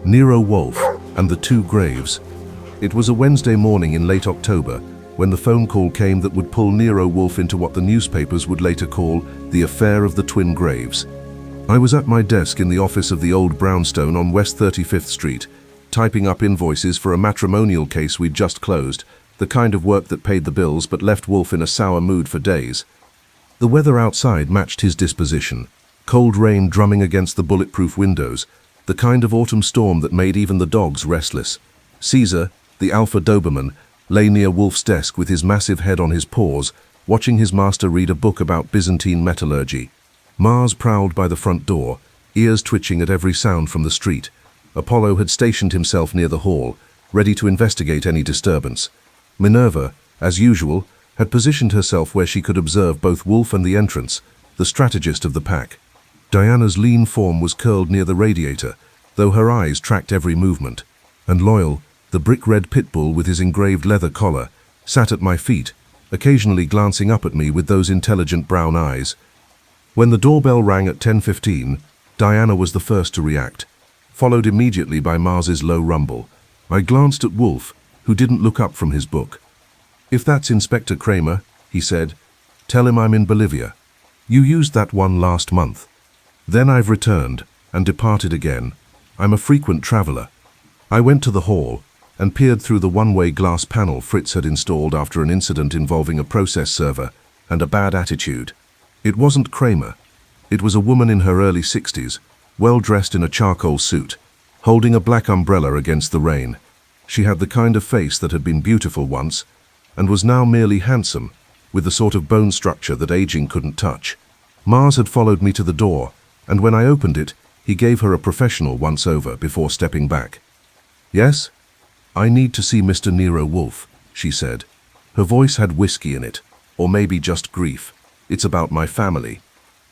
Nero Wolfe and the two graves. It was a Wednesday morning in late October when the phone call came that would pull Nero Wolfe into what the newspapers would later call the affair of the twin graves. I was at my desk in the office of the old brownstone on West 35th Street, typing up invoices for a matrimonial case we'd just closed, the kind of work that paid the bills but left Wolfe in a sour mood for days. The weather outside matched his disposition. Cold rain drumming against the bulletproof windows, the kind of autumn storm that made even the dogs restless. Caesar, the Alpha Doberman, lay near Wolfe's desk with his massive head on his paws, watching his master read a book about Byzantine metallurgy. Mars prowled by the front door, ears twitching at every sound from the street. Apollo had stationed himself near the hall, ready to investigate any disturbance. Minerva, as usual, had positioned herself where she could observe both Wolfe and the entrance, the strategist of the pack. Diana's lean form was curled near the radiator, though her eyes tracked every movement. And Loyal, the brick-red pit bull with his engraved leather collar, sat at my feet, occasionally glancing up at me with those intelligent brown eyes. When the doorbell rang at 10:15, Diana was the first to react, followed immediately by Mars's low rumble. I glanced at Wolfe, who didn't look up from his book. "If that's Inspector Cramer," he said, "tell him I'm in Bolivia. You used that one last month." "Then I've returned and departed again. I'm a frequent traveler." I went to the hall and peered through the one-way glass panel Fritz had installed after an incident involving a process server and a bad attitude. It wasn't Kramer. It was a woman in her early 60s, well-dressed in a charcoal suit, holding a black umbrella against the rain. She had the kind of face that had been beautiful once and was now merely handsome, with the sort of bone structure that aging couldn't touch. Mars had followed me to the door, and when I opened it, he gave her a professional once-over before stepping back. "Yes? I need to see Mr. Nero Wolfe," she said. Her voice had whiskey in it, or maybe just grief. "It's about my family,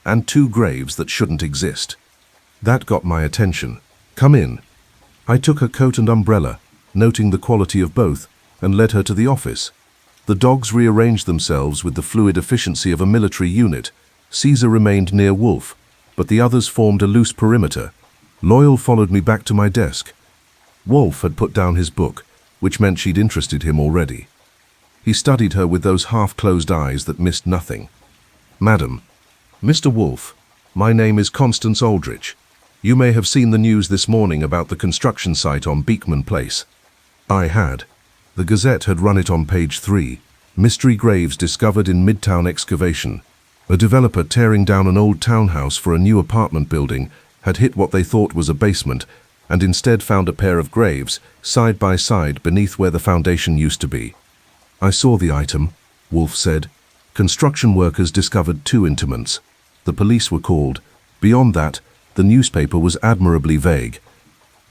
and two graves that shouldn't exist." That got my attention. "Come in." I took her coat and umbrella, noting the quality of both, and led her to the office. The dogs rearranged themselves with the fluid efficiency of a military unit. Caesar remained near Wolfe, but the others formed a loose perimeter. Loyal followed me back to my desk. Wolfe had put down his book, which meant she'd interested him already. He studied her with those half-closed eyes that missed nothing. "Madam, Mr. Wolfe, my name is Constance Aldridge. You may have seen the news this morning about the construction site on Beekman Place." I had. The Gazette had run it on page 3. Mystery graves discovered in Midtown excavation. A developer tearing down an old townhouse for a new apartment building had hit what they thought was a basement and instead found a pair of graves side by side beneath where the foundation used to be. "I saw the item," Wolfe said. "Construction workers discovered 2 intimates. The police were called. Beyond that, the newspaper was admirably vague.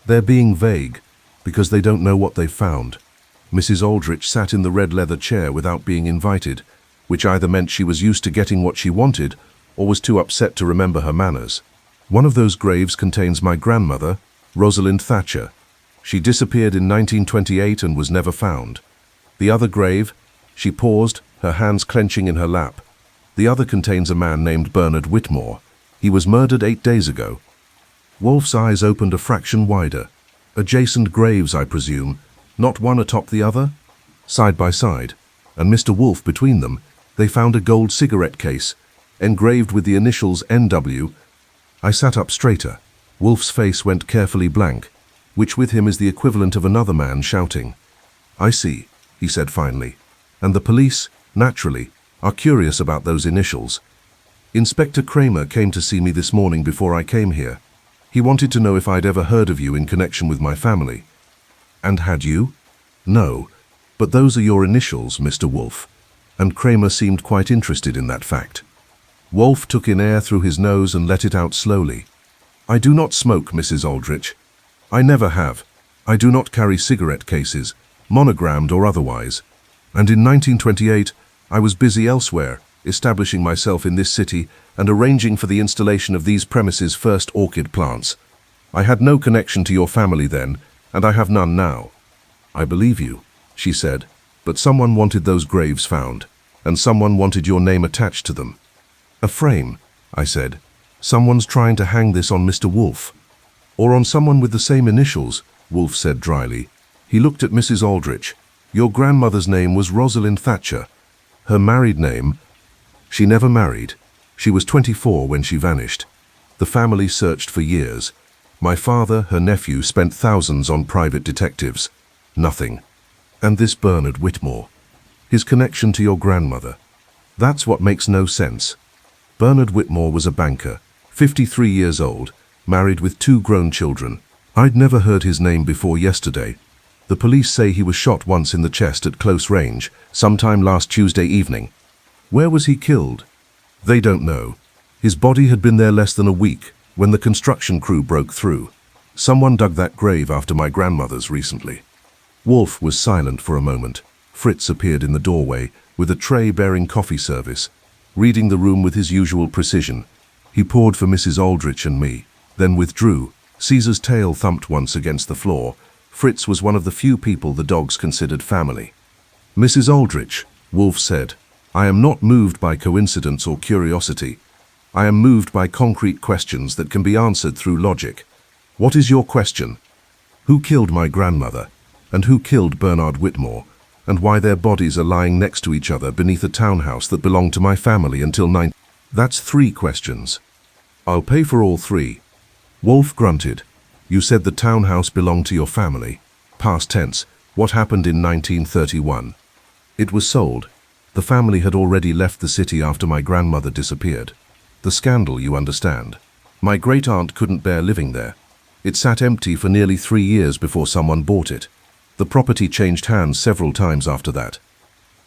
They're being vague because they don't know what they've found." Mrs. Aldrich sat in the red leather chair without being invited, which either meant she was used to getting what she wanted or was too upset to remember her manners. "One of those graves contains my grandmother, Rosalind Thatcher. She disappeared in 1928 and was never found. The other grave," she paused, her hands clenching in her lap. "The other contains a man named Bernard Whitmore. He was murdered 8 days ago." Wolfe's eyes opened a fraction wider. "Adjacent graves, I presume, not one atop the other?" "Side by side, and Mr. Wolfe between them, they found a gold cigarette case, engraved with the initials NW. I sat up straighter. Wolfe's face went carefully blank, which with him is the equivalent of another man shouting. "I see," he said finally. "And the police, naturally, are curious about those initials. Inspector Cramer came to see me this morning before I came here. He wanted to know if I'd ever heard of you in connection with my family." "And had you?" "No, but those are your initials, Mr. Wolfe." And Kramer seemed quite interested in that fact. Wolfe took in air through his nose and let it out slowly. "I do not smoke, Mrs. Aldrich. I never have. I do not carry cigarette cases, monogrammed or otherwise. And in 1928, I was busy elsewhere, establishing myself in this city and arranging for the installation of these premises' first orchid plants. I had no connection to your family then, and I have none now." "I believe you," she said, "but someone wanted those graves found, and someone wanted your name attached to them." "A frame," I said. "Someone's trying to hang this on Mr. Wolfe." Or on someone with the same initials, Wolfe said dryly. He looked at Mrs. Aldridge. Your grandmother's name was Rosalind Thatcher. Her married name? She never married. She was 24 when she vanished. The family searched for years. My father, her nephew, spent thousands on private detectives. Nothing. And this Bernard Whitmore. His connection to your grandmother. That's what makes no sense. Bernard Whitmore was a banker, 53 years old, married with 2 grown children. I'd never heard his name before yesterday. The police say he was shot once in the chest at close range, sometime last Tuesday evening. Where was he killed? They don't know. His body had been there less than a week when the construction crew broke through. Someone dug that grave after my grandmother's recently. Wolfe was silent for a moment. Fritz appeared in the doorway with a tray bearing coffee service, reading the room with his usual precision. He poured for Mrs. Aldrich and me, then withdrew. Caesar's tail thumped once against the floor. Fritz was one of the few people the dogs considered family. Mrs. Aldrich, Wolfe said, I am not moved by coincidence or curiosity. I am moved by concrete questions that can be answered through logic. What is your question? Who killed my grandmother? And who killed Bernard Whitmore? And why their bodies are lying next to each other beneath a townhouse that belonged to my family until 9. That's 3 questions. I'll pay for all 3. Wolfe grunted. You said the townhouse belonged to your family. Past tense. What happened in 1931? It was sold. The family had already left the city after my grandmother disappeared. The scandal, you understand. My great-aunt couldn't bear living there. It sat empty for nearly 3 years before someone bought it. The property changed hands several times after that.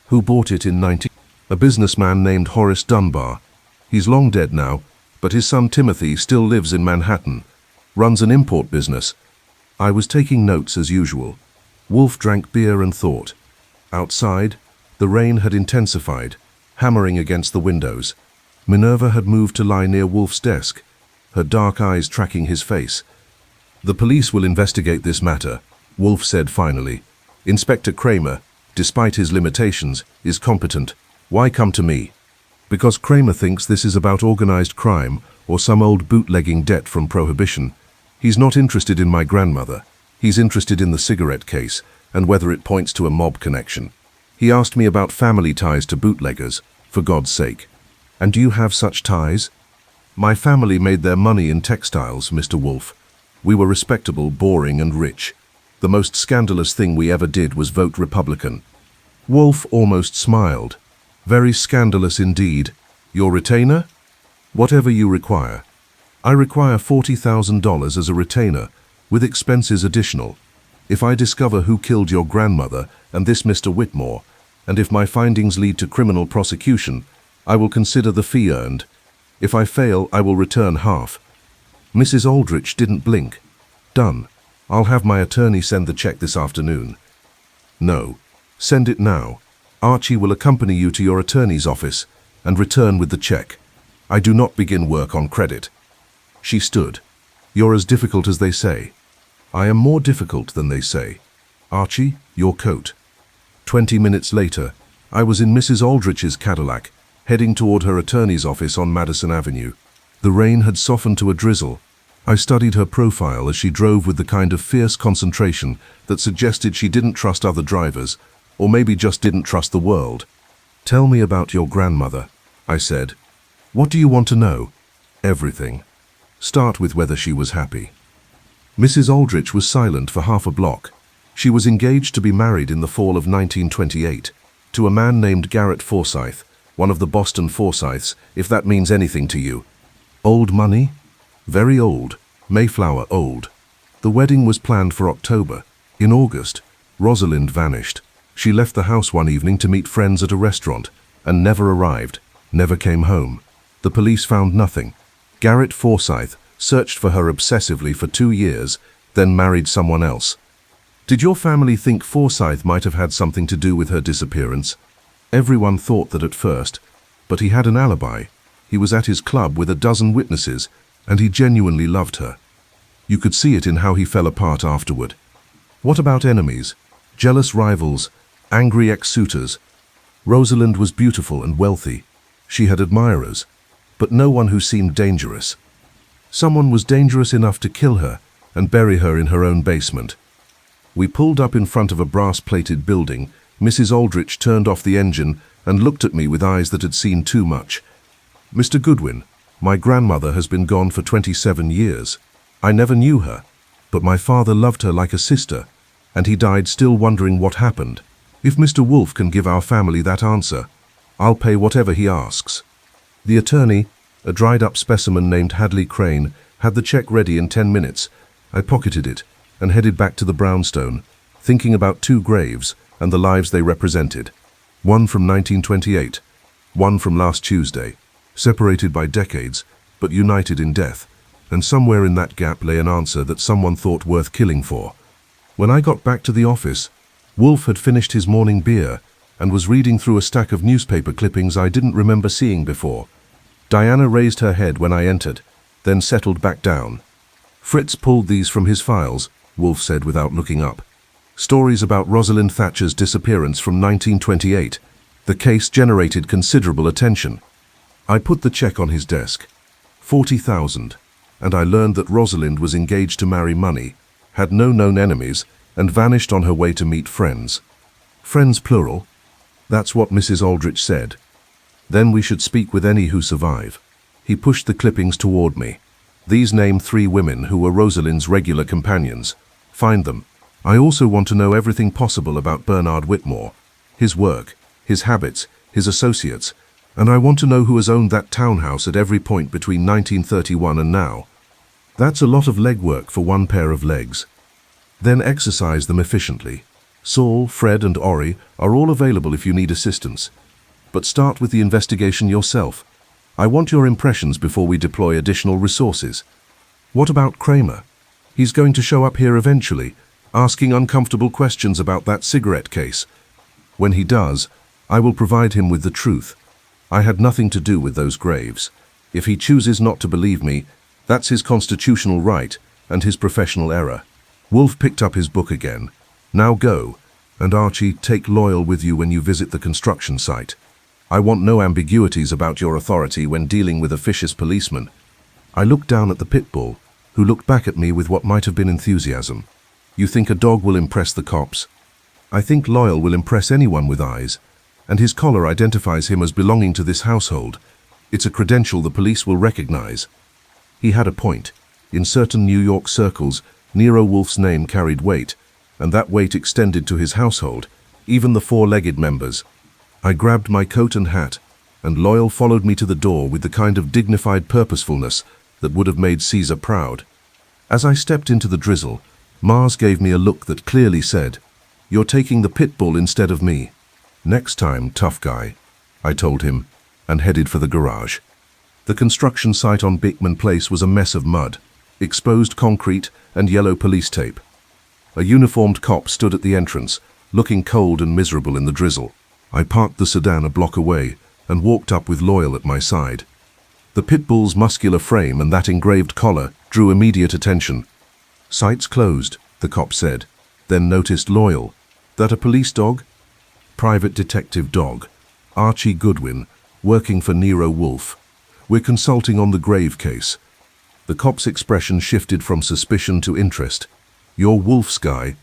Who bought it in 19... A businessman named Horus Dunbar. He's long dead now, but his son Timothy still lives in Manhattan, runs an import business. I was taking notes as usual. Wolfe drank beer and thought. Outside, the rain had intensified, hammering against the windows. Minerva had moved to lie near Wolfe's desk, her dark eyes tracking his face. The police will investigate this matter, Wolfe said finally. Inspector Cramer, despite his limitations, is competent. Why come to me? Because Kramer thinks this is about organized crime or some old bootlegging debt from Prohibition. He's not interested in my grandmother. He's interested in the cigarette case and whether it points to a mob connection. He asked me about family ties to bootleggers, for God's sake. And do you have such ties? My family made their money in textiles, Mr. Wolfe. We were respectable, boring, and rich. The most scandalous thing we ever did was vote Republican. Wolfe almost smiled. Very scandalous indeed. Your retainer? Whatever you require. I require $40,000 as a retainer, with expenses additional. If I discover who killed your grandmother and this Mr. Whitmore, and if my findings lead to criminal prosecution, I will consider the fee earned. If I fail, I will return half. Mrs. Aldrich didn't blink. Done. I'll have my attorney send the check this afternoon. No. Send it now. Archie will accompany you to your attorney's office and return with the check. I do not begin work on credit. She stood. You're as difficult as they say. I am more difficult than they say. Archie, your coat. 20 minutes later, I was in Mrs. Aldrich's Cadillac, heading toward her attorney's office on Madison Avenue. The rain had softened to a drizzle. I studied her profile as she drove with the kind of fierce concentration that suggested she didn't trust other drivers, or maybe just didn't trust the world. Tell me about your grandmother, I said. What do you want to know? Everything. Start with whether she was happy. Mrs. Aldrich was silent for half a block. She was engaged to be married in the fall of 1928 to a man named Garrett Forsythe, one of the Boston Forsythes, if that means anything to you. Old money? Very old. Mayflower old. The wedding was planned for October. In August, Rosalind vanished. She left the house one evening to meet friends at a restaurant and never arrived, never came home. The police found nothing. Garrett Forsythe searched for her obsessively for 2 years, then married someone else. Did your family think Forsythe might have had something to do with her disappearance? Everyone thought that at first, but he had an alibi. He was at his club with a dozen witnesses, and he genuinely loved her. You could see it in how he fell apart afterward. What about enemies? Jealous rivals? Angry ex-suitors? Rosalind was beautiful and wealthy. She had admirers, but no one who seemed dangerous. Someone was dangerous enough to kill her, and bury her in her own basement. We pulled up in front of a brass-plated building. Mrs. Aldridge turned off the engine and looked at me with eyes that had seen too much. "Mr. Goodwin, my grandmother has been gone for 27 years. I never knew her, but my father loved her like a sister, and he died still wondering what happened. If Mr. Wolfe can give our family that answer, I'll pay whatever he asks." The attorney, a dried-up specimen named Hadley Crane, had the check ready in 10 minutes. I pocketed it and headed back to the brownstone, thinking about 2 graves and the lives they represented. One from 1928, one from last Tuesday, separated by decades, but united in death, and somewhere in that gap lay an answer that someone thought worth killing for. When I got back to the office, Wolfe had finished his morning beer and was reading through a stack of newspaper clippings I didn't remember seeing before. Diana raised her head when I entered, then settled back down. "Fritz pulled these from his files," Wolfe said without looking up. "Stories about Rosalind Thatcher's disappearance from 1928. The case generated considerable attention." I put the check on his desk. 40,000, and I learned that Rosalind was engaged to marry money, had no known enemies, and vanished on her way to meet friends. Friends plural? That's what Mrs. Aldridge said. Then we should speak with any who survive. He pushed the clippings toward me. These name 3 women who were Rosalind's regular companions. Find them. I also want to know everything possible about Bernard Whitmore, his work, his habits, his associates, and I want to know who has owned that townhouse at every point between 1931 and now. That's a lot of legwork for one pair of legs. Then exercise them efficiently. Saul, Fred, and Ori are all available if you need assistance. But start with the investigation yourself. I want your impressions before we deploy additional resources. What about Kramer? He's going to show up here eventually, asking uncomfortable questions about that cigarette case. When he does, I will provide him with the truth. I had nothing to do with those graves. If he chooses not to believe me, that's his constitutional right and his professional error. Wolfe picked up his book again. "Now go, and Archie, take Loyal with you when you visit the construction site. I want no ambiguities about your authority when dealing with officious policemen." I looked down at the pit bull, who looked back at me with what might have been enthusiasm. "You think a dog will impress the cops? I think Loyal will impress anyone with eyes, and his collar identifies him as belonging to this household. It's a credential the police will recognize." He had a point. In certain New York circles, Nero Wolfe's name carried weight, and that weight extended to his household, even the 4-legged members. I grabbed my coat and hat, and Loyal followed me to the door with the kind of dignified purposefulness that would have made Caesar proud. As I stepped into the drizzle, Mars gave me a look that clearly said, "You're taking the pit bull instead of me." "Next time, tough guy," I told him, and headed for the garage. The construction site on Beekman Place was a mess of mud, exposed concrete, and yellow police tape. A uniformed cop stood at the entrance, looking cold and miserable in the drizzle. I parked the sedan a block away and walked up with Loyal at my side. The pit bull's muscular frame and that engraved collar drew immediate attention. "Site's closed," the cop said, then noticed Loyal. "That a police dog?" "Private detective dog. Archie Goodwin, working for Nero Wolfe. We're consulting on the grave case." The cop's expression shifted from suspicion to interest. "You're Wolfe's guy,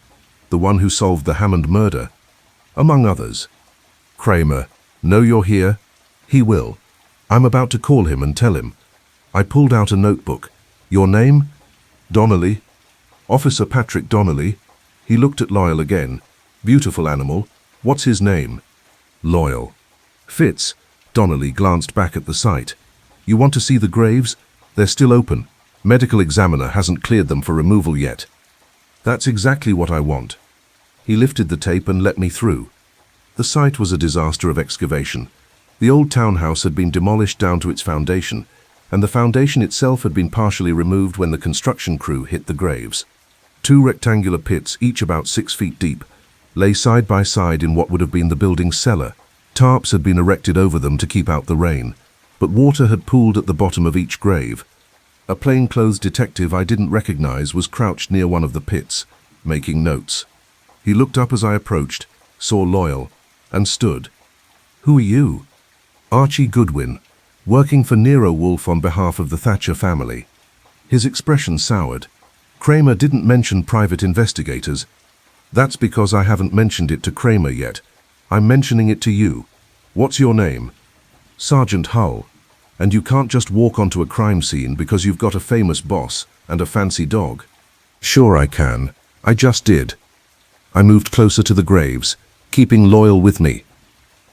the one who solved the Hammond murder?" "Among others." "Kramer, know you're here?" "He will. I'm about to call him and tell him." I pulled out a notebook. "Your name?" "Donnelly. Officer Patrick Donnelly." He looked at Loyal again. "Beautiful animal. What's his name?" "Loyal." "Fitz." Donnelly glanced back at the site. "You want to see the graves? They're still open. Medical examiner hasn't cleared them for removal yet." "That's exactly what I want." He lifted the tape and let me through. The site was a disaster of excavation. The old townhouse had been demolished down to its foundation, and the foundation itself had been partially removed when the construction crew hit the graves. 2 rectangular pits, each about 6 feet deep, lay side by side in what would have been the building's cellar. Tarps had been erected over them to keep out the rain, but water had pooled at the bottom of each grave. A plainclothes detective I didn't recognize was crouched near one of the pits, making notes. He looked up as I approached, saw Loyal, and stood. "Who are you?" "Archie Goodwin, working for Nero Wolfe on behalf of the Thatcher family." His expression soured. Kramer didn't mention private investigators. That's because I haven't mentioned it to Kramer yet. I'm mentioning it to you. What's your name? Sergeant Hull. And you can't just walk onto a crime scene because you've got a famous boss and a fancy dog. Sure I can. I just did. I moved closer to the graves, keeping Loyal with me.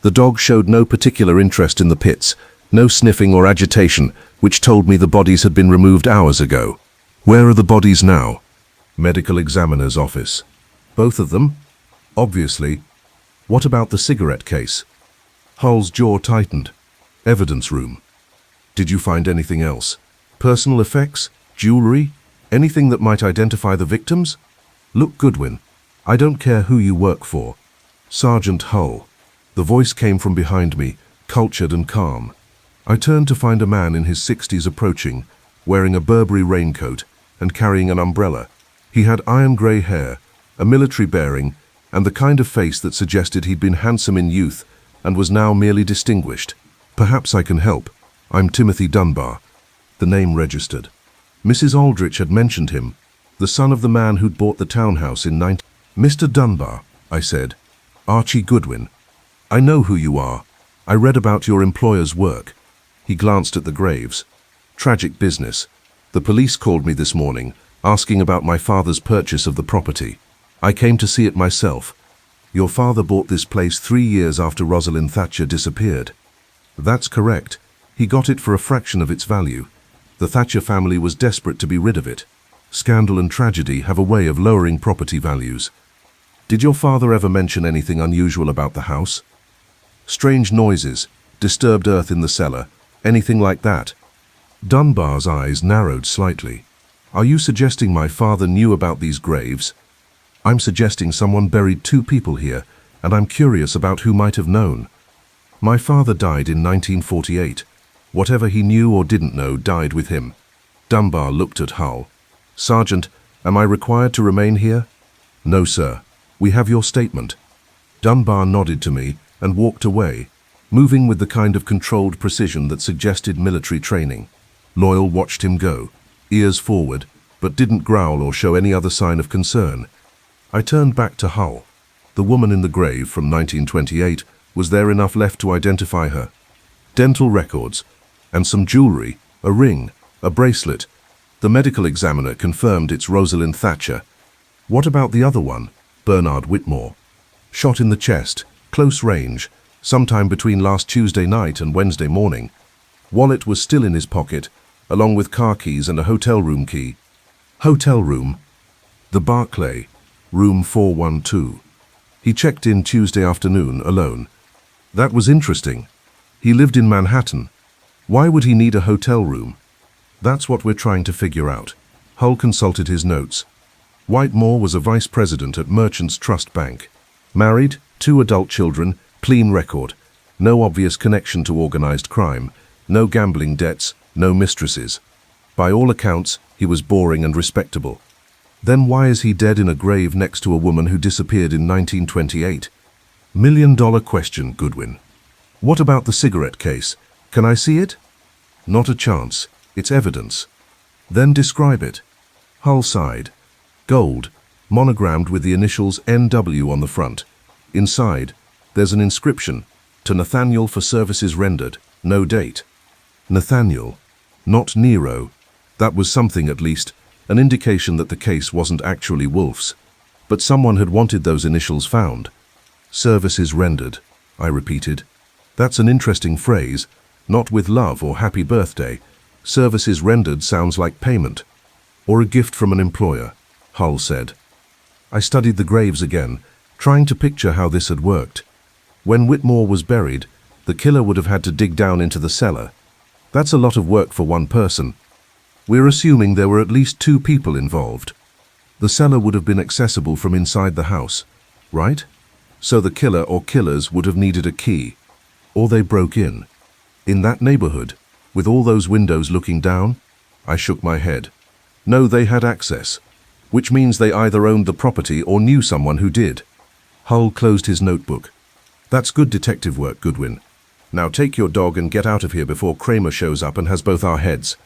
The dog showed no particular interest in the pits, no sniffing or agitation, which told me the bodies had been removed hours ago. Where are the bodies now? Medical examiner's office. Both of them? Obviously. What about the cigarette case? Hull's jaw tightened. Evidence room. Did you find anything else? Personal effects? Jewelry? Anything that might identify the victims? Look, Goodwin, I don't care who you work for. Sergeant Hull. The voice came from behind me, cultured and calm. I turned to find a man in his 60s approaching, wearing a Burberry raincoat and carrying an umbrella. He had iron grey hair, a military bearing, and the kind of face that suggested he'd been handsome in youth and was now merely distinguished. Perhaps I can help. I'm Timothy Dunbar. The name registered. Mrs. Aldridge had mentioned him, the son of the man who'd bought the townhouse in 19... Mr. Dunbar, I said. Archie Goodwin. I know who you are. I read about your employer's work. He glanced at the graves. Tragic business. The police called me this morning, asking about my father's purchase of the property. I came to see it myself. Your father bought this place 3 years after Rosalind Thatcher disappeared. That's correct. He got it for a fraction of its value. The Thatcher family was desperate to be rid of it. Scandal and tragedy have a way of lowering property values. Did your father ever mention anything unusual about the house? Strange noises, disturbed earth in the cellar, anything like that? Dunbar's eyes narrowed slightly. Are you suggesting my father knew about these graves? I'm suggesting someone buried 2 people here, and I'm curious about who might have known. My father died in 1948. Whatever he knew or didn't know died with him. Dunbar looked at Hull. Sergeant, am I required to remain here? No, sir. We have your statement. Dunbar nodded to me and walked away, moving with the kind of controlled precision that suggested military training. Loyal watched him go, ears forward, but didn't growl or show any other sign of concern. I turned back to Hull. The woman in the grave from 1928, was there enough left to identify her? Dental records, and some jewelry, a ring, a bracelet. The medical examiner confirmed it's Rosalind Thatcher. What about the other one, Bernard Whitmore? Shot in the chest, close range, sometime between last Tuesday night and Wednesday morning. Wallet was still in his pocket, along with car keys and a hotel room key. Hotel room. The Barclay, room 412. He checked in Tuesday afternoon alone. That was interesting. He lived in Manhattan. Why would he need a hotel room? That's what we're trying to figure out. Hull consulted his notes. Whitmore was a vice president at Merchants Trust Bank. Married, 2 adult children, clean record. No obvious connection to organized crime. No gambling debts, no mistresses. By all accounts, he was boring and respectable. Then why is he dead in a grave next to a woman who disappeared in 1928? $1 million question, Goodwin. What about the cigarette case? Can I see it? Not a chance. It's evidence. Then describe it. Hull sighed. Gold, monogrammed with the initials NW on the front. Inside, there's an inscription, to Nathaniel for services rendered, no date. Nathaniel, not Nero. That was something at least, an indication that the case wasn't actually Wolfe's. But someone had wanted those initials found. Services rendered, I repeated. That's an interesting phrase, not with love or happy birthday. Services rendered sounds like payment. Or a gift from an employer, Hull said. I studied the graves again, trying to picture how this had worked. When Whitmore was buried, the killer would have had to dig down into the cellar. That's a lot of work for one person. We're assuming there were at least 2 people involved. The cellar would have been accessible from inside the house, right? So the killer or killers would have needed a key. Or they broke in. In that neighborhood, with all those windows looking down? I shook my head. No, they had access, which means they either owned the property or knew someone who did. Hull closed his notebook. That's good detective work, Goodwin. Now take your dog and get out of here before Kramer shows up and has both our heads.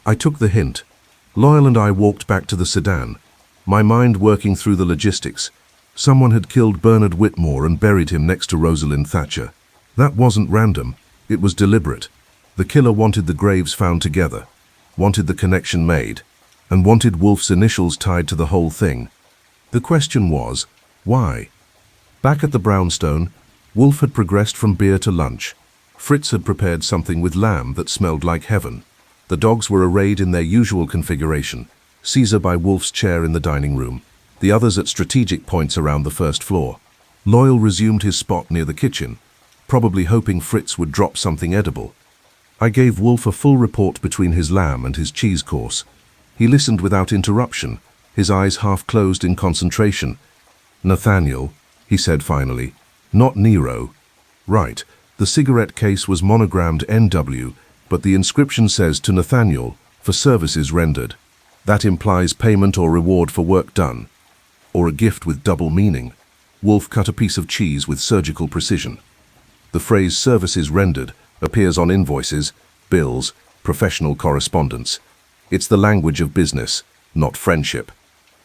I took the hint. Loyal and I walked back to the sedan, my mind working through the logistics. Someone had killed Bernard Whitmore and buried him next to Rosalind Thatcher. That wasn't random, it was deliberate. The killer wanted the graves found together, wanted the connection made, and wanted Wolfe's initials tied to the whole thing. The question was, why? Back at the brownstone, Wolfe had progressed from beer to lunch. Fritz had prepared something with lamb that smelled like heaven. The dogs were arrayed in their usual configuration, Caesar by Wolfe's chair in the dining room, the others at strategic points around the first floor. Loyal resumed his spot near the kitchen, probably hoping Fritz would drop something edible. I gave Wolfe a full report between his lamb and his cheese course. He listened without interruption, his eyes half closed in concentration. "Nathaniel," he said finally, "not Nero." "Right, the cigarette case was monogrammed NW, but the inscription says to Nathaniel, for services rendered. That implies payment or reward for work done. Or a gift with double meaning." Wolfe cut a piece of cheese with surgical precision. The phrase services rendered appears on invoices, bills, professional correspondence. It's the language of business, not friendship.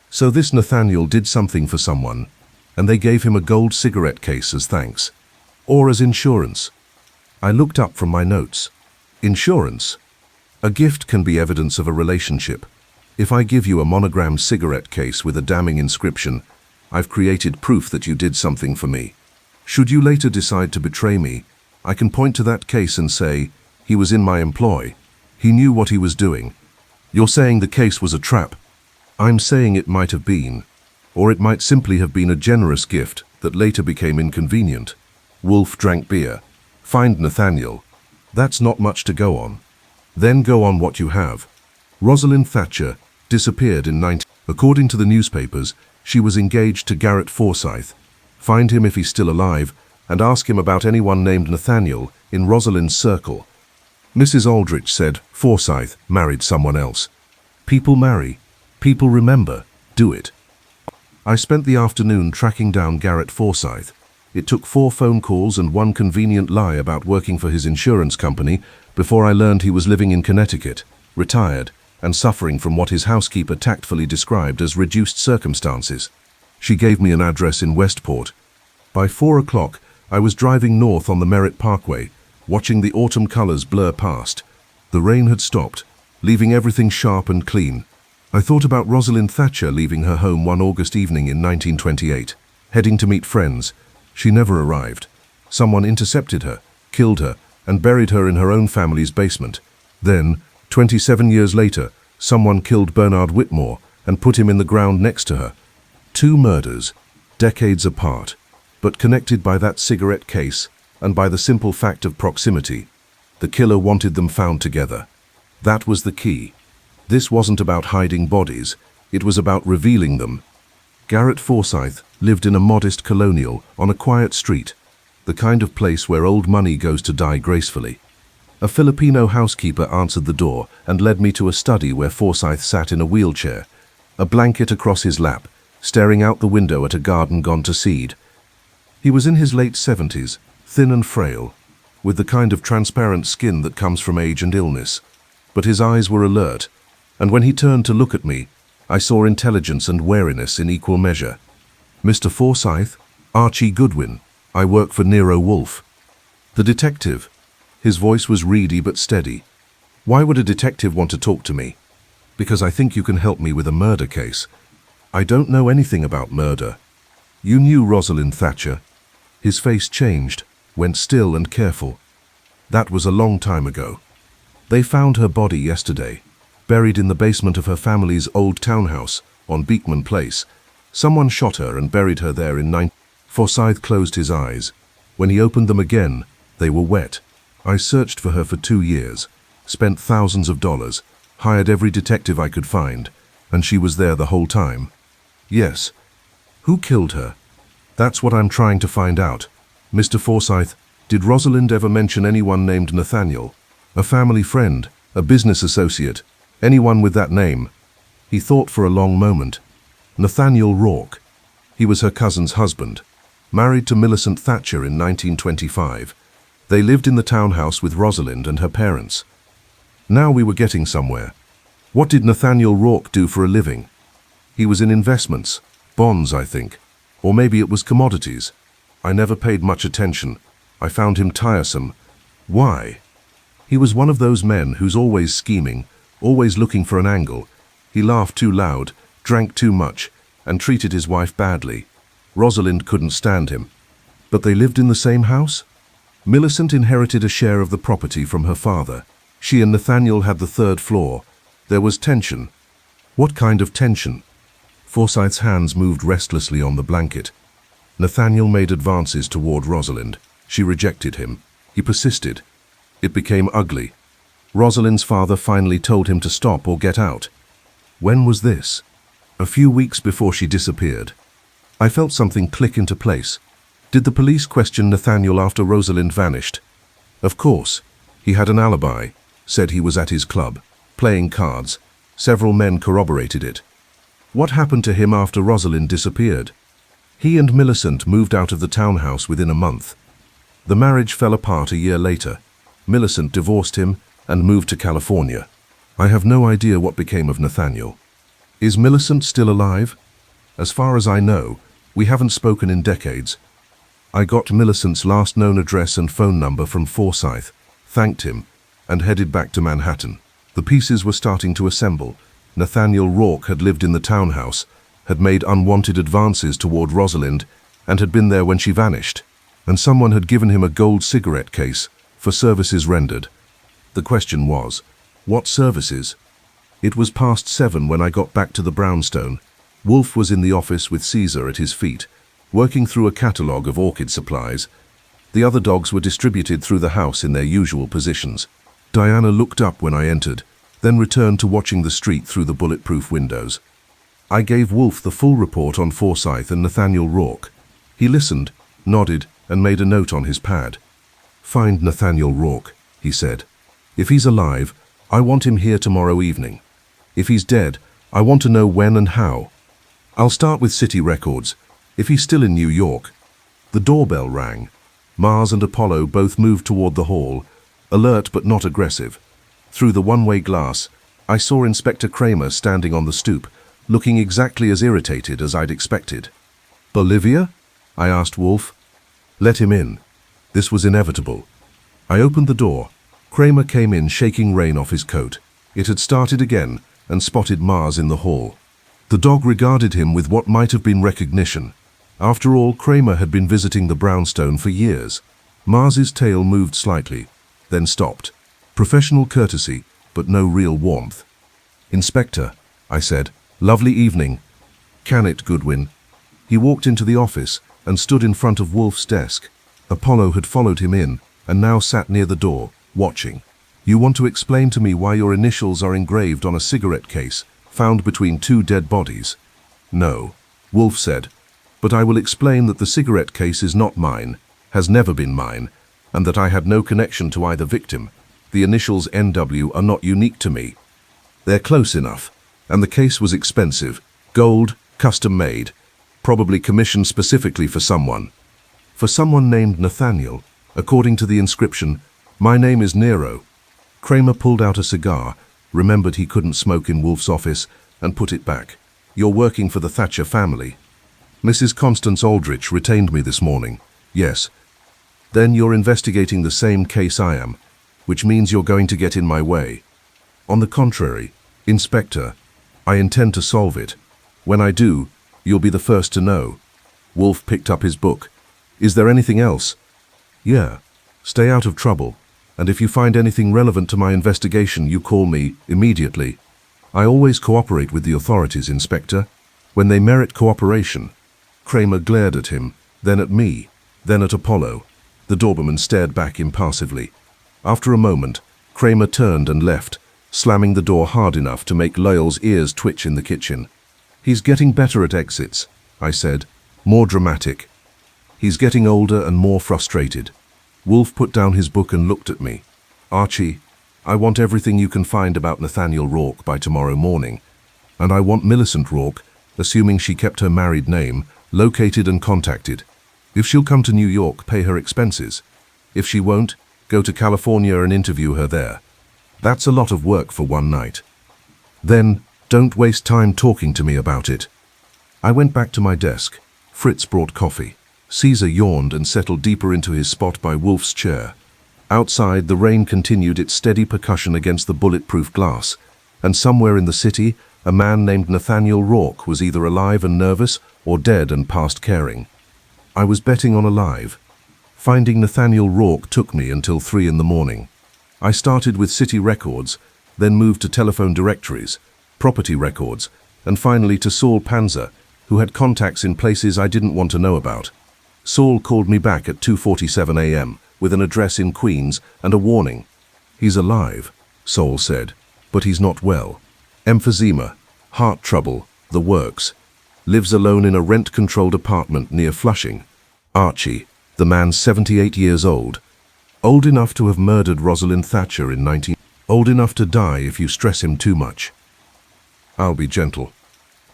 So this Nathaniel did something for someone, and they gave him a gold cigarette case as thanks. Or as insurance. I looked up from my notes. Insurance? A gift can be evidence of a relationship. If I give you a monogrammed cigarette case with a damning inscription, I've created proof that you did something for me. Should you later decide to betray me, I can point to that case and say, he was in my employ. He knew what he was doing. You're saying the case was a trap. I'm saying it might have been, or it might simply have been a generous gift that later became inconvenient. Wolfe drank beer. Find Nathaniel. That's not much to go on. Then go on what you have. Rosalind Thatcher disappeared in 19... According to the newspapers, she was engaged to Garrett Forsythe. Find him if he's still alive, and ask him about anyone named Nathaniel in Rosalind's circle. Mrs. Aldridge said Forsythe married someone else. People marry. People remember. Do it. I spent the afternoon tracking down Garrett Forsythe. It took 4 phone calls and 1 convenient lie about working for his insurance company before I learned he was living in Connecticut, retired, and suffering from what his housekeeper tactfully described as reduced circumstances. She gave me an address in Westport. By 4 o'clock, I was driving north on the Merritt Parkway, watching the autumn colors blur past. The rain had stopped, leaving everything sharp and clean. I thought about Rosalind Thatcher leaving her home one August evening in 1928, heading to meet friends. She never arrived. Someone intercepted her, killed her, and buried her in her own family's basement. Then, 27 years later, someone killed Bernard Whitmore and put him in the ground next to her. 2 murders, decades apart, but connected by that cigarette case and by the simple fact of proximity. The killer wanted them found together. That was the key. This wasn't about hiding bodies, it was about revealing them. Garrett Forsythe lived in a modest colonial on a quiet street, the kind of place where old money goes to die gracefully. A Filipino housekeeper answered the door and led me to a study where Forsythe sat in a wheelchair, a blanket across his lap, staring out the window at a garden gone to seed. He was in his late 70s, thin and frail, with the kind of transparent skin that comes from age and illness. But his eyes were alert, and when he turned to look at me, I saw intelligence and wariness in equal measure. "Mr. Forsythe, Archie Goodwin. I work for Nero Wolfe." The detective. His voice was reedy but steady. "Why would a detective want to talk to me?" "Because I think you can help me with a murder case." "I don't know anything about murder." "You knew Rosalind Thatcher?" His face changed, went still and careful. "That was a long time ago. They found her body yesterday, buried in the basement of her family's old townhouse on Beekman Place. Someone shot her and buried her there in 19... Forsythe closed his eyes. When he opened them again, they were wet. "I searched for her for 2 years, spent thousands of dollars, hired every detective I could find, and she was there the whole time." "Yes. Who killed her?" "That's what I'm trying to find out. Mr. Forsythe, did Rosalind ever mention anyone named Nathaniel? A family friend, a business associate, anyone with that name?" He thought for a long moment. "Nathaniel Rourke. He was her cousin's husband, married to Millicent Thatcher in 1925. They lived in the townhouse with Rosalind and her parents." Now we were getting somewhere. What did Nathaniel Rourke do for a living? He was in investments, bonds, I think. Or maybe it was commodities. I never paid much attention. I found him tiresome. Why? He was one of those men who's always scheming, always looking for an angle. He laughed too loud, drank too much, and treated his wife badly. Rosalind couldn't stand him. But they lived in the same house? Millicent inherited a share of the property from her father. She and Nathaniel had the third floor. There was tension. What kind of tension? Forsythe's hands moved restlessly on the blanket. Nathaniel made advances toward Rosalind. She rejected him. He persisted. It became ugly. Rosalind's father finally told him to stop or get out. When was this? A few weeks before she disappeared. I felt something click into place. Did the police question Nathaniel after Rosalind vanished? Of course. He had an alibi, said he was at his club, playing cards. Several men corroborated it. What happened to him after Rosalind disappeared? He and Millicent moved out of the townhouse within a month. The marriage fell apart a year later. Millicent divorced him and moved to California. I have no idea what became of Nathaniel. Is Millicent still alive? As far as I know, we haven't spoken in decades. I got Millicent's last known address and phone number from Forsythe, thanked him, and headed back to Manhattan. The pieces were starting to assemble. Nathaniel Rourke had lived in the townhouse, had made unwanted advances toward Rosalind, and had been there when she vanished. And someone had given him a gold cigarette case for services rendered. The question was, what services? It was past 7 when I got back to the brownstone. Wolfe was in the office with Caesar at his feet, working through a catalogue of orchid supplies. The other dogs were distributed through the house in their usual positions. Diana looked up when I entered, then returned to watching the street through the bulletproof windows. I gave Wolfe the full report on Forsythe and Nathaniel Rourke. He listened, nodded, and made a note on his pad. "Find Nathaniel Rourke," he said. "If he's alive, I want him here tomorrow evening. If he's dead, I want to know when and how. I'll start with city records. If he's still in New York." The doorbell rang. Mars and Apollo both moved toward the hall, alert but not aggressive. Through the one-way glass, I saw Inspector Cramer standing on the stoop, looking exactly as irritated as I'd expected. "Bolivia?" I asked Wolfe. "Let him in." This was inevitable. I opened the door. Kramer came in, shaking rain off his coat. It had started again and spotted Mars in the hall. The dog regarded him with what might have been recognition. After all, Kramer had been visiting the brownstone for years. Mars's tail moved slightly, then stopped. Professional courtesy, but no real warmth. "Inspector," I said. "Lovely evening." "Can it, Goodwin?" He walked into the office and stood in front of Wolfe's desk. Apollo had followed him in and now sat near the door, watching. "You want to explain to me why your initials are engraved on a cigarette case found between 2 dead bodies?" "No," Wolfe said, "but I will explain that the cigarette case is not mine, has never been mine, and that I had no connection to either victim. The initials NW are not unique to me. They're close enough, and the case was expensive, gold, custom-made, probably commissioned specifically for someone. For someone named Nathaniel, according to the inscription, my name is Nero." Kramer pulled out a cigar, remembered he couldn't smoke in Wolfe's office, and put it back. "You're working for the Thatcher family." "Mrs. Constance Aldridge retained me this morning." "Yes." "Then you're investigating the same case I am, which means you're going to get in my way." "On the contrary, Inspector, I intend to solve it. When I do, you'll be the first to know." Wolfe picked up his book. "Is there anything else?" "Yeah. Stay out of trouble. And if you find anything relevant to my investigation, you call me immediately. I always cooperate with the authorities, Inspector, when they merit cooperation." Kramer glared at him, then at me, then at Apollo. The Doberman stared back impassively. After a moment, Kramer turned and left, slamming the door hard enough to make Lyle's ears twitch in the kitchen. "He's getting better at exits," I said, "more dramatic. He's getting older and more frustrated." Wolfe put down his book and looked at me. "Archie, I want everything you can find about Nathaniel Rourke by tomorrow morning. And I want Millicent Rourke, assuming she kept her married name, located and contacted. If she'll come to New York, pay her expenses. If she won't, go to California and interview her there. That's a lot of work for one night." Then, don't waste time talking to me about it. I went back to my desk. Fritz brought coffee. Caesar yawned and settled deeper into his spot by Wolfe's chair. Outside, the rain continued its steady percussion against the bulletproof glass, and somewhere in the city, a man named Nathaniel Rourke was either alive and nervous or dead and past caring. I was betting on alive. Finding Nathaniel Rourke took me until 3 in the morning. I started with city records, then moved to telephone directories, property records, and finally to Saul Panzer, who had contacts in places I didn't want to know about. Saul called me back at 2:47 a.m. with an address in Queens and a warning. "He's alive," Saul said, "but he's not well. Emphysema, heart trouble, the works. Lives alone in a rent-controlled apartment near Flushing. Archie, the man's 78 years old. Old enough to have murdered Rosalind Thatcher in 19... Old enough to die if you stress him too much." I'll be gentle.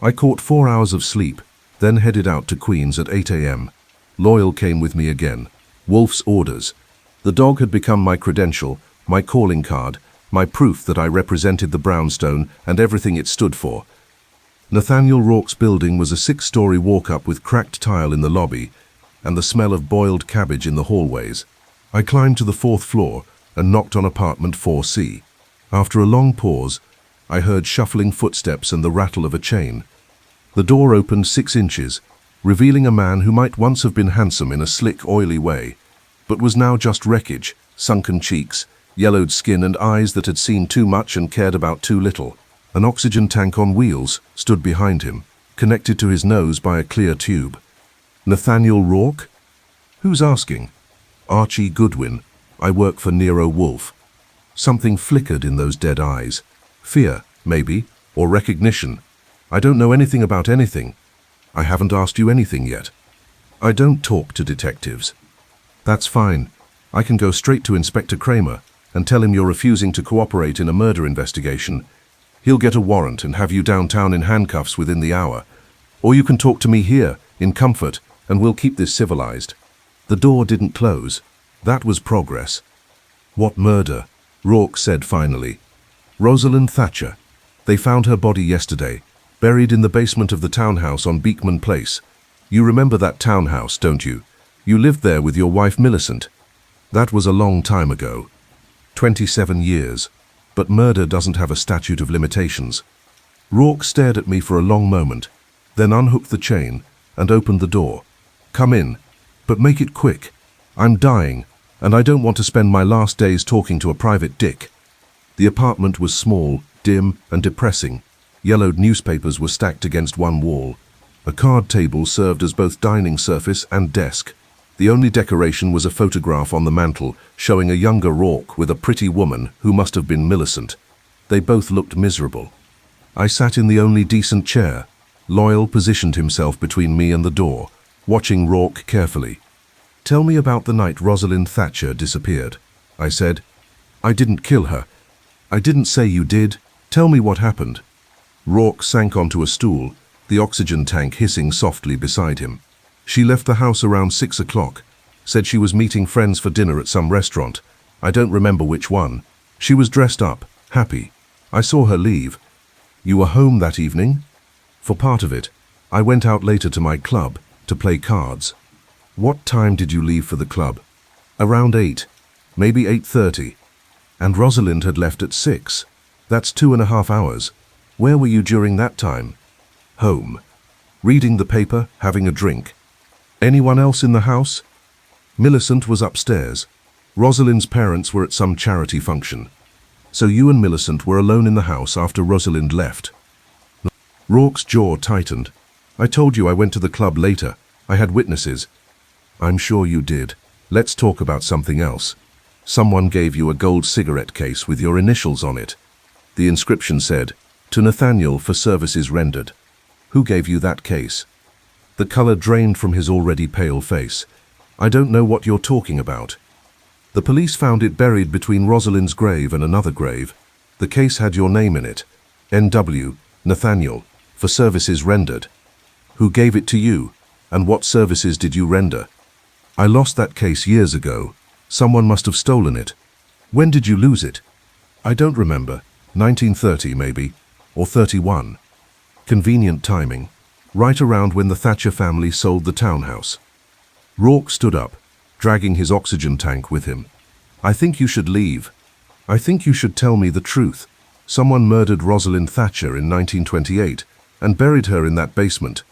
I caught 4 hours of sleep, then headed out to Queens at 8 a.m. Loyal came with me again. Wolfe's orders. The dog had become my credential, my calling card, my proof that I represented the brownstone and everything it stood for. Nathaniel Rourke's building was a 6-story walk-up with cracked tile in the lobby and the smell of boiled cabbage in the hallways. I climbed to the 4th floor and knocked on apartment 4C. After a long pause, I heard shuffling footsteps and the rattle of a chain. The door opened 6 inches, revealing a man who might once have been handsome in a slick, oily way, but was now just wreckage, sunken cheeks, yellowed skin and eyes that had seen too much and cared about too little. An oxygen tank on wheels stood behind him, connected to his nose by a clear tube. Nathaniel Rourke? Who's asking? Archie Goodwin. I work for Nero Wolfe. Something flickered in those dead eyes. Fear, maybe, or recognition. I don't know anything about anything. I haven't asked you anything yet. I don't talk to detectives. That's fine. I can go straight to Inspector Cramer and tell him you're refusing to cooperate in a murder investigation. He'll get a warrant and have you downtown in handcuffs within the hour. Or you can talk to me here, in comfort, and we'll keep this civilized. The door didn't close. That was progress. What murder? Rourke said finally. Rosalind Thatcher. They found her body yesterday, buried in the basement of the townhouse on Beekman Place. You remember that townhouse, don't you? You lived there with your wife Millicent. That was a long time ago. 27 years. But murder doesn't have a statute of limitations. Rourke stared at me for a long moment, then unhooked the chain and opened the door. "Come in, but make it quick. I'm dying, and I don't want to spend my last days talking to a private dick." The apartment was small, dim, and depressing. Yellowed newspapers were stacked against one wall. A card table served as both dining surface and desk. The only decoration was a photograph on the mantel showing a younger Rourke with a pretty woman who must have been Millicent. They both looked miserable. I sat in the only decent chair. Loyal positioned himself between me and the door, watching Rourke carefully. "Tell me about the night Rosalind Thatcher disappeared," I said. "I didn't kill her." "I didn't say you did. Tell me what happened." Rourke sank onto a stool, the oxygen tank hissing softly beside him. "She left the house around 6 o'clock. Said she was meeting friends for dinner at some restaurant. I don't remember which one. She was dressed up, happy. I saw her leave." "You were home that evening?" "For part of it. I went out later to my club to play cards." "What time did you leave for the club?" "Around 8, maybe 8:30. And Rosalind had left at 6. That's 2.5 hours. Where were you during that time?" "Home. Reading the paper, having a drink." "Anyone else in the house?" "Millicent was upstairs. Rosalind's parents were at some charity function. So you and Millicent were alone in the house after Rosalind left?" Rourke's jaw tightened. "I told you I went to the club later. I had witnesses." "I'm sure you did. Let's talk about something else. Someone gave you a gold cigarette case with your initials on it. The inscription said, 'To Nathaniel for services rendered.' Who gave you that case?" The color drained from his already pale face. "I don't know what you're talking about." "The police found it buried between Rosalind's grave and another grave. The case had your name in it. N.W. Nathaniel, for services rendered. Who gave it to you, and what services did you render?" "I lost that case years ago. Someone must have stolen it." "When did you lose it?" "I don't remember. 1930, maybe." or 31. Convenient timing, right around when the Thatcher family sold the townhouse. Rourke stood up, dragging his oxygen tank with him. I think you should leave. I think you should tell me the truth. Someone murdered Rosalind Thatcher in 1928 and buried her in that basement.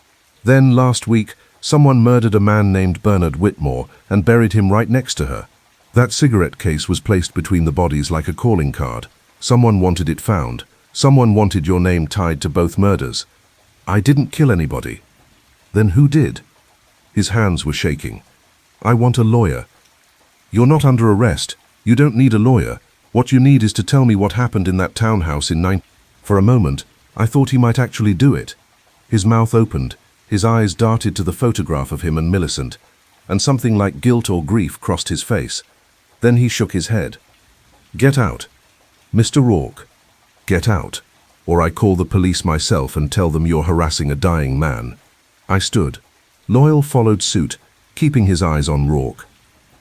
Then, last week, someone murdered a man named Bernard Whitmore and buried him right next to her. That cigarette case was placed between the bodies like a calling card. Someone wanted it found. Someone wanted your name tied to both murders. I didn't kill anybody. Then who did? His hands were shaking. I want a lawyer. You're not under arrest. You don't need a lawyer. What you need is to tell me what happened in that townhouse in 9... For a moment, I thought he might actually do it. His mouth opened, his eyes darted to the photograph of him and Millicent, and something like guilt or grief crossed his face. Then he shook his head. Get out. Mr. Rourke, get out, or I call the police myself and tell them you're harassing a dying man. I stood. Loyal followed suit, keeping his eyes on Rourke.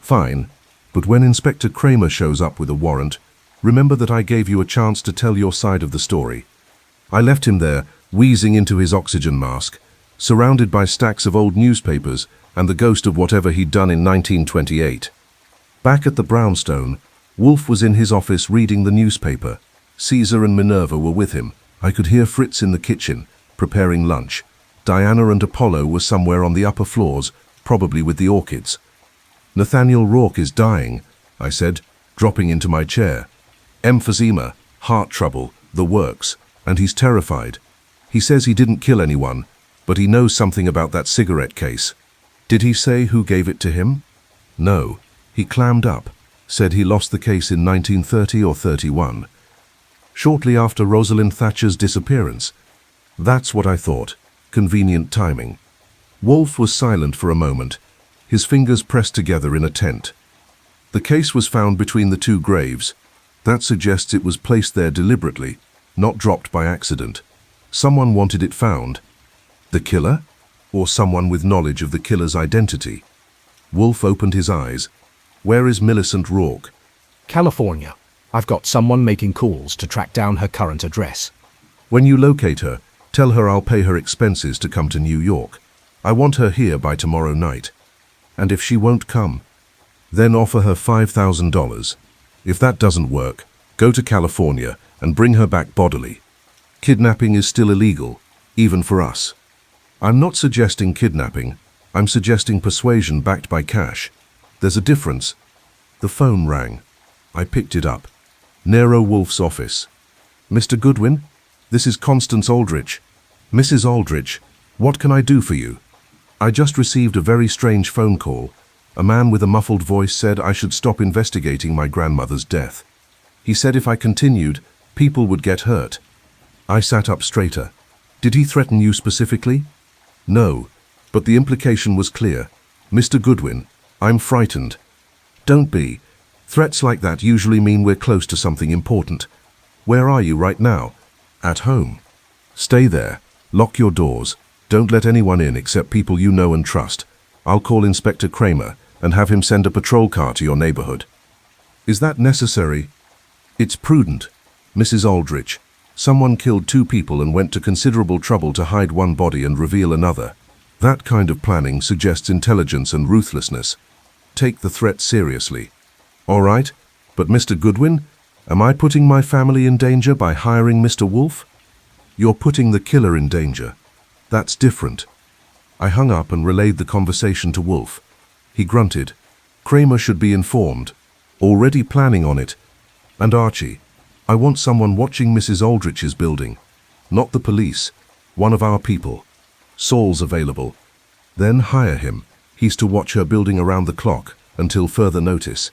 Fine, but when Inspector Cramer shows up with a warrant, remember that I gave you a chance to tell your side of the story. I left him there, wheezing into his oxygen mask, surrounded by stacks of old newspapers and the ghost of whatever he'd done in 1928. Back at the brownstone, Wolfe was in his office reading the newspaper. Caesar and Minerva were with him. I could hear Fritz in the kitchen, preparing lunch. Diana and Apollo were somewhere on the upper floors, probably with the orchids. Nathaniel Rourke is dying, I said, dropping into my chair. Emphysema, heart trouble, the works, and he's terrified. He says he didn't kill anyone, but he knows something about that cigarette case. Did he say who gave it to him? No. He clammed up, said he lost the case in 1930 or 31. Shortly after Rosalind Thatcher's disappearance. That's what I thought. Convenient timing. Wolfe was silent for a moment, his fingers pressed together in a tent. The case was found between the two graves. That suggests it was placed there deliberately, not dropped by accident. Someone wanted it found. The killer? Or someone with knowledge of the killer's identity? Wolfe opened his eyes. Where is Millicent Rourke? California. I've got someone making calls to track down her current address. When you locate her, tell her I'll pay her expenses to come to New York. I want her here by tomorrow night. And if she won't come, then offer her $5,000. If that doesn't work, go to California and bring her back bodily. Kidnapping is still illegal, even for us. I'm not suggesting kidnapping, I'm suggesting persuasion backed by cash. There's a difference. The phone rang. I picked it up. Nero Wolfe's office. Mr. Goodwin, this is Constance Aldridge. Mrs. Aldridge, what can I do for you? I just received a very strange phone call. A man with a muffled voice said I should stop investigating my grandmother's death. He said if I continued, people would get hurt. I sat up straighter. Did he threaten you specifically? No, but the implication was clear. Mr. Goodwin, I'm frightened. Don't be. Threats like that usually mean we're close to something important. Where are you right now? At home. Stay there. Lock your doors. Don't let anyone in except people you know and trust. I'll call Inspector Cramer and have him send a patrol car to your neighborhood. Is that necessary? It's prudent. Mrs. Aldridge, someone killed 2 people and went to considerable trouble to hide one body and reveal another. That kind of planning suggests intelligence and ruthlessness. Take the threat seriously. All right, but Mr. Goodwin, am I putting my family in danger by hiring Mr. Wolfe? You're putting the killer in danger. That's different. I hung up and relayed the conversation to Wolfe. He grunted. Kramer should be informed. Already planning on it. And Archie, I want someone watching Mrs. Aldrich's building. Not the police. One of our people. Saul's available. Then hire him. He's to watch her building around the clock until further notice.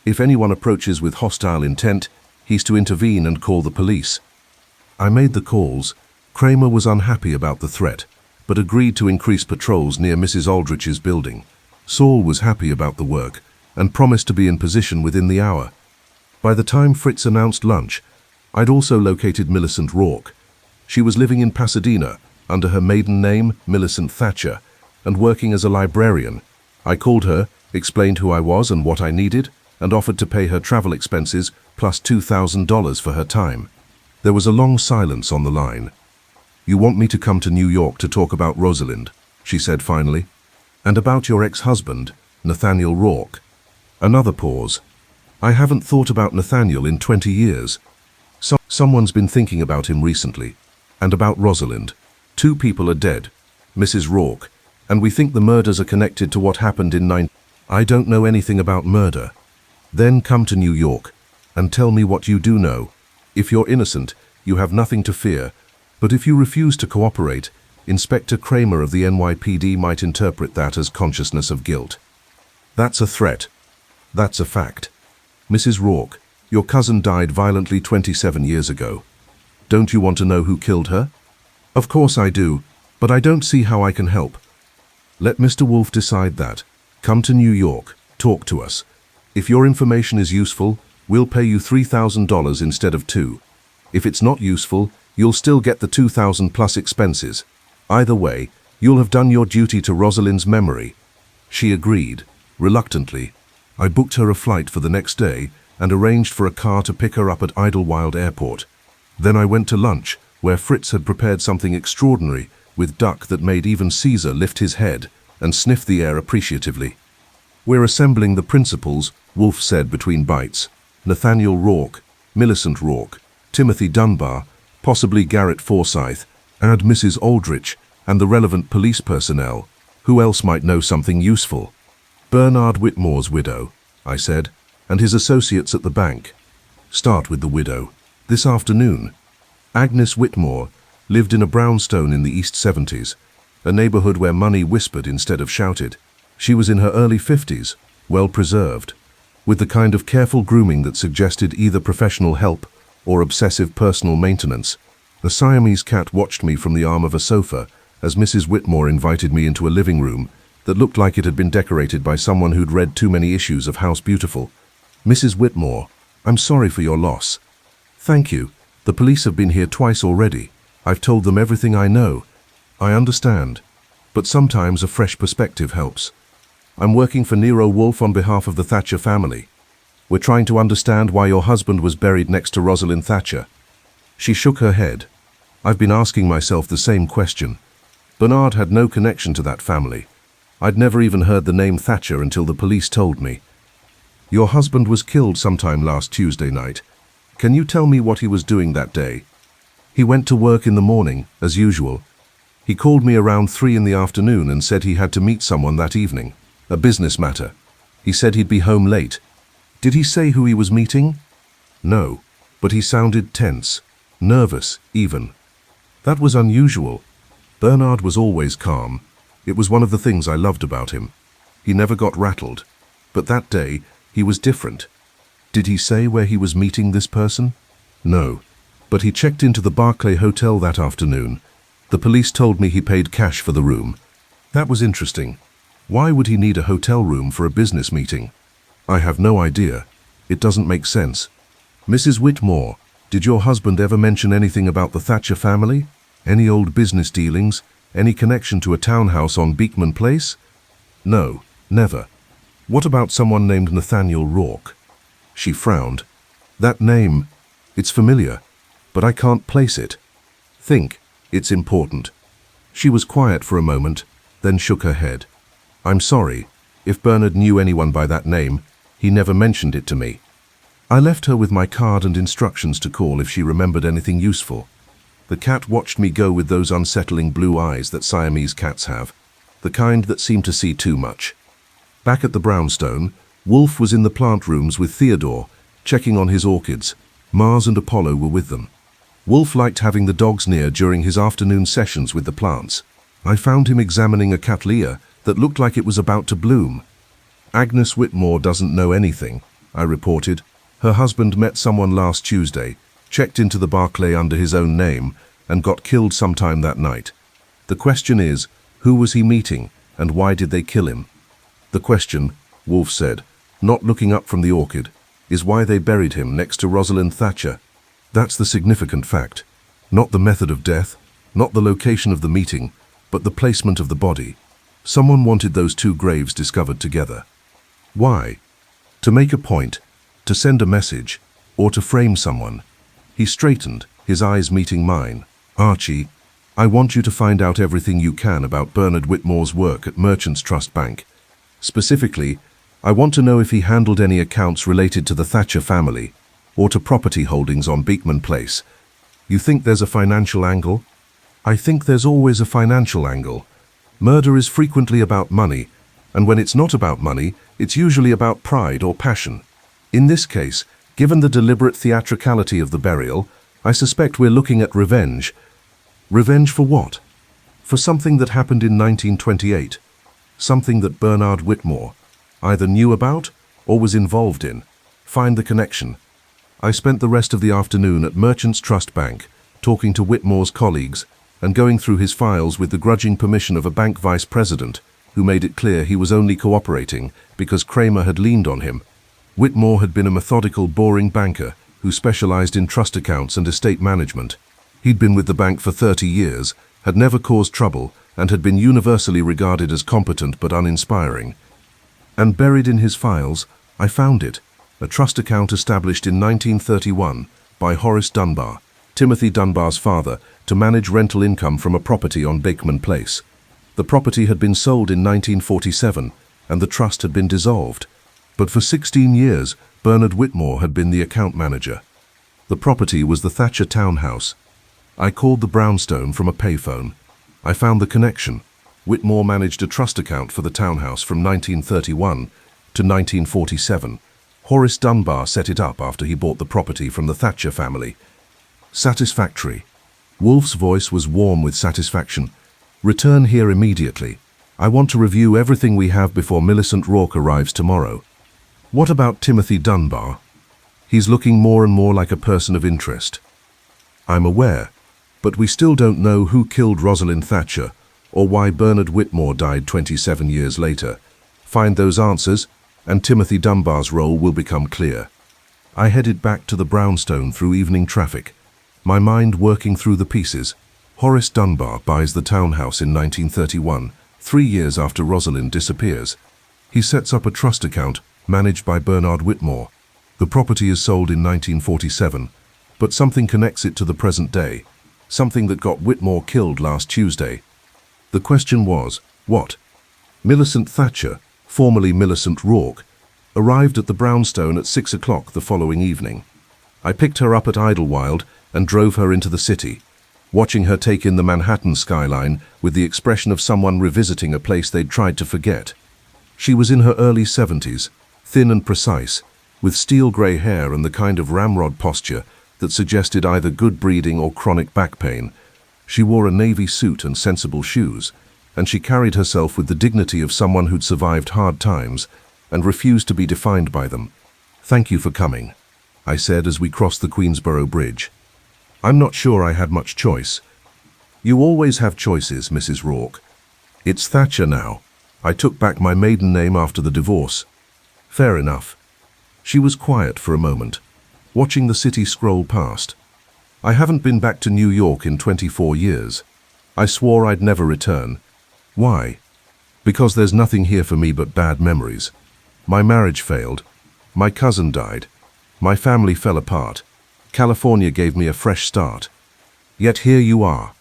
If anyone approaches with hostile intent, he's to intervene and call the police. I made the calls. Kramer was unhappy about the threat, but agreed to increase patrols near Mrs. Aldrich's building. Saul was happy about the work and promised to be in position within the hour. By the time Fritz announced lunch, I'd also located Millicent Rourke. She was living in Pasadena under her maiden name, Millicent Thatcher, and working as a librarian. I called her, explained who I was and what I needed, and offered to pay her travel expenses plus $2,000 for her time. There was a long silence on the line. "You want me to come to New York to talk about Rosalind," she said finally. "And about your ex-husband, Nathaniel Rourke." Another pause. "I haven't thought about Nathaniel in 20 years. Someone's been thinking about him recently. And about Rosalind. 2 people are dead, Mrs. Rourke, and we think the murders are connected to what happened in I don't know anything about murder." "Then come to New York and tell me what you do know. If you're innocent, you have nothing to fear, but if you refuse to cooperate, Inspector Cramer of the NYPD might interpret that as consciousness of guilt." "That's a threat. That's a fact. Mrs. Rourke, your cousin died violently 27 years ago. Don't you want to know who killed her?" "Of course I do, but I don't see how I can help." "Let Mr. Wolfe decide that. Come to New York, talk to us. If your information is useful, we'll pay you $3,000 instead of 2. If it's not useful, you'll still get the 2,000 plus expenses. Either way, you'll have done your duty to Rosalind's memory." She agreed, reluctantly. I booked her a flight for the next day and arranged for a car to pick her up at Idlewild Airport. Then I went to lunch, where Fritz had prepared something extraordinary with duck that made even Caesar lift his head and sniff the air appreciatively. "We're assembling the principals," Wolfe said between bites. "Nathaniel Rourke, Millicent Rourke, Timothy Dunbar, possibly Garrett Forsythe, add Mrs. Aldridge, and the relevant police personnel. Who else might know something useful?" "Bernard Whitmore's widow," I said, "and his associates at the bank." "Start with the widow. This afternoon. Agnes Whitmore lived in a brownstone in the East 70s, a neighborhood where money whispered instead of shouted. She was in her early 50s, well preserved, with the kind of careful grooming that suggested either professional help or obsessive personal maintenance. The Siamese cat watched me from the arm of a sofa as Mrs. Whitmore invited me into a living room that looked like it had been decorated by someone who'd read too many issues of House Beautiful. "Mrs. Whitmore, I'm sorry for your loss." "Thank you. The police have been here twice already. I've told them everything I know." "I understand, but sometimes a fresh perspective helps. I'm working for Nero Wolfe on behalf of the Thatcher family. We're trying to understand why your husband was buried next to Rosalind Thatcher." She shook her head. "I've been asking myself the same question. Bernard had no connection to that family. I'd never even heard the name Thatcher until the police told me." "Your husband was killed sometime last Tuesday night. Can you tell me what he was doing that day?" "He went to work in the morning, as usual. He called me around 3 in the afternoon and said he had to meet someone that evening. A business matter. He said he'd be home late." "Did he say who he was meeting?" "No, but he sounded tense, nervous even. That was unusual. Bernard was always calm. It was one of the things I loved about him. He never got rattled. But that day, he was different." "Did he say where he was meeting this person?" "No, but he checked into the Barclay Hotel that afternoon. The police told me he paid cash for the room." "That was interesting. Why would he need a hotel room for a business meeting?" "I have no idea. It doesn't make sense." "Mrs. Whitmore, did your husband ever mention anything about the Thatcher family? Any old business dealings? Any connection to a townhouse on Beekman Place?" "No, never." "What about someone named Nathaniel Rourke?" She frowned. "That name, it's familiar, but I can't place it. Think, it's important." She was quiet for a moment, then shook her head. "I'm sorry. If Bernard knew anyone by that name, he never mentioned it to me." I left her with my card and instructions to call if she remembered anything useful. The cat watched me go with those unsettling blue eyes that Siamese cats have, the kind that seem to see too much. Back at the brownstone, Wolfe was in the plant rooms with Theodore, checking on his orchids. Mars and Apollo were with them. Wolfe liked having the dogs near during his afternoon sessions with the plants. I found him examining a cattleya that looked like it was about to bloom. "Agnes Whitmore doesn't know anything," I reported. "Her husband met someone last Tuesday, checked into the Barclay under his own name, and got killed sometime that night. The question is, who was he meeting, and why did they kill him?" "The question," Wolfe said, not looking up from the orchid, "is why they buried him next to Rosalind Thatcher. That's the significant fact. Not the method of death, not the location of the meeting, but the placement of the body. Someone wanted those 2 graves discovered together. Why? To make a point, to send a message, or to frame someone." He straightened, his eyes meeting mine. "Archie, I want you to find out everything you can about Bernard Whitmore's work at Merchants Trust Bank. Specifically, I want to know if he handled any accounts related to the Thatcher family or to property holdings on Beekman Place. You think there's a financial angle?" "I think there's always a financial angle. Murder is frequently about money, and when it's not about money, it's usually about pride or passion. In this case, given the deliberate theatricality of the burial, I suspect we're looking at revenge." "Revenge for what?" "For something that happened in 1928. Something that Bernard Whitmore either knew about or was involved in. Find the connection." I spent the rest of the afternoon at Merchants Trust Bank, talking to Whitmore's colleagues and going through his files with the grudging permission of a bank vice president who made it clear he was only cooperating because Kramer had leaned on him. Whitmore had been a methodical, boring banker who specialized in trust accounts and estate management. He'd been with the bank for 30 years, had never caused trouble, and had been universally regarded as competent but uninspiring. And buried in his files, I found it, a trust account established in 1931 by Horace Dunbar, Timothy Dunbar's father, to manage rental income from a property on Beekman Place. The property had been sold in 1947, and the trust had been dissolved. But for 16 years, Bernard Whitmore had been the account manager. The property was the Thatcher townhouse. I called the brownstone from a payphone. I found the connection. Whitmore managed a trust account for the townhouse from 1931 to 1947. Horace Dunbar set it up after he bought the property from the Thatcher family. Satisfactory. Wolfe's voice was warm with satisfaction. "Return here immediately. I want to review everything we have before Millicent Rourke arrives tomorrow." "What about Timothy Dunbar?" "He's looking more and more like a person of interest." "I'm aware, but we still don't know who killed Rosalind Thatcher or why Bernard Whitmore died 27 years later. Find those answers, and Timothy Dunbar's role will become clear." I headed back to the brownstone through evening traffic, my mind working through the pieces. Horace Dunbar buys the townhouse in 1931, 3 years after Rosalind disappears. He sets up a trust account managed by Bernard Whitmore. The property is sold in 1947, but something connects it to the present day, something that got Whitmore killed last Tuesday. The question was, what? Millicent Thatcher, formerly Millicent Rourke, arrived at the brownstone at 6 o'clock the following evening. I picked her up at Idlewild and drove her into the city, watching her take in the Manhattan skyline with the expression of someone revisiting a place they'd tried to forget. She was in her early 70s, thin and precise, with steel-grey hair and the kind of ramrod posture that suggested either good breeding or chronic back pain. She wore a navy suit and sensible shoes, and she carried herself with the dignity of someone who'd survived hard times and refused to be defined by them. "Thank you for coming," I said as we crossed the Queensborough Bridge. "I'm not sure I had much choice." "You always have choices, Mrs. Rourke." "It's Thatcher now. I took back my maiden name after the divorce." "Fair enough." She was quiet for a moment, watching the city scroll past. "I haven't been back to New York in 24 years. I swore I'd never return." "Why?" "Because there's nothing here for me but bad memories. My marriage failed. My cousin died. My family fell apart. California gave me a fresh start. Yet here you are."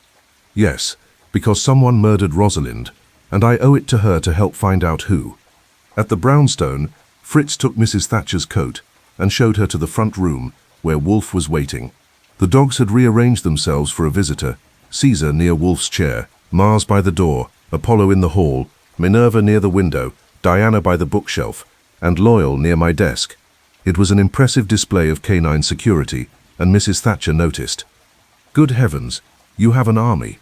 "Yes, because someone murdered Rosalind, and I owe it to her to help find out who." At the brownstone, Fritz took Mrs. Thatcher's coat and showed her to the front room, where Wolfe was waiting. The dogs had rearranged themselves for a visitor, Caesar near Wolfe's chair, Mars by the door, Apollo in the hall, Minerva near the window, Diana by the bookshelf, and Loyal near my desk. It was an impressive display of canine security, and Mrs. Thatcher noticed. "Good heavens, you have an army."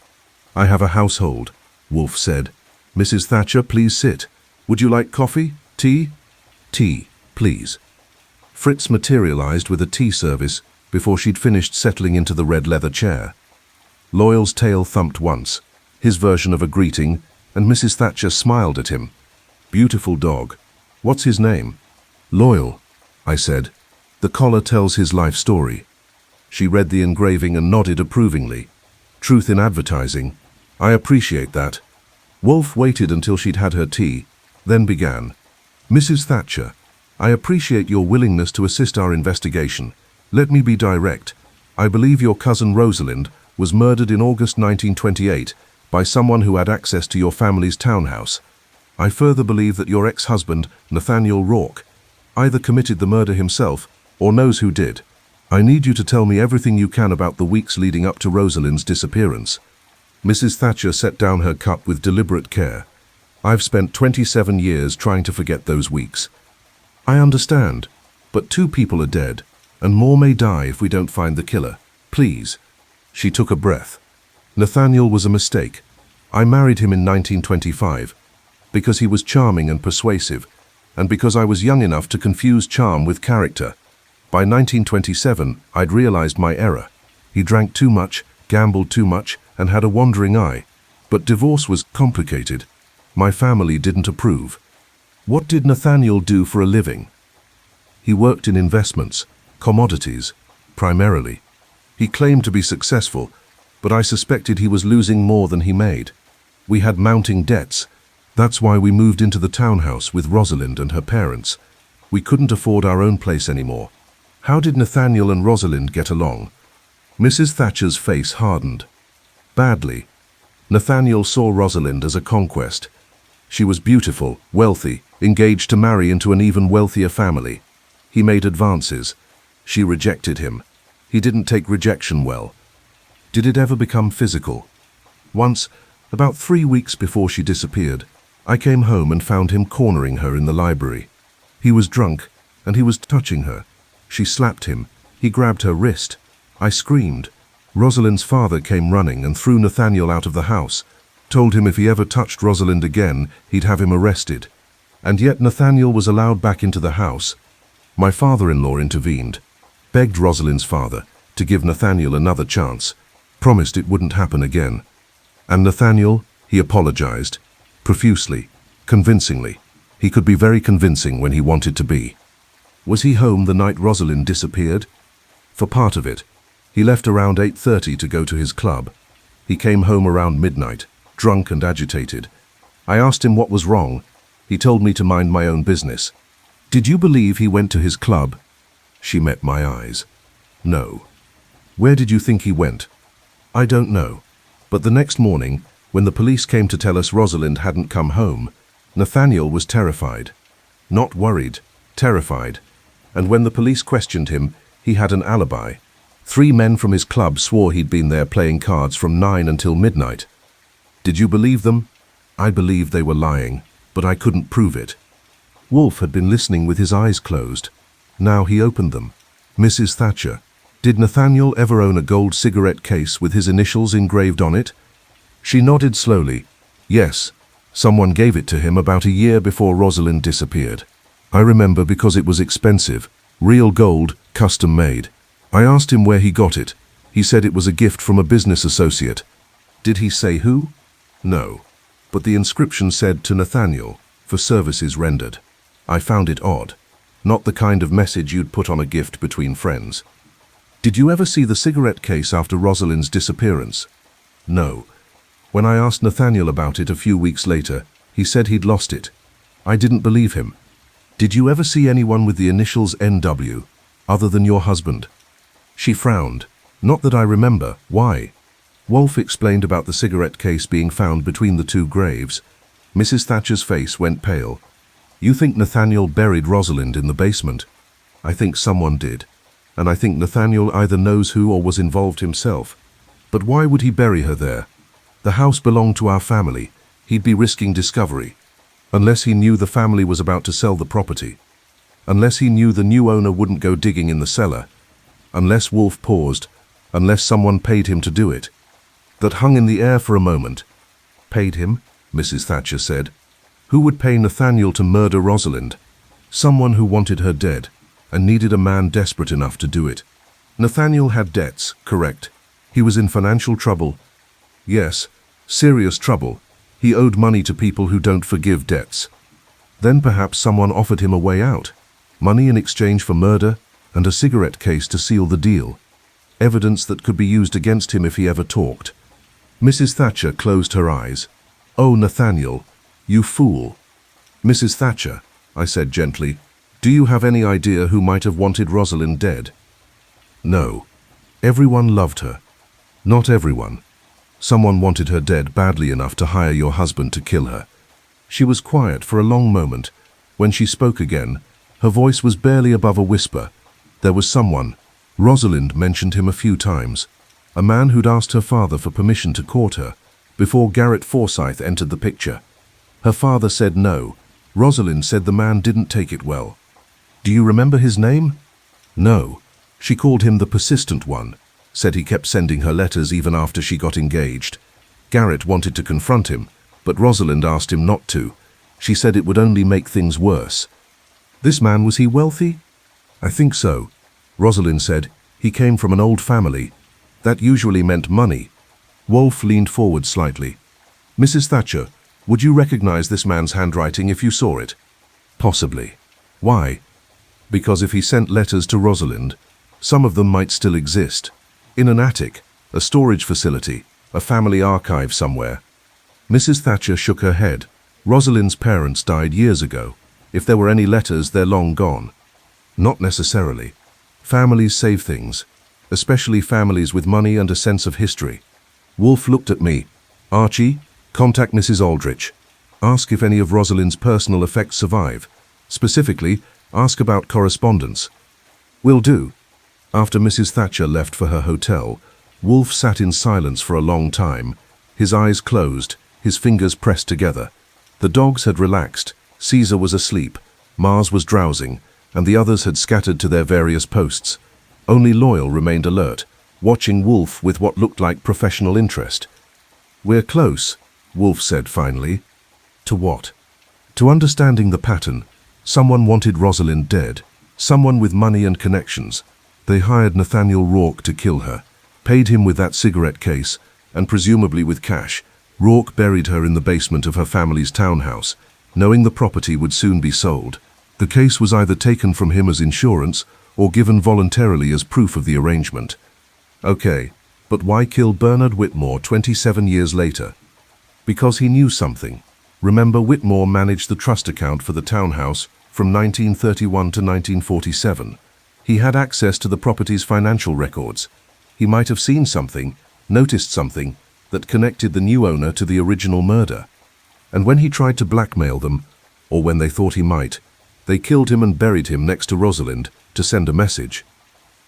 "I have a household," Wolfe said. "Mrs. Thatcher, please sit. Would you like coffee? Tea?" "Tea, please." Fritz materialized with a tea service before she'd finished settling into the red leather chair. Loyal's tail thumped once, his version of a greeting, and Mrs. Thatcher smiled at him. "Beautiful dog. What's his name?" "Loyal," I said. "The collar tells his life story." She read the engraving and nodded approvingly. "Truth in advertising. I appreciate that." Wolfe waited until she'd had her tea, then began. "Mrs. Thatcher, I appreciate your willingness to assist our investigation. Let me be direct. I believe your cousin Rosalind was murdered in August 1928 by someone who had access to your family's townhouse. I further believe that your ex-husband, Nathaniel Rourke, either committed the murder himself or knows who did. I need you to tell me everything you can about the weeks leading up to Rosalind's disappearance." Mrs. Thatcher set down her cup with deliberate care. "I've spent 27 years trying to forget those weeks." "I understand, but 2 people are dead, and more may die if we don't find the killer. Please." She took a breath. "Nathaniel was a mistake. I married him in 1925 because he was charming and persuasive, and because I was young enough to confuse charm with character. By 1927, I'd realized my error. He drank too much, gambled too much, and had a wandering eye. But divorce was complicated. My family didn't approve." "What did Nathaniel do for a living?" "He worked in investments, commodities, primarily. He claimed to be successful, but I suspected he was losing more than he made. We had mounting debts. That's why we moved into the townhouse with Rosalind and her parents. We couldn't afford our own place anymore." "How did Nathaniel and Rosalind get along?" Mrs. Thatcher's face hardened. "Badly. Nathaniel saw Rosalind as a conquest. She was beautiful, wealthy, engaged to marry into an even wealthier family. He made advances. She rejected him. He didn't take rejection well." "Did it ever become physical?" "Once, about 3 weeks before she disappeared, I came home and found him cornering her in the library. He was drunk, and he was touching her. She slapped him. He grabbed her wrist. I screamed. Rosalind's father came running and threw Nathaniel out of the house, told him if he ever touched Rosalind again, he'd have him arrested. And yet Nathaniel was allowed back into the house. My father-in-law intervened, begged Rosalind's father to give Nathaniel another chance, promised it wouldn't happen again. And Nathaniel, he apologized, profusely, convincingly. He could be very convincing when he wanted to be." "Was he home the night Rosalind disappeared?" "For part of it. He left around 8:30 to go to his club. He came home around midnight, drunk and agitated. I asked him what was wrong. He told me to mind my own business." "Did you believe he went to his club?" She met my eyes. "No." "Where did you think he went?" "I don't know. But the next morning, when the police came to tell us Rosalind hadn't come home, Nathaniel was terrified. Not worried, terrified. And when the police questioned him, he had an alibi. 3 men from his club swore he'd been there playing cards from 9 until midnight. Did you believe them?" "I believed they were lying, but I couldn't prove it." Wolfe had been listening with his eyes closed. Now he opened them. "Mrs. Thatcher, did Nathaniel ever own a gold cigarette case with his initials engraved on it?" She nodded slowly. "Yes. Someone gave it to him about a year before Rosalind disappeared. I remember because it was expensive. Real gold, custom made. I asked him where he got it. He said it was a gift from a business associate." "Did he say who?" "No. But the inscription said to Nathaniel, for services rendered. I found it odd. Not the kind of message you'd put on a gift between friends." "Did you ever see the cigarette case after Rosalind's disappearance?" "No. When I asked Nathaniel about it a few weeks later, he said he'd lost it. I didn't believe him." "Did you ever see anyone with the initials NW, other than your husband?" She frowned. "Not that I remember. Why?" Wolfe explained about the cigarette case being found between the 2 graves. Mrs. Thatcher's face went pale. "You think Nathaniel buried Rosalind in the basement?" "I think someone did. And I think Nathaniel either knows who or was involved himself. But why would he bury her there? The house belonged to our family. He'd be risking discovery. Unless he knew the family was about to sell the property. Unless he knew the new owner wouldn't go digging in the cellar. Unless Wolfe paused. Unless someone paid him to do it." That hung in the air for a moment. "Paid him?" Mrs. Thatcher said. "Who would pay Nathaniel to murder Rosalind?" "Someone who wanted her dead, and needed a man desperate enough to do it." "Nathaniel had debts, correct? He was in financial trouble?" "Yes, serious trouble. He owed money to people who don't forgive debts." "Then perhaps someone offered him a way out. Money in exchange for murder, and a cigarette case to seal the deal. Evidence that could be used against him if he ever talked." Mrs. Thatcher closed her eyes. "Oh, Nathaniel, you fool." "Mrs. Thatcher," I said gently, "do you have any idea who might have wanted Rosalind dead?" "No. Everyone loved her. Not everyone. Someone wanted her dead badly enough to hire your husband to kill her. She was quiet for a long moment. When she spoke again, her voice was barely above a whisper. There was someone. Rosalind mentioned him a few times. A man who'd asked her father for permission to court her, before Garrett Forsythe entered the picture. Her father said no. Rosalind said the man didn't take it well. Do you remember his name? No. She called him the persistent one, said he kept sending her letters even after she got engaged. Garrett wanted to confront him, but Rosalind asked him not to. She said it would only make things worse. This man, was he wealthy? I think so. Rosalind said he came from an old family. That usually meant money. Wolfe leaned forward slightly. Mrs. Thatcher, would you recognize this man's handwriting if you saw it? Possibly. Why? Because if he sent letters to Rosalind, some of them might still exist. In an attic, a storage facility, a family archive somewhere. Mrs. Thatcher shook her head. Rosalind's parents died years ago. If there were any letters, they're long gone. Not necessarily. Families save things, especially families with money and a sense of history. Wolfe looked at me. Archie, contact Mrs. Aldridge. Ask if any of Rosalind's personal effects survive. Specifically, ask about correspondence. Will do. After Mrs. Thatcher left for her hotel, Wolfe sat in silence for a long time, his eyes closed, his fingers pressed together. The dogs had relaxed, Caesar was asleep, Mars was drowsing, and the others had scattered to their various posts. Only Loyal remained alert, watching Wolfe with what looked like professional interest. We're close, Wolfe said finally. To what? To understanding the pattern. Someone wanted Rosalind dead, someone with money and connections. They hired Nathaniel Rourke to kill her, paid him with that cigarette case, and presumably with cash. Rourke buried her in the basement of her family's townhouse, knowing the property would soon be sold. The case was either taken from him as insurance or given voluntarily as proof of the arrangement. Okay, but why kill Bernard Whitmore 27 years later? Because he knew something. Remember, Whitmore managed the trust account for the townhouse from 1931 to 1947. He had access to the property's financial records. He might have seen something, noticed something, that connected the new owner to the original murder. And when he tried to blackmail them, or when they thought he might, they killed him and buried him next to Rosalind to send a message.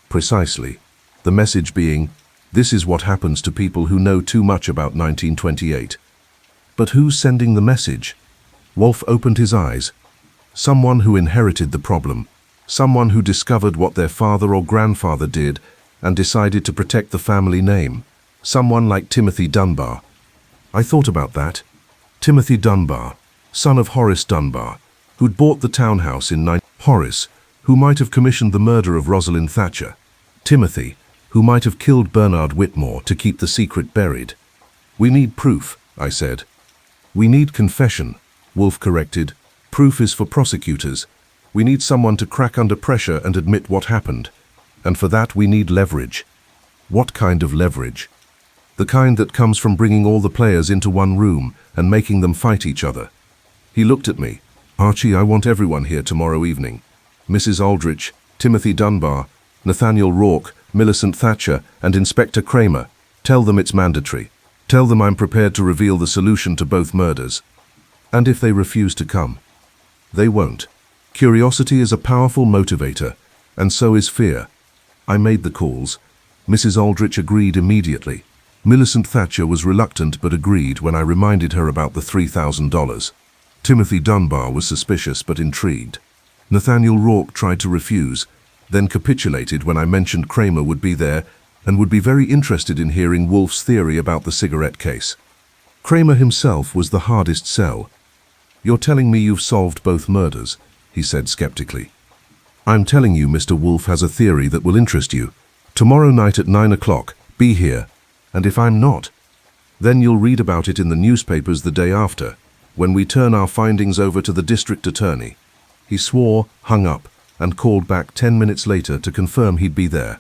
Precisely. The message being, this is what happens to people who know too much about 1928. But who's sending the message? Wolfe opened his eyes. Someone who inherited the problem. Someone who discovered what their father or grandfather did and decided to protect the family name. Someone like Timothy Dunbar. I thought about that. Timothy Dunbar, son of Horus Dunbar, who'd bought the townhouse in Horus, who might have commissioned the murder of Rosalind Thatcher. Timothy, who might have killed Bernard Whitmore to keep the secret buried. We need proof, I said. We need confession, Wolfe corrected. Proof is for prosecutors. We need someone to crack under pressure and admit what happened. And for that we need leverage. What kind of leverage? The kind that comes from bringing all the players into one room and making them fight each other. He looked at me. Archie, I want everyone here tomorrow evening. Mrs. Aldridge, Timothy Dunbar, Nathaniel Rourke, Millicent Thatcher, and Inspector Cramer. Tell them it's mandatory. Tell them I'm prepared to reveal the solution to both murders. And if they refuse to come? They won't. Curiosity is a powerful motivator, and so is fear. I made the calls. Mrs. Aldridge agreed immediately. Millicent Thatcher was reluctant but agreed when I reminded her about the $3,000. Timothy Dunbar was suspicious but intrigued. Nathaniel Rourke tried to refuse, then capitulated when I mentioned Kramer would be there and would be very interested in hearing Wolfe's theory about the cigarette case. Kramer himself was the hardest sell. You're telling me you've solved both murders, he said skeptically. I'm telling you Mr. Wolfe has a theory that will interest you. Tomorrow night at 9 o'clock, be here. And if I'm not, then you'll read about it in the newspapers the day after, when we turn our findings over to the district attorney. He swore, hung up, and called back 10 minutes later to confirm he'd be there.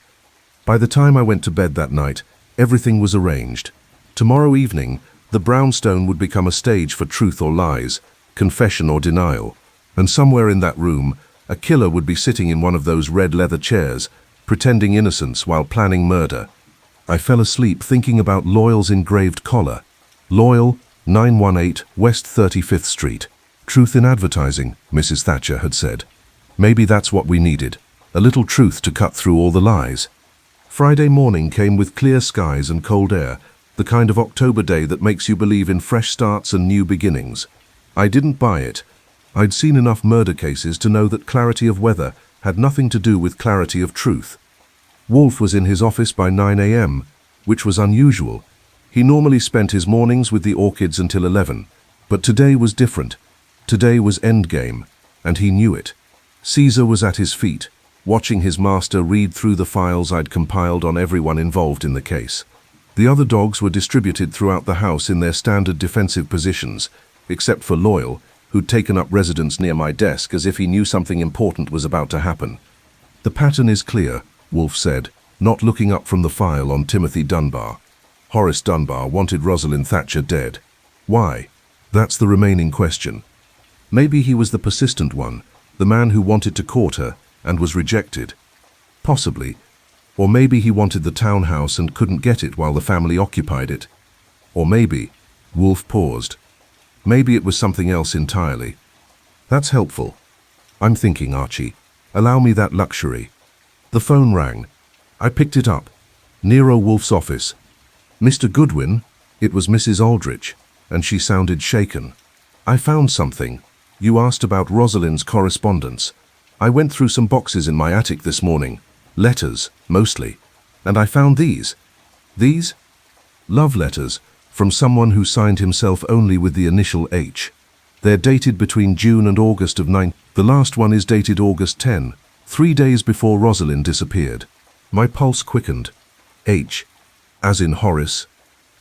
By the time I went to bed that night, everything was arranged. Tomorrow evening, the brownstone would become a stage for truth or lies, confession or denial, and somewhere in that room, a killer would be sitting in one of those red leather chairs, pretending innocence while planning murder. I fell asleep thinking about Loyal's engraved collar. Loyal, 918 West 35th Street. Truth in advertising, Mrs. Thatcher had said. Maybe that's what we needed. A little truth to cut through all the lies. Friday morning came with clear skies and cold air, the kind of October day that makes you believe in fresh starts and new beginnings. I didn't buy it. I'd seen enough murder cases to know that clarity of weather had nothing to do with clarity of truth. Wolfe was in his office by 9 a.m., which was unusual. He normally spent his mornings with the orchids until 11, but today was different. Today was endgame, and he knew it. Caesar was at his feet, watching his master read through the files I'd compiled on everyone involved in the case. The other dogs were distributed throughout the house in their standard defensive positions, except for Loyal, who'd taken up residence near my desk as if he knew something important was about to happen. The pattern is clear, Wolfe said, not looking up from the file on Timothy Dunbar. Horace Dunbar wanted Rosalind Thatcher dead. Why? That's the remaining question. Maybe he was the persistent one, the man who wanted to court her and was rejected. Possibly. Or maybe he wanted the townhouse and couldn't get it while the family occupied it. Or maybe, Wolfe paused. Maybe it was something else entirely. That's helpful. I'm thinking, Archie. Allow me that luxury. The phone rang. I picked it up. Nero Wolfe's office. Mr. Goodwin? It was Mrs. Aldridge, and she sounded shaken. I found something. You asked about Rosalind's correspondence. I went through some boxes in my attic this morning. Letters, mostly. And I found these. These? Love letters, from someone who signed himself only with the initial H. They're dated between June and August of 9. The last one is dated August 10, 3 days before Rosalind disappeared. My pulse quickened. H. As in Horus.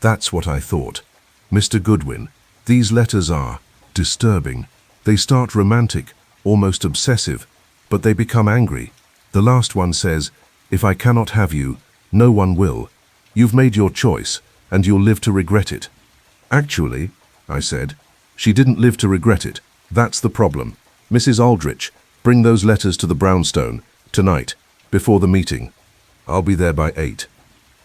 That's what I thought. Mr. Goodwin, these letters are disturbing. They start romantic, almost obsessive, but they become angry. The last one says, "If I cannot have you, no one will. You've made your choice, and you'll live to regret it." Actually, I said, she didn't live to regret it. That's the problem. Mrs. Aldridge, bring those letters to the brownstone, tonight, before the meeting. I'll be there by 8.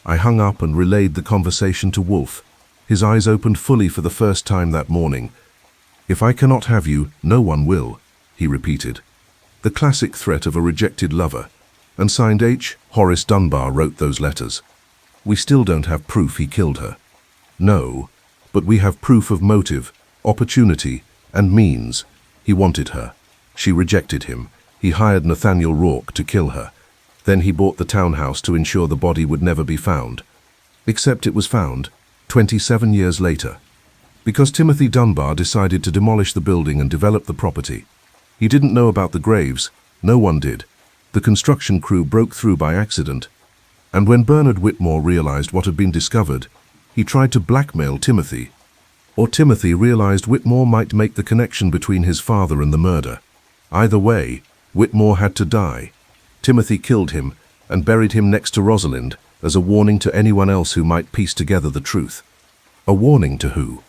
I hung up and relayed the conversation to Wolfe. His eyes opened fully for the first time that morning. "If I cannot have you, no one will," he repeated. The classic threat of a rejected lover. And signed H. Horace Dunbar wrote those letters. We still don't have proof he killed her. No, but we have proof of motive, opportunity, and means. He wanted her. She rejected him. He hired Nathaniel Rourke to kill her. Then he bought the townhouse to ensure the body would never be found. Except it was found, 27 years later. Because Timothy Dunbar decided to demolish the building and develop the property. He didn't know about the graves. No one did. The construction crew broke through by accident. And when Bernard Whitmore realized what had been discovered, he tried to blackmail Timothy. Or Timothy realized Whitmore might make the connection between his father and the murder. Either way, Whitmore had to die. Timothy killed him and buried him next to Rosalind as a warning to anyone else who might piece together the truth. A warning to who?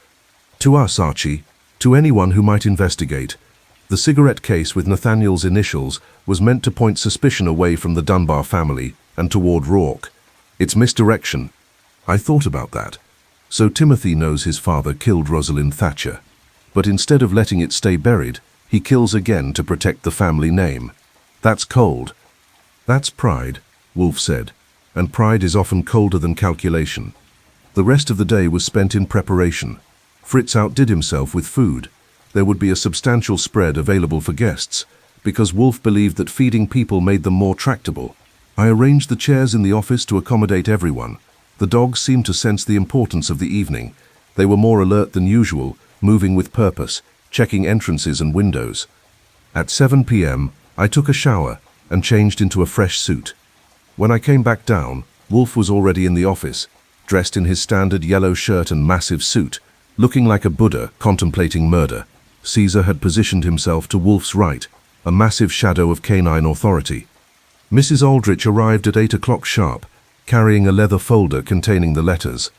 To us, Archie. To anyone who might investigate. The cigarette case with Nathaniel's initials was meant to point suspicion away from the Dunbar family and toward Rourke. It's misdirection. I thought about that. So Timothy knows his father killed Rosalind Thatcher. But instead of letting it stay buried, he kills again to protect the family name. That's cold. That's pride, Wolfe said, and pride is often colder than calculation. The rest of the day was spent in preparation. Fritz outdid himself with food. There would be a substantial spread available for guests, because Wolfe believed that feeding people made them more tractable. I arranged the chairs in the office to accommodate everyone. The dogs seemed to sense the importance of the evening. They were more alert than usual, moving with purpose, checking entrances and windows. At 7 p.m., I took a shower and changed into a fresh suit. When I came back down, Wolfe was already in the office, dressed in his standard yellow shirt and massive suit, looking like a Buddha contemplating murder. Caesar had positioned himself to Wolfe's right, a massive shadow of canine authority. Mrs. Aldridge arrived at 8 o'clock sharp, carrying a leather folder containing the letters.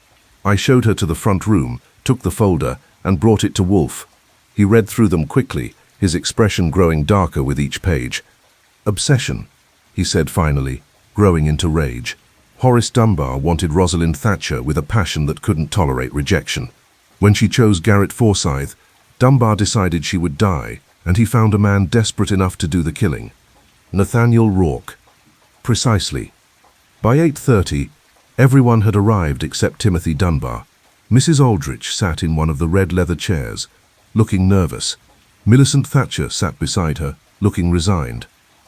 I showed her to the front room, took the folder, and brought it to Wolfe. He read through them quickly, his expression growing darker with each page. "Obsession," he said finally. growing into rage. Horace Dunbar wanted Rosalind Thatcher with a passion that couldn't tolerate rejection. When she chose Garrett Forsythe, Dunbar decided she would die, and he found a man desperate enough to do the killing. Nathaniel Rourke. Precisely. By 8:30, everyone had arrived except Timothy Dunbar. Mrs. Aldridge sat in one of the red leather chairs, looking nervous. Millicent Thatcher sat beside her, looking resigned.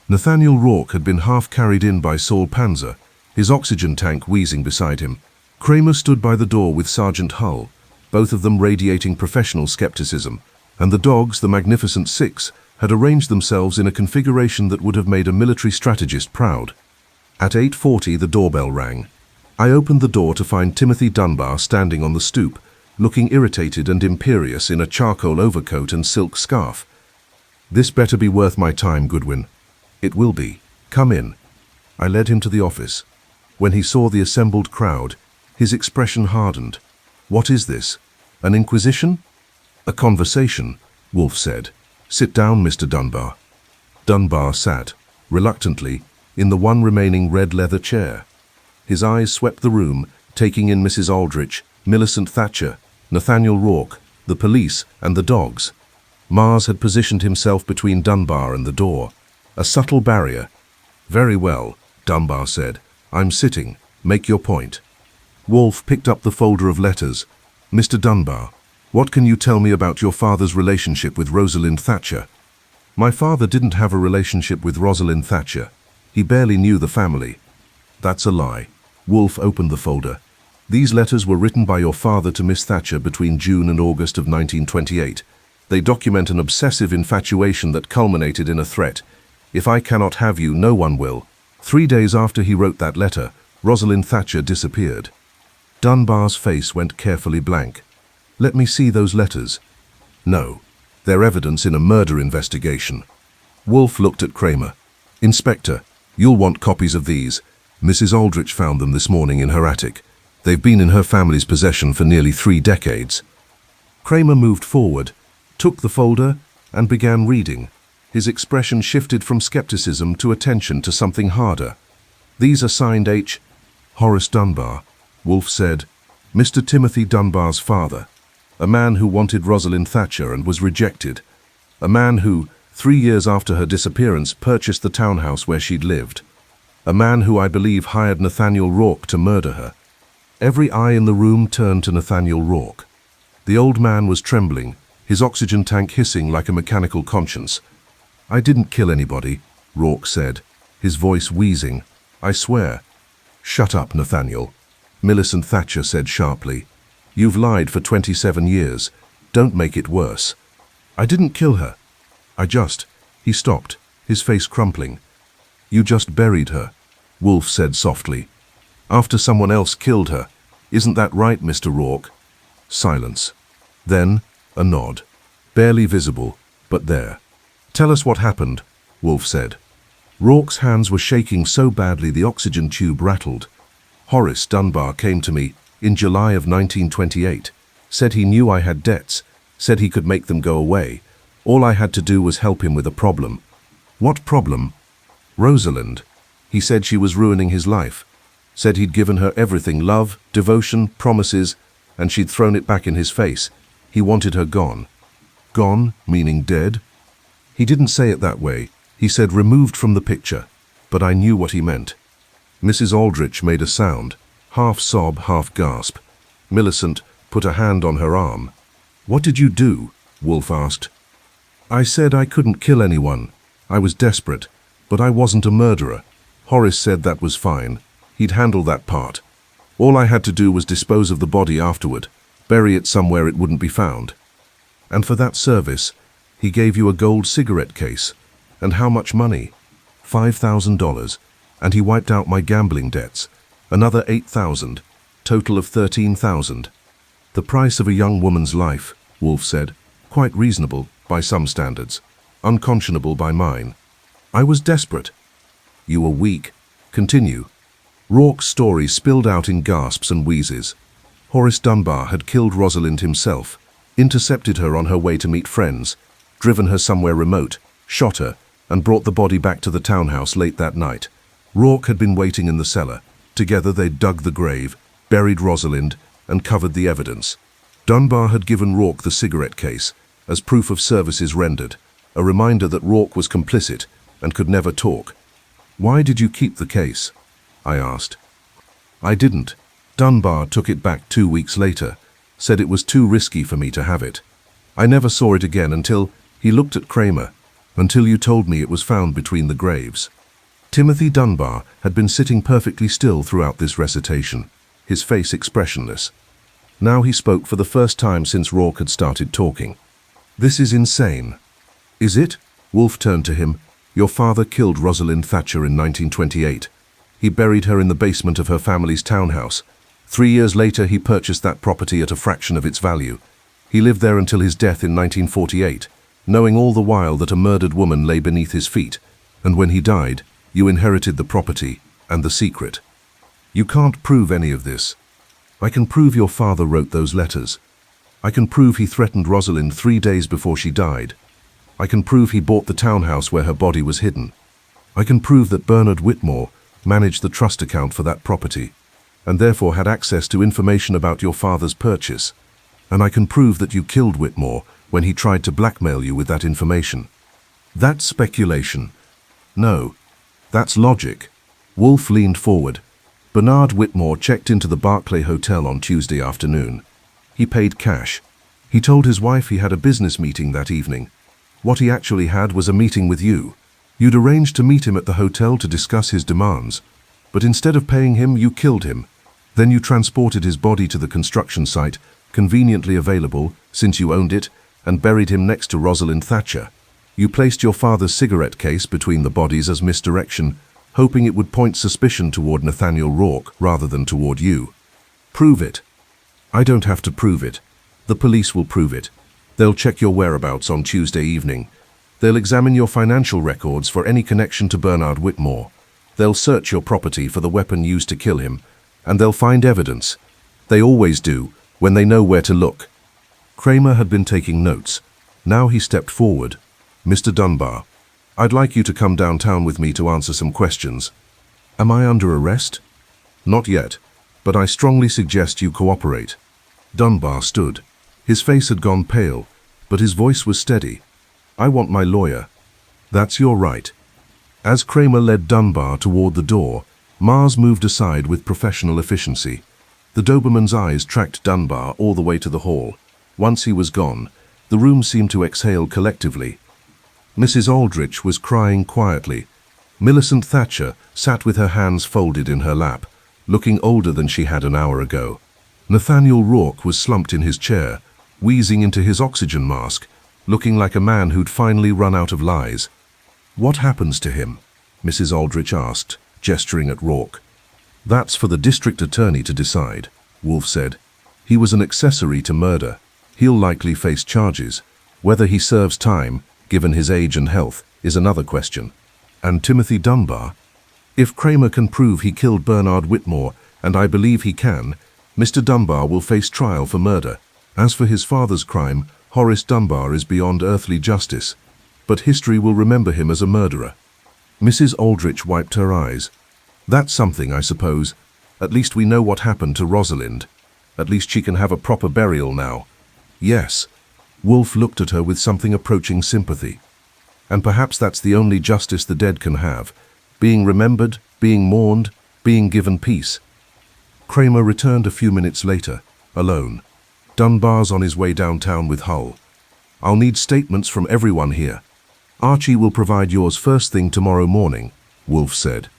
Nathaniel Rourke had been half carried in by Saul Panzer, his oxygen tank wheezing beside him. Kramer stood by the door with Sergeant Hull, both of them radiating professional skepticism, and the dogs, the Magnificent Six, had arranged themselves in a configuration that would have made a military strategist proud. At 8:40 the doorbell rang. I opened the door to find Timothy Dunbar standing on the stoop, looking irritated and imperious in a charcoal overcoat and silk scarf. "This better be worth my time, Goodwin." "It will be. Come in." I led him to the office. When he saw the assembled crowd, his expression hardened. "What is this? An inquisition?" "A conversation," Wolfe said. "Sit down, Mr. Dunbar." Dunbar sat, reluctantly, in the one remaining red leather chair. His eyes swept the room, taking in Mrs. Aldridge, Millicent Thatcher, Nathaniel Rourke, the police, and the dogs. Mars had positioned himself between Dunbar and the door, a subtle barrier. "Very well," Dunbar said. "I'm sitting. Make your point." Wolfe picked up the folder of letters. "Mr. Dunbar, what can you tell me about your father's relationship with Rosalind Thatcher?" "My father didn't have a relationship with Rosalind Thatcher. He barely knew the family." "That's a lie." Wolfe opened the folder. "These letters were written by your father to Miss Thatcher between June and August of 1928. They document an obsessive infatuation that culminated in a threat. "If I cannot have you, no one will." 3 days after he wrote that letter, Rosalind Thatcher disappeared. Dunbar's face went carefully blank. "Let me see those letters." "No. They're evidence in a murder investigation." Wolfe looked at Kramer. "Inspector, you'll want copies of these. Mrs. Aldrich found them this morning in her attic. They've been in her family's possession for nearly 3 decades. Kramer moved forward, took the folder, and began reading. His expression shifted from skepticism to attention to something harder. "These are signed H. Horace Dunbar," Wolfe said. "Mr. Timothy Dunbar's father. A man who wanted Rosalind Thatcher and was rejected. A man who, 3 years after her disappearance, purchased the townhouse where she'd lived. A man who I believe hired Nathaniel Rourke to murder her." Every eye in the room turned to Nathaniel Rourke. The old man was trembling, his oxygen tank hissing like a mechanical conscience. "I didn't kill anybody," Rourke said, his voice wheezing. "I swear." "Shut up, Nathaniel," Millicent Thatcher said sharply. "You've lied for 27 years. Don't make it worse." "I didn't kill her. He stopped, his face crumpling. "You just buried her," Wolfe said softly. "After someone else killed her. Isn't that right, Mr. Rourke?" Silence. Then, a nod. Barely visible, but there. "Tell us what happened," Wolfe said. Rourke's hands were shaking so badly the oxygen tube rattled. "Horace Dunbar came to me in July of 1928, said he knew I had debts, said he could make them go away. All I had to do was help him with a problem." "What problem?" "Rosalind. He said she was ruining his life. Said he'd given her everything, love, devotion, promises, and she'd thrown it back in his face. He wanted her gone." "Gone, meaning dead?" "He didn't say it that way. He said removed from the picture, but I knew what he meant." Mrs. Aldrich made a sound, half sob, half gasp. Millicent put a hand on her arm. "What did you do?" Wolfe asked. "I said I couldn't kill anyone. I was desperate, but I wasn't a murderer. Horace said that was fine. He'd handle that part. All I had to do was dispose of the body afterward, bury it somewhere it wouldn't be found. And for that service, he gave you a gold cigarette case. And how much money? $5,000. And he wiped out my gambling debts. Another $8,000. Total of $13,000. The price of a young woman's life," Wolfe said. "Quite reasonable, by some standards. Unconscionable by mine. I was desperate." "You were weak. Continue." Rourke's story spilled out in gasps and wheezes. Horace Dunbar had killed Rosalind himself, intercepted her on her way to meet friends, driven her somewhere remote, shot her, and brought the body back to the townhouse late that night. Rourke had been waiting in the cellar. Together they'd dug the grave, buried Rosalind, and covered the evidence. Dunbar had given Rourke the cigarette case, as proof of services rendered, a reminder that Rourke was complicit and could never talk. "Why did you keep the case?" I asked. "I didn't. Dunbar took it back 2 weeks later, said it was too risky for me to have it. I never saw it again until he looked at Kramer, until you told me it was found between the graves." Timothy Dunbar had been sitting perfectly still throughout this recitation, his face expressionless. Now he spoke for the first time since Rourke had started talking. "This is insane." "Is it?" Wolfe turned to him. "Your father killed Rosalind Thatcher in 1928. He buried her in the basement of her family's townhouse. 3 years later, he purchased that property at a fraction of its value. He lived there until his death in 1948, knowing all the while that a murdered woman lay beneath his feet. And when he died, you inherited the property and the secret. You can't prove any of this. I can prove your father wrote those letters. I can prove he threatened Rosalind 3 days before she died. I can prove he bought the townhouse where her body was hidden. I can prove that Bernard Whitmore managed the trust account for that property, and therefore had access to information about your father's purchase. And I can prove that you killed Whitmore when he tried to blackmail you with that information. That's speculation. No, that's logic." Wolfe leaned forward. "Bernard Whitmore checked into the Barclay Hotel on Tuesday afternoon. He paid cash. He told his wife he had a business meeting that evening. What he actually had was a meeting with you. You'd arranged to meet him at the hotel to discuss his demands, but instead of paying him, you killed him. Then you transported his body to the construction site, conveniently available since you owned it, and buried him next to Rosalind Thatcher. You placed your father's cigarette case between the bodies as misdirection, hoping it would point suspicion toward Nathaniel Rourke rather than toward you. Prove it." "I don't have to prove it. The police will prove it. They'll check your whereabouts on Tuesday evening. They'll examine your financial records for any connection to Bernard Whitmore. They'll search your property for the weapon used to kill him, and they'll find evidence. They always do, when they know where to look." Kramer had been taking notes. Now he stepped forward. "Mr. Dunbar, I'd like you to come downtown with me to answer some questions." "Am I under arrest?" "Not yet, but I strongly suggest you cooperate." Dunbar stood. His face had gone pale, but his voice was steady. "I want my lawyer." "That's your right." As Kramer led Dunbar toward the door, Mars moved aside with professional efficiency. The Doberman's eyes tracked Dunbar all the way to the hall. Once he was gone, the room seemed to exhale collectively. Mrs. Aldridge was crying quietly. Millicent Thatcher sat with her hands folded in her lap, looking older than she had an hour ago. Nathaniel Rourke was slumped in his chair, wheezing into his oxygen mask, looking like a man who'd finally run out of lies. "What happens to him?" Mrs. Aldridge asked, gesturing at Rourke. "That's for the district attorney to decide," Wolfe said. "He was an accessory to murder. He'll likely face charges. Whether he serves time, given his age and health, is another question." "And Timothy Dunbar?" "If Kramer can prove he killed Bernard Whitmore, and I believe he can, Mr. Dunbar will face trial for murder. As for his father's crime, Horus Dunbar is beyond earthly justice, but history will remember him as a murderer." Mrs. Aldrich wiped her eyes. "That's something, I suppose. At least we know what happened to Rosalind. At least she can have a proper burial now." "Yes." Wolfe looked at her with something approaching sympathy. "And perhaps that's the only justice the dead can have. Being remembered, being mourned, being given peace." Kramer returned a few minutes later, alone. "Dunbar's on his way downtown with Hull. I'll need statements from everyone here. Archie will provide yours first thing tomorrow morning," Wolfe said.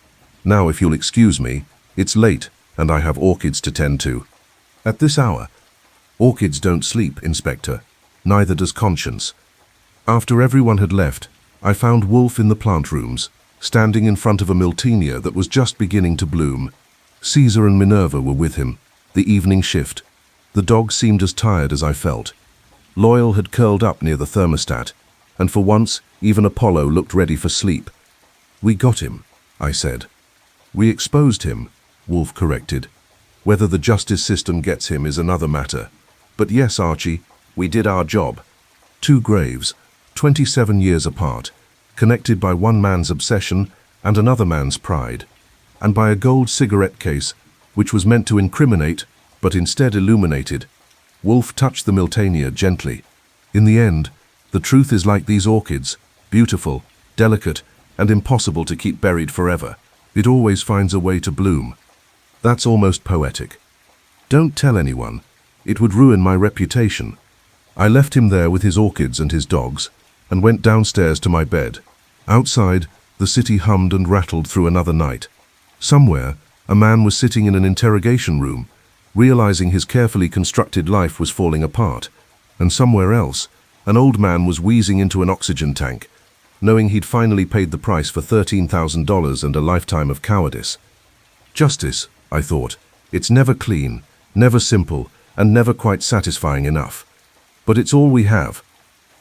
"Now, if you'll excuse me, it's late and I have orchids to tend to." "At this hour?" "Orchids don't sleep, Inspector. Neither does conscience." After everyone had left, I found Wolfe in the plant rooms, standing in front of a Miltenia that was just beginning to bloom. Caesar and Minerva were with him, the evening shift. The dog seemed as tired as I felt. Loyal had curled up near the thermostat, and for once, even Apollo looked ready for sleep. "We got him," I said. "We exposed him," Wolfe corrected. "Whether the justice system gets him is another matter. But yes, Archie, we did our job." 2 graves, 27 years apart, connected by one man's obsession and another man's pride. and by a gold cigarette case, which was meant to incriminate, but instead illuminated. Wolfe touched the Miltania gently. In the end, the truth is like these orchids, beautiful, delicate, and impossible to keep buried forever. It always finds a way to bloom. That's almost poetic. Don't tell anyone. It would ruin my reputation. I left him there with his orchids and his dogs, and went downstairs to my bed. Outside, the city hummed and rattled through another night. Somewhere, a man was sitting in an interrogation room, realizing his carefully constructed life was falling apart. And somewhere else, an old man was wheezing into an oxygen tank, knowing he'd finally paid the price for $13,000 and a lifetime of cowardice. Justice, I thought. It's never clean, never simple, and never quite satisfying enough. But it's all we have.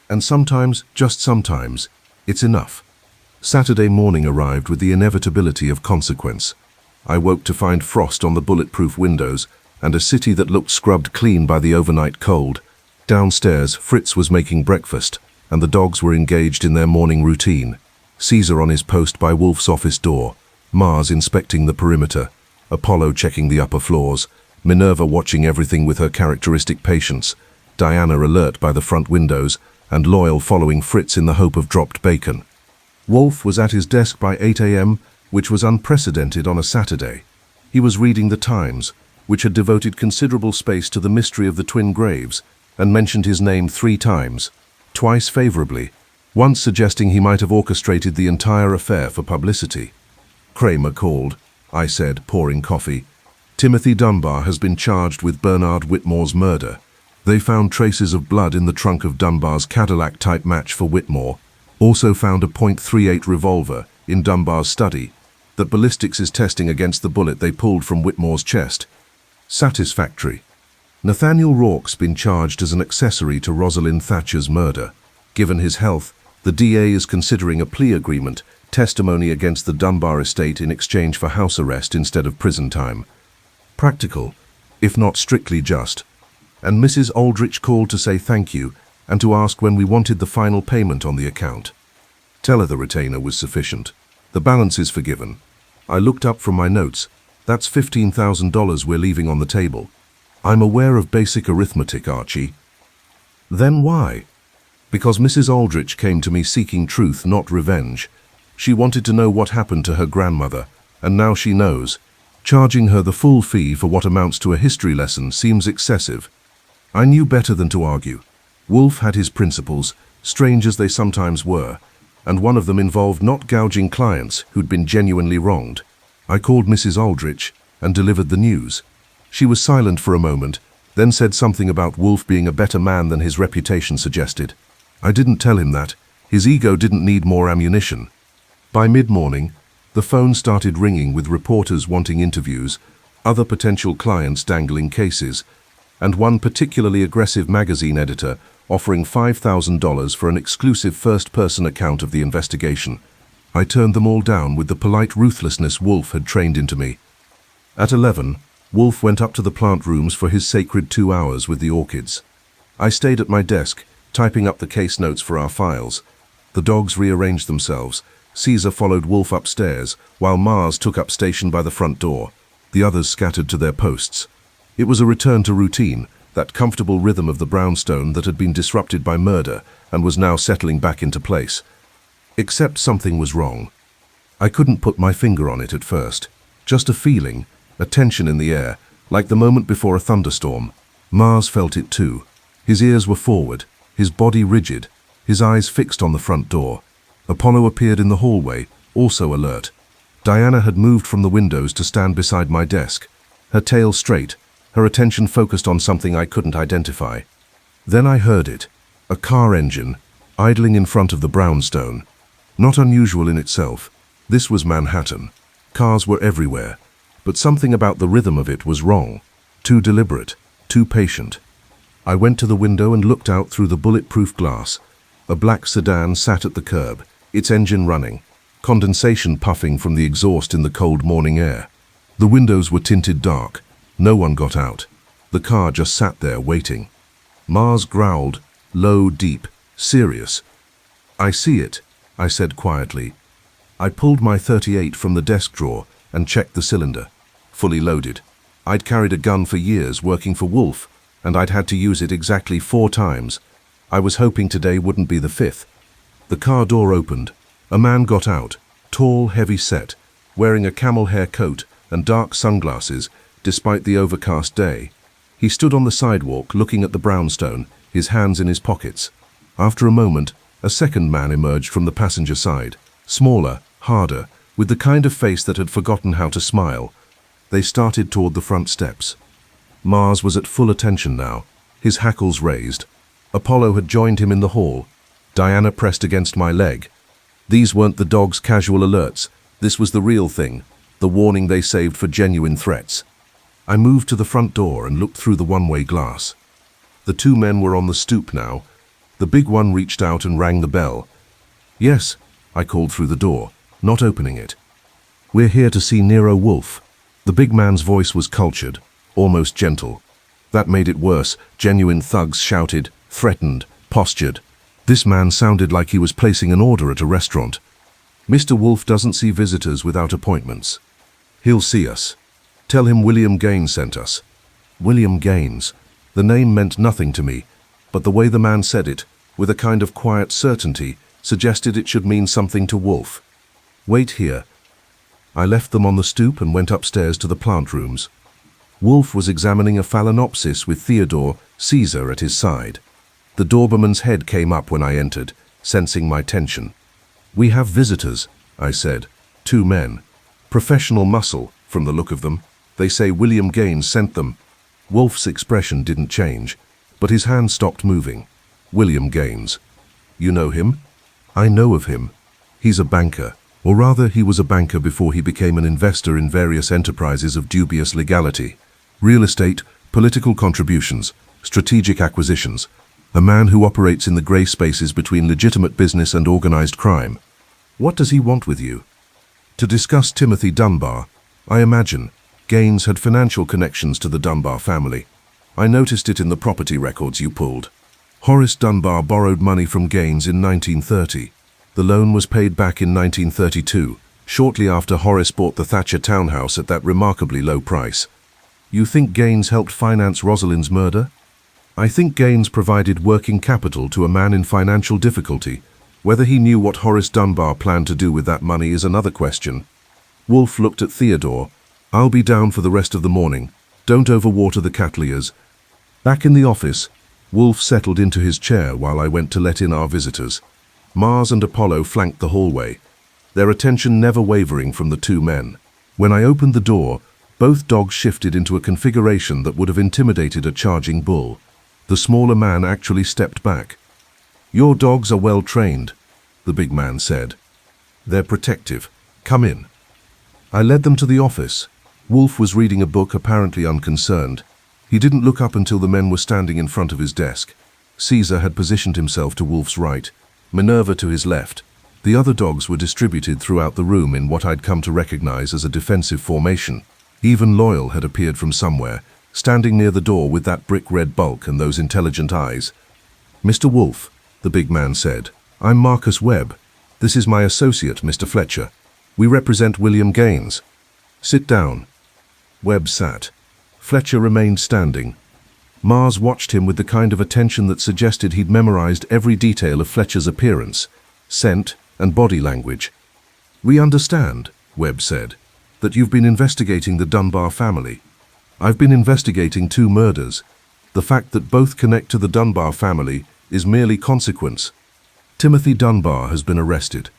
And sometimes, just sometimes, it's enough. Saturday morning arrived with the inevitability of consequence. I woke to find frost on the bulletproof windows and a city that looked scrubbed clean by the overnight cold. Downstairs, Fritz was making breakfast, and the dogs were engaged in their morning routine. Caesar on his post by Wolfe's office door, Mars inspecting the perimeter, Apollo checking the upper floors, Minerva watching everything with her characteristic patience, Diana alert by the front windows, and Loyal following Fritz in the hope of dropped bacon. Wolfe was at his desk by 8 a.m., which was unprecedented on a Saturday. He was reading the Times, which had devoted considerable space to the mystery of the twin graves, and mentioned his name 3 times, twice favorably, once suggesting he might have orchestrated the entire affair for publicity. Kramer called, I said, pouring coffee. Timothy Dunbar has been charged with Bernard Whitmore's murder. They found traces of blood in the trunk of Dunbar's Cadillac-type match for Whitmore, also found a .38 revolver in Dunbar's study that ballistics is testing against the bullet they pulled from Whitmore's chest. Satisfactory. Nathaniel Rourke's been charged as an accessory to Rosalind Thatcher's murder. Given his health, the DA is considering a plea agreement, testimony against the Dunbar estate in exchange for house arrest instead of prison time. Practical, if not strictly just. And Mrs. Aldridge called to say thank you and to ask when we wanted the final payment on the account. Tell her the retainer was sufficient. The balance is forgiven. I looked up from my notes. That's $15,000 we're leaving on the table. I'm aware of basic arithmetic, Archie. Then why? Because Mrs. Aldridge came to me seeking truth, not revenge. She wanted to know what happened to her grandmother, and now she knows. Charging her the full fee for what amounts to a history lesson seems excessive. I knew better than to argue. Wolfe had his principles, strange as they sometimes were, and one of them involved not gouging clients who'd been genuinely wronged. I called Mrs. Aldridge and delivered the news. She was silent for a moment, then said something about Wolfe being a better man than his reputation suggested. I didn't tell him that. His ego didn't need more ammunition. By mid-morning, the phone started ringing with reporters wanting interviews, other potential clients dangling cases, and one particularly aggressive magazine editor offering $5,000 for an exclusive first-person account of the investigation. I turned them all down with the polite ruthlessness Wolfe had trained into me. At 11, Wolfe went up to the plant rooms for his sacred 2 hours with the orchids. I stayed at my desk, typing up the case notes for our files. The dogs rearranged themselves. Caesar followed Wolfe upstairs, while Mars took up station by the front door. The others scattered to their posts. It was a return to routine, that comfortable rhythm of the brownstone that had been disrupted by murder and was now settling back into place. Except something was wrong. I couldn't put my finger on it at first. Just a feeling, a tension in the air, like the moment before a thunderstorm. Mars felt it too. His ears were forward, his body rigid, his eyes fixed on the front door. Apollo appeared in the hallway, also alert. Diana had moved from the windows to stand beside my desk, her tail straight, her attention focused on something I couldn't identify. Then I heard it, a car engine, idling in front of the brownstone. Not unusual in itself. This was Manhattan. Cars were everywhere. But something about the rhythm of it was wrong. Too deliberate, too patient. I went to the window and looked out through the bulletproof glass. A black sedan sat at the curb, its engine running, condensation puffing from the exhaust in the cold morning air. The windows were tinted dark. No one got out. The car just sat there waiting. Mars growled, low, deep, serious. "I see it," I said quietly. I pulled my .38 from the desk drawer and checked the cylinder. Fully loaded. I'd carried a gun for years working for Wolfe, and I'd had to use it exactly 4 times. I was hoping today wouldn't be the 5th. The car door opened. A man got out, tall, heavy-set, wearing a camel hair coat and dark sunglasses despite the overcast day. He stood on the sidewalk looking at the brownstone, his hands in his pockets. After a moment, a second man emerged from the passenger side, smaller, harder, with the kind of face that had forgotten how to smile. They started toward the front steps. Mars was at full attention now, his hackles raised. Apollo had joined him in the hall. Diana pressed against my leg. These weren't the dog's casual alerts. This was the real thing, the warning they saved for genuine threats. I moved to the front door and looked through the one-way glass. The 2 men were on the stoop now. The big one reached out and rang the bell. "Yes," I called through the door, not opening it. "We're here to see Nero Wolfe." The big man's voice was cultured, almost gentle. That made it worse. Genuine thugs shouted, threatened, postured. This man sounded like he was placing an order at a restaurant. "Mr. Wolfe doesn't see visitors without appointments. He'll see us. Tell him William Gaines sent us." William Gaines. The name meant nothing to me, but the way the man said it, with a kind of quiet certainty, suggested it should mean something to Wolfe. "Wait here." I left them on the stoop and went upstairs to the plant rooms. Wolfe was examining a phalaenopsis with Theodore, Caesar, at his side. The Doberman's head came up when I entered, sensing my tension. "We have visitors," I said. 2 men. Professional muscle, from the look of them. They say William Gaines sent them. Wolfe's expression didn't change, but his hand stopped moving. "William Gaines. You know him?" "I know of him. He's a banker. Or rather, he was a banker before he became an investor in various enterprises of dubious legality. Real estate, political contributions, strategic acquisitions. A man who operates in the grey spaces between legitimate business and organized crime." "What does he want with you?" "To discuss Timothy Dunbar. I imagine Gaines had financial connections to the Dunbar family. I noticed it in the property records you pulled. Horace Dunbar borrowed money from Gaines in 1930. The loan was paid back in 1932, shortly after Horace bought the Thatcher townhouse at that remarkably low price. You think Gaines helped finance Rosalind's murder?" "I think Gaines provided working capital to a man in financial difficulty. Whether he knew what Horace Dunbar planned to do with that money is another question." Wolfe looked at Theodore. "I'll be down for the rest of the morning. Don't overwater the Cattleyas." Back in the office, Wolfe settled into his chair while I went to let in our visitors. Mars and Apollo flanked the hallway, their attention never wavering from the 2 men. When I opened the door, both dogs shifted into a configuration that would have intimidated a charging bull. The smaller man actually stepped back. "Your dogs are well trained," the big man said. "They're protective. Come in." I led them to the office. Wolfe was reading a book, apparently unconcerned. He didn't look up until the men were standing in front of his desk. Caesar had positioned himself to Wolfe's right, Minerva to his left. The other dogs were distributed throughout the room in what I'd come to recognize as a defensive formation. Even Loyal had appeared from somewhere, standing near the door with that brick-red bulk and those intelligent eyes. "Mr. Wolfe," the big man said, "I'm Marcus Webb. This is my associate, Mr. Fletcher. We represent William Gaines. Sit down." Webb sat. Fletcher remained standing. Mars watched him with the kind of attention that suggested he'd memorized every detail of Fletcher's appearance, scent, and body language. "We understand," Webb said, "that you've been investigating the Dunbar family. I've been investigating 2 murders. The fact that both connect to the Dunbar family is merely consequence. Timothy Dunbar has been arrested.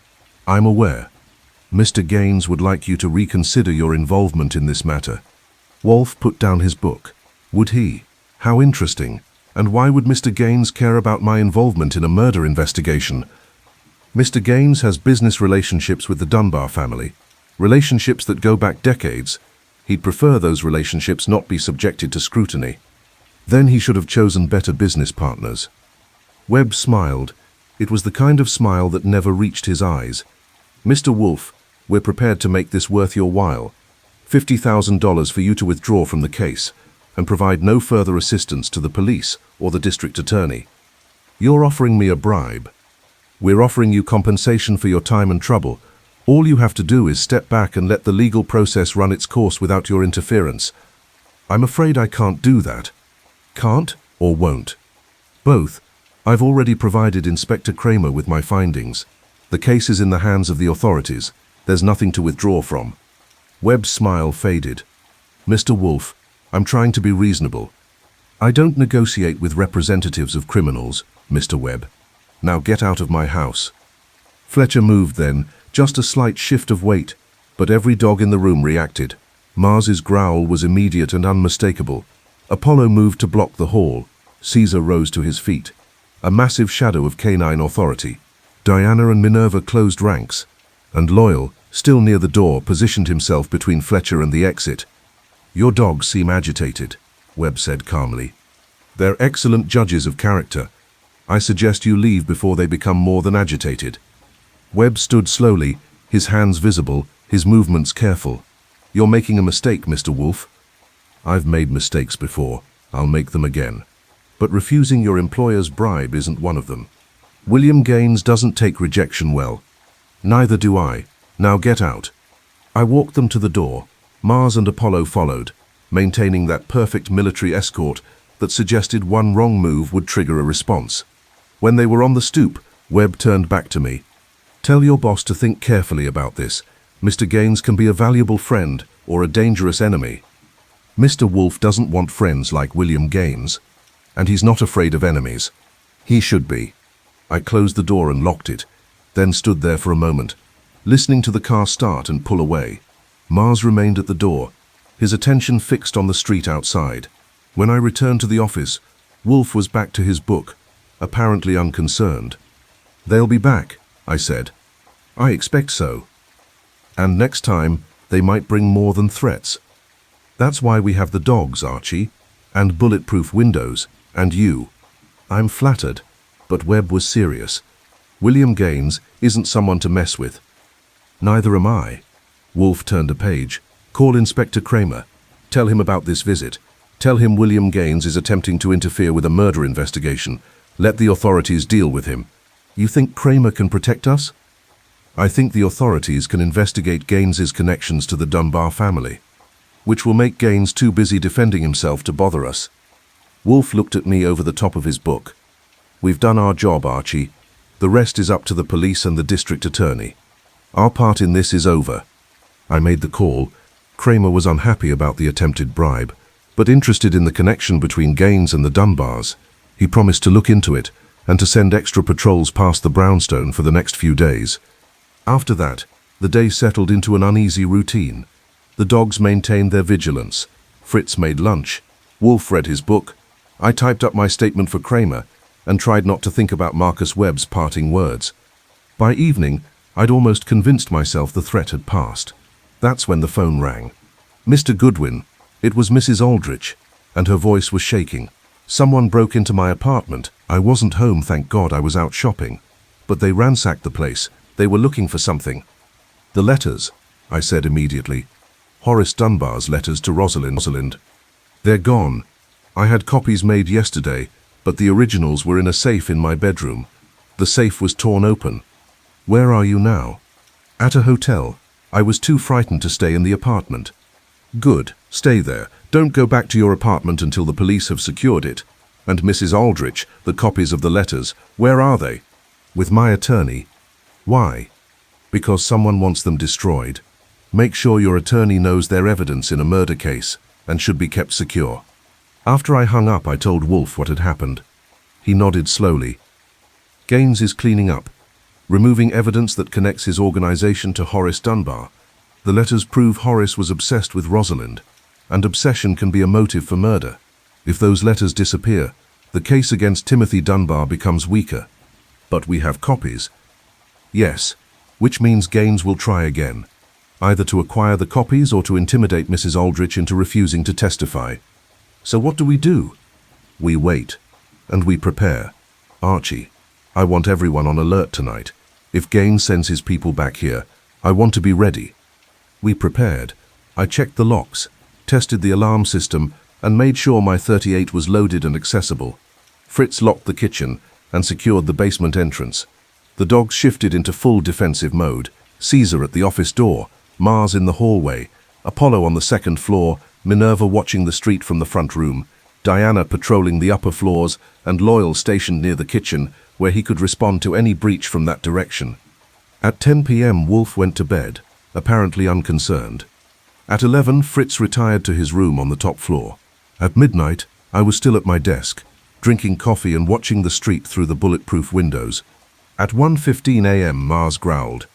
I'm aware. Mr. Gaines would like you to reconsider your involvement in this matter." Wolfe put down his book. "Would he? How interesting. And why would Mr. Gaines care about my involvement in a murder investigation?" "Mr. Gaines has business relationships with the Dunbar family, relationships that go back decades. He'd prefer those relationships not be subjected to scrutiny. Then he should have chosen better business partners." Webb smiled. It was the kind of smile that never reached his eyes. "Mr. Wolfe, we're prepared to make this worth your while. $50,000 for you to withdraw from the case and provide no further assistance to the police or the district attorney. You're offering me a bribe. We're offering you compensation for your time and trouble, All you have to do is step back and let the legal process run its course without your interference. I'm afraid I can't do that. Can't or won't? Both. I've already provided Inspector Cramer with my findings. The case is in the hands of the authorities. There's nothing to withdraw from. Webb's smile faded. Mr. Wolfe, I'm trying to be reasonable. I don't negotiate with representatives of criminals, Mr. Webb. Now get out of my house. Fletcher moved then, just a slight shift of weight, but every dog in the room reacted. Mars's growl was immediate and unmistakable. Apollo moved to block the hall. Caesar rose to his feet. A massive shadow of canine authority. Diana and Minerva closed ranks, and Loyal, still near the door, positioned himself between Fletcher and the exit. Your dogs seem agitated, Webb said calmly. They're excellent judges of character. I suggest you leave before they become more than agitated. Webb stood slowly, his hands visible, his movements careful. You're making a mistake, Mr. Wolfe. I've made mistakes before. I'll make them again. But refusing your employer's bribe isn't one of them. William Gaines doesn't take rejection well. Neither do I. Now get out. I walked them to the door. Mars and Apollo followed, maintaining that perfect military escort that suggested one wrong move would trigger a response. When they were on the stoop, Webb turned back to me. Tell your boss to think carefully about this. Mr. Gaines can be a valuable friend or a dangerous enemy. Mr. Wolfe doesn't want friends like William Gaines, and he's not afraid of enemies. He should be. I closed the door and locked it, then stood there for a moment, listening to the car start and pull away. Mars remained at the door, his attention fixed on the street outside. When I returned to the office, Wolfe was back to his book, apparently unconcerned. They'll be back, I said. I expect so. And next time, they might bring more than threats. That's why we have the dogs, Archie, and bulletproof windows, and you. I'm flattered, but Webb was serious. William Gaines isn't someone to mess with. Neither am I. Wolfe turned a page. Call Inspector Cramer. Tell him about this visit. Tell him William Gaines is attempting to interfere with a murder investigation. Let the authorities deal with him. You think Kramer can protect us? I think the authorities can investigate Gaines's connections to the Dunbar family, which will make Gaines too busy defending himself to bother us. Wolfe looked at me over the top of his book. We've done our job, Archie. The rest is up to the police and the district attorney. Our part in this is over. I made the call. Kramer was unhappy about the attempted bribe, but interested in the connection between Gaines and the Dunbars. He promised to look into it and to send extra patrols past the brownstone for the next few days. After that, the day settled into an uneasy routine. The dogs maintained their vigilance. Fritz made lunch. Wolfe read his book. I typed up my statement for Kramer and tried not to think about Marcus Webb's parting words. By evening, I'd almost convinced myself the threat had passed. That's when the phone rang. Mr. Goodwin. It was Mrs. Aldridge, and her voice was shaking. Someone broke into my apartment. I wasn't home, thank God, I was out shopping. But they ransacked the place. They were looking for something. The letters, I said immediately. Horace Dunbar's letters to Rosalind. They're gone. I had copies made yesterday, but the originals were in a safe in my bedroom. The safe was torn open. Where are you now? At a hotel. I was too frightened to stay in the apartment. Good. Stay there. Don't go back to your apartment until the police have secured it. And Mrs. Aldridge, the copies of the letters, where are they? With my attorney. Why? Because someone wants them destroyed. Make sure your attorney knows their evidence in a murder case and should be kept secure. After I hung up, I told Wolfe what had happened. He nodded slowly. Gaines is cleaning up, removing evidence that connects his organization to Horace Dunbar. The letters prove Horace was obsessed with Rosalind, and obsession can be a motive for murder. If those letters disappear, the case against Timothy Dunbar becomes weaker. But we have copies. Yes, which means Gaines will try again, either to acquire the copies or to intimidate Mrs. Aldridge into refusing to testify. So what do? We wait, and we prepare. Archie, I want everyone on alert tonight. If Gaines sends his people back here, I want to be ready. We prepared. I checked the locks, tested the alarm system, and made sure my 38 was loaded and accessible. Fritz locked the kitchen and secured the basement entrance. The dogs shifted into full defensive mode. Caesar at the office door, Mars in the hallway, Apollo on the second floor, Minerva watching the street from the front room, Diana patrolling the upper floors, and Loyal stationed near the kitchen, where he could respond to any breach from that direction. At 10 p.m. Wolfe went to bed, apparently unconcerned. At 11, Fritz retired to his room on the top floor. At midnight, I was still at my desk, drinking coffee and watching the street through the bulletproof windows. At 1:15 a.m. Mars growled.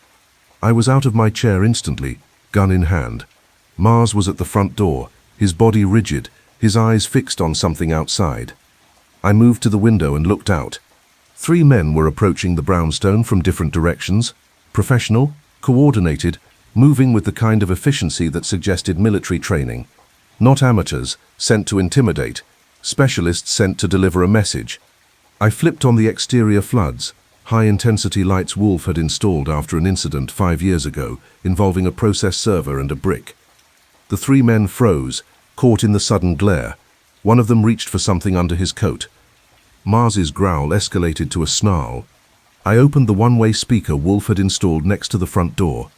I was out of my chair instantly, gun in hand. Mars was at the front door, his body rigid, his eyes fixed on something outside. I moved to the window and looked out. 3 men were approaching the brownstone from different directions, professional, coordinated, moving with the kind of efficiency that suggested military training. Not amateurs, sent to intimidate, specialists sent to deliver a message. I flipped on the exterior floods, high-intensity lights Wolfe had installed after an incident 5 years ago involving a process server and a brick. The 3 men froze, caught in the sudden glare. One of them reached for something under his coat. Mars's growl escalated to a snarl. I opened the one-way speaker Wolfe had installed next to the front door.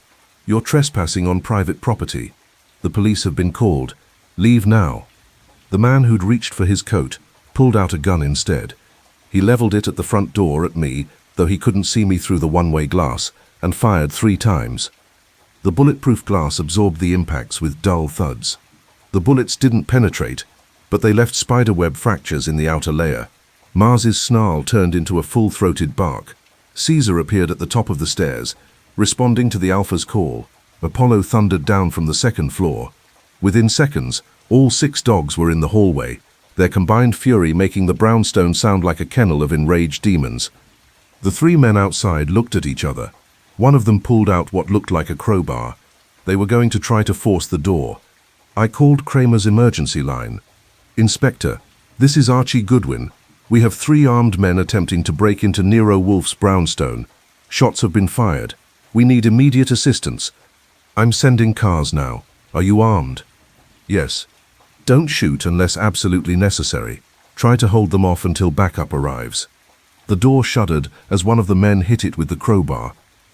You're trespassing on private property. The police have been called. Leave now. The man who'd reached for his coat pulled out a gun instead. He leveled it at the front door at me, though he couldn't see me through the one-way glass, and fired 3 times. The bulletproof glass absorbed the impacts with dull thuds. The bullets didn't penetrate, but they left spiderweb fractures in the outer layer. Mars's snarl turned into a full-throated bark. Caesar appeared at the top of the stairs, responding to the Alpha's call. Apollo thundered down from the second floor. Within seconds, all 6 dogs were in the hallway, their combined fury making the brownstone sound like a kennel of enraged demons. The 3 men outside looked at each other. One of them pulled out what looked like a crowbar. They were going to try to force the door. I called Kramer's emergency line. Inspector, this is Archie Goodwin. We have 3 armed men attempting to break into Nero Wolfe's brownstone. Shots have been fired. We need immediate assistance. I'm sending cars now. Are you armed? Yes. Don't shoot unless absolutely necessary. Try to hold them off until backup arrives. The door shuddered as one of the men hit it with the crowbar.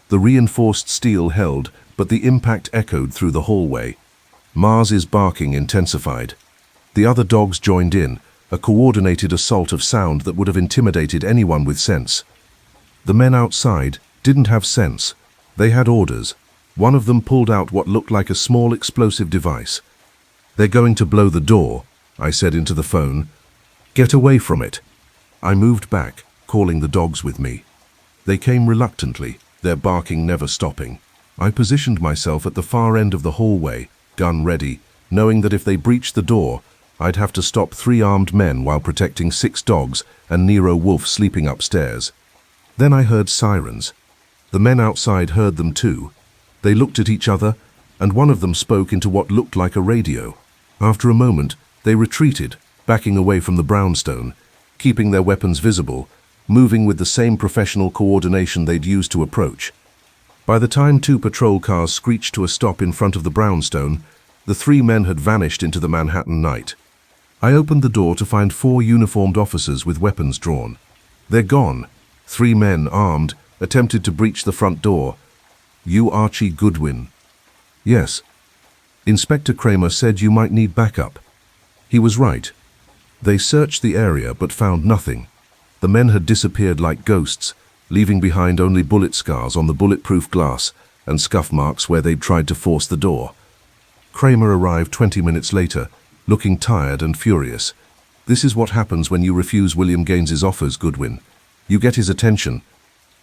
The reinforced steel held, but the impact echoed through the hallway. Mars's barking intensified. The other dogs joined in, a coordinated assault of sound that would have intimidated anyone with sense. The men outside didn't have sense. They had orders. One of them pulled out what looked like a small explosive device. They're going to blow the door, I said into the phone. Get away from it. I moved back, calling the dogs with me. They came reluctantly, their barking never stopping. I positioned myself at the far end of the hallway, gun ready, knowing that if they breached the door, I'd have to stop 3 armed men while protecting 6 dogs and Nero Wolfe sleeping upstairs. Then I heard sirens. The men outside heard them too. They looked at each other, and one of them spoke into what looked like a radio. After a moment, they retreated, backing away from the brownstone, keeping their weapons visible, moving with the same professional coordination they'd used to approach. By the time 2 patrol cars screeched to a stop in front of the brownstone, the 3 men had vanished into the Manhattan night. I opened the door to find 4 uniformed officers with weapons drawn. They're gone. 3 men, armed, attempted to breach the front door. You Archie Goodwin? Yes. Inspector Cramer said you might need backup. He was right. They searched the area but found nothing. The men had disappeared like ghosts, leaving behind only bullet scars on the bulletproof glass and scuff marks where they'd tried to force the door. Kramer arrived 20 minutes later, looking tired and furious. This is what happens when you refuse William Gaines's offers, Goodwin. You get his attention.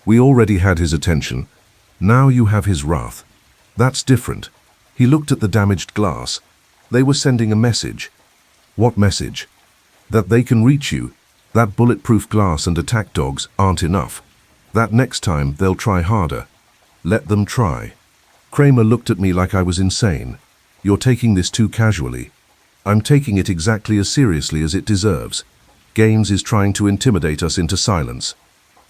We already had his attention. Now you have his wrath. That's different. He looked at the damaged glass. They were sending a message. What message? That they can reach you. That bulletproof glass and attack dogs aren't enough. That next time they'll try harder. Let them try. Kramer looked at me like I was insane. You're taking this too casually. I'm taking it exactly as seriously as it deserves. Gaines is trying to intimidate us into silence.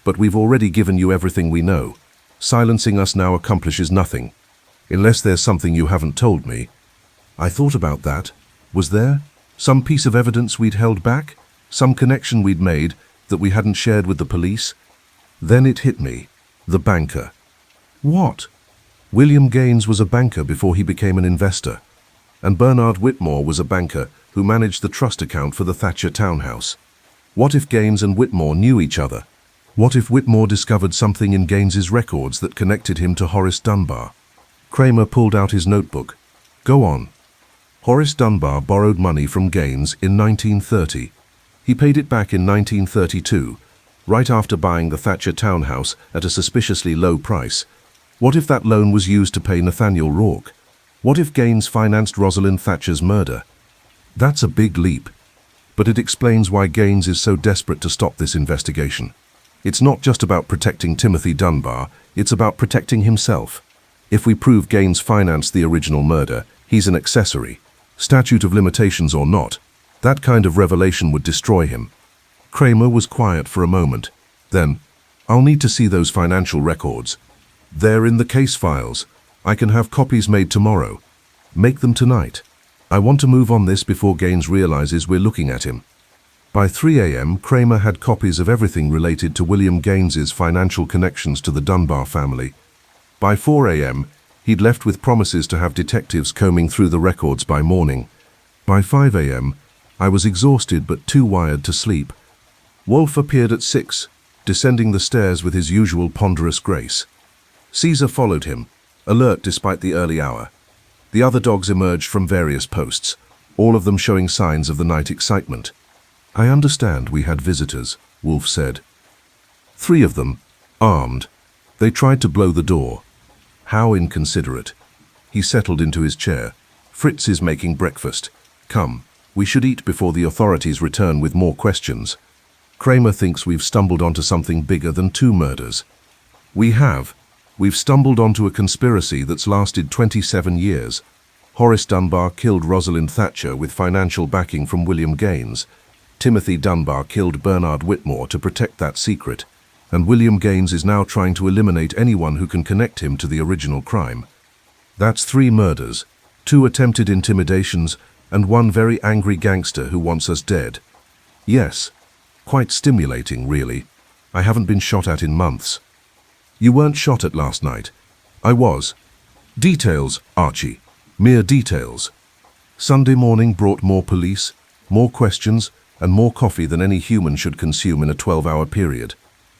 But we've already given you everything we know. Silencing us now accomplishes nothing. Unless there's something you haven't told me. I thought about that. Was there? Some piece of evidence we'd held back? Some connection we'd made that we hadn't shared with the police? Then it hit me. The banker. What? William Gaines was a banker before he became an investor, and Bernard Whitmore was a banker who managed the trust account for the Thatcher townhouse. What if Gaines and Whitmore knew each other? What if Whitmore discovered something in Gaines's records that connected him to Horace Dunbar? Kramer pulled out his notebook. Go on. Horace Dunbar borrowed money from Gaines in 1930. He paid it back in 1932, right after buying the Thatcher townhouse at a suspiciously low price. What if that loan was used to pay Nathaniel Rourke? What if Gaines financed Rosalind Thatcher's murder? That's a big leap, but it explains why Gaines is so desperate to stop this investigation. It's not just about protecting Timothy Dunbar, it's about protecting himself. If we prove Gaines financed the original murder, he's an accessory. Statute of limitations or not, that kind of revelation would destroy him. Kramer was quiet for a moment. Then, I'll need to see those financial records. They're in the case files. I can have copies made tomorrow. Make them tonight. I want to move on this before Gaines realizes we're looking at him. By 3 a.m., Kramer had copies of everything related to William Gaines's financial connections to the Dunbar family. By 4 a.m., he'd left with promises to have detectives combing through the records by morning. By 5 a.m., I was exhausted but too wired to sleep. Wolfe appeared at 6, descending the stairs with his usual ponderous grace. Caesar followed him, alert despite the early hour. The other dogs emerged from various posts, all of them showing signs of the night excitement. I understand we had visitors, Wolfe said. 3 of them, armed. They tried to blow the door. How inconsiderate. He settled into his chair. Fritz is making breakfast. Come, we should eat before the authorities return with more questions. Kramer thinks we've stumbled onto something bigger than 2 murders. We have. We've stumbled onto a conspiracy that's lasted 27 years. Horace Dunbar killed Rosalind Thatcher with financial backing from William Gaines. Timothy Dunbar killed Bernard Whitmore to protect that secret. And William Gaines is now trying to eliminate anyone who can connect him to the original crime. That's 3 murders, 2 attempted intimidations, and 1 very angry gangster who wants us dead. Yes, quite stimulating, really. I haven't been shot at in months. You weren't shot at last night. I was. Details, Archie. Mere details. Sunday morning brought more police, more questions, and more coffee than any human should consume in a 12-hour period.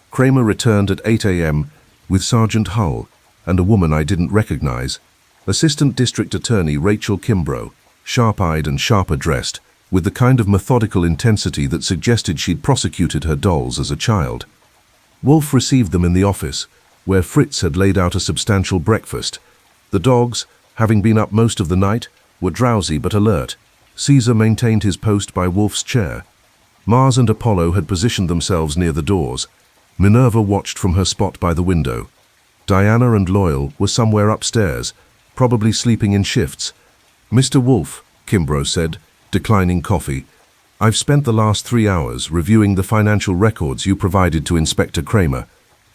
Kramer returned at 8 a.m. with Sergeant Hull and a woman I didn't recognize, Assistant District Attorney Rachel Kimbrough, sharp-eyed and sharper-dressed, with the kind of methodical intensity that suggested she'd prosecuted her dolls as a child. Wolfe received them in the office, where Fritz had laid out a substantial breakfast. The dogs, having been up most of the night, were drowsy but alert. Caesar maintained his post by Wolfe's chair. Mars and Apollo had positioned themselves near the doors. Minerva watched from her spot by the window. Diana and Loyal were somewhere upstairs, probably sleeping in shifts. Mr. Wolfe, Kimbrough said, declining coffee, I've spent the last 3 hours reviewing the financial records you provided to Inspector Cramer.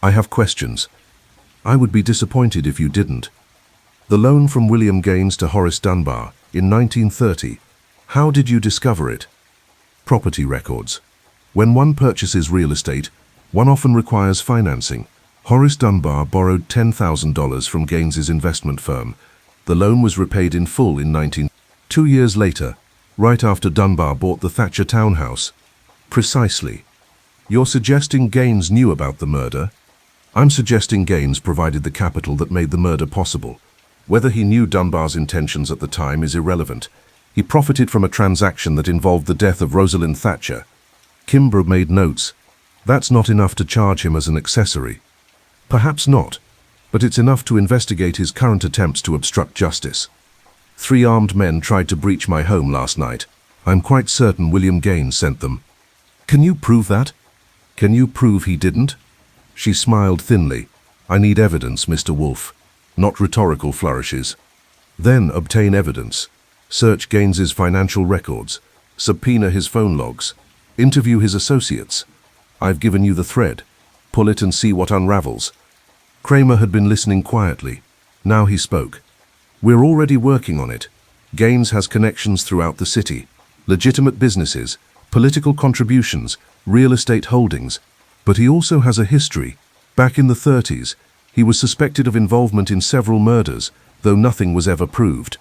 I have questions. I would be disappointed if you didn't. The loan from William Gaines to Horace Dunbar in 1930. How did you discover it? Property records. When one purchases real estate, one often requires financing. Horace Dunbar borrowed $10,000 from Gaines's investment firm. The loan was repaid in full in 2 years later, right after Dunbar bought the Thatcher townhouse. Precisely. You're suggesting Gaines knew about the murder? I'm suggesting Gaines provided the capital that made the murder possible. Whether he knew Dunbar's intentions at the time is irrelevant. He profited from a transaction that involved the death of Rosalind Thatcher. Kimbrough made notes. That's not enough to charge him as an accessory. Perhaps not, but it's enough to investigate his current attempts to obstruct justice. 3 armed men tried to breach my home last night. I'm quite certain William Gaines sent them. Can you prove that? Can you prove he didn't? She smiled thinly. I need evidence, Mr. Wolfe, not rhetorical flourishes. Then obtain evidence. Search Gaines's financial records. Subpoena his phone logs. Interview his associates. I've given you the thread. Pull it and see what unravels. Kramer had been listening quietly. Now he spoke. We're already working on it. Gaines has connections throughout the city. Legitimate businesses, political contributions, real estate holdings. But he also has a history. Back in the 30s, He was suspected of involvement in several murders, though nothing was ever proved.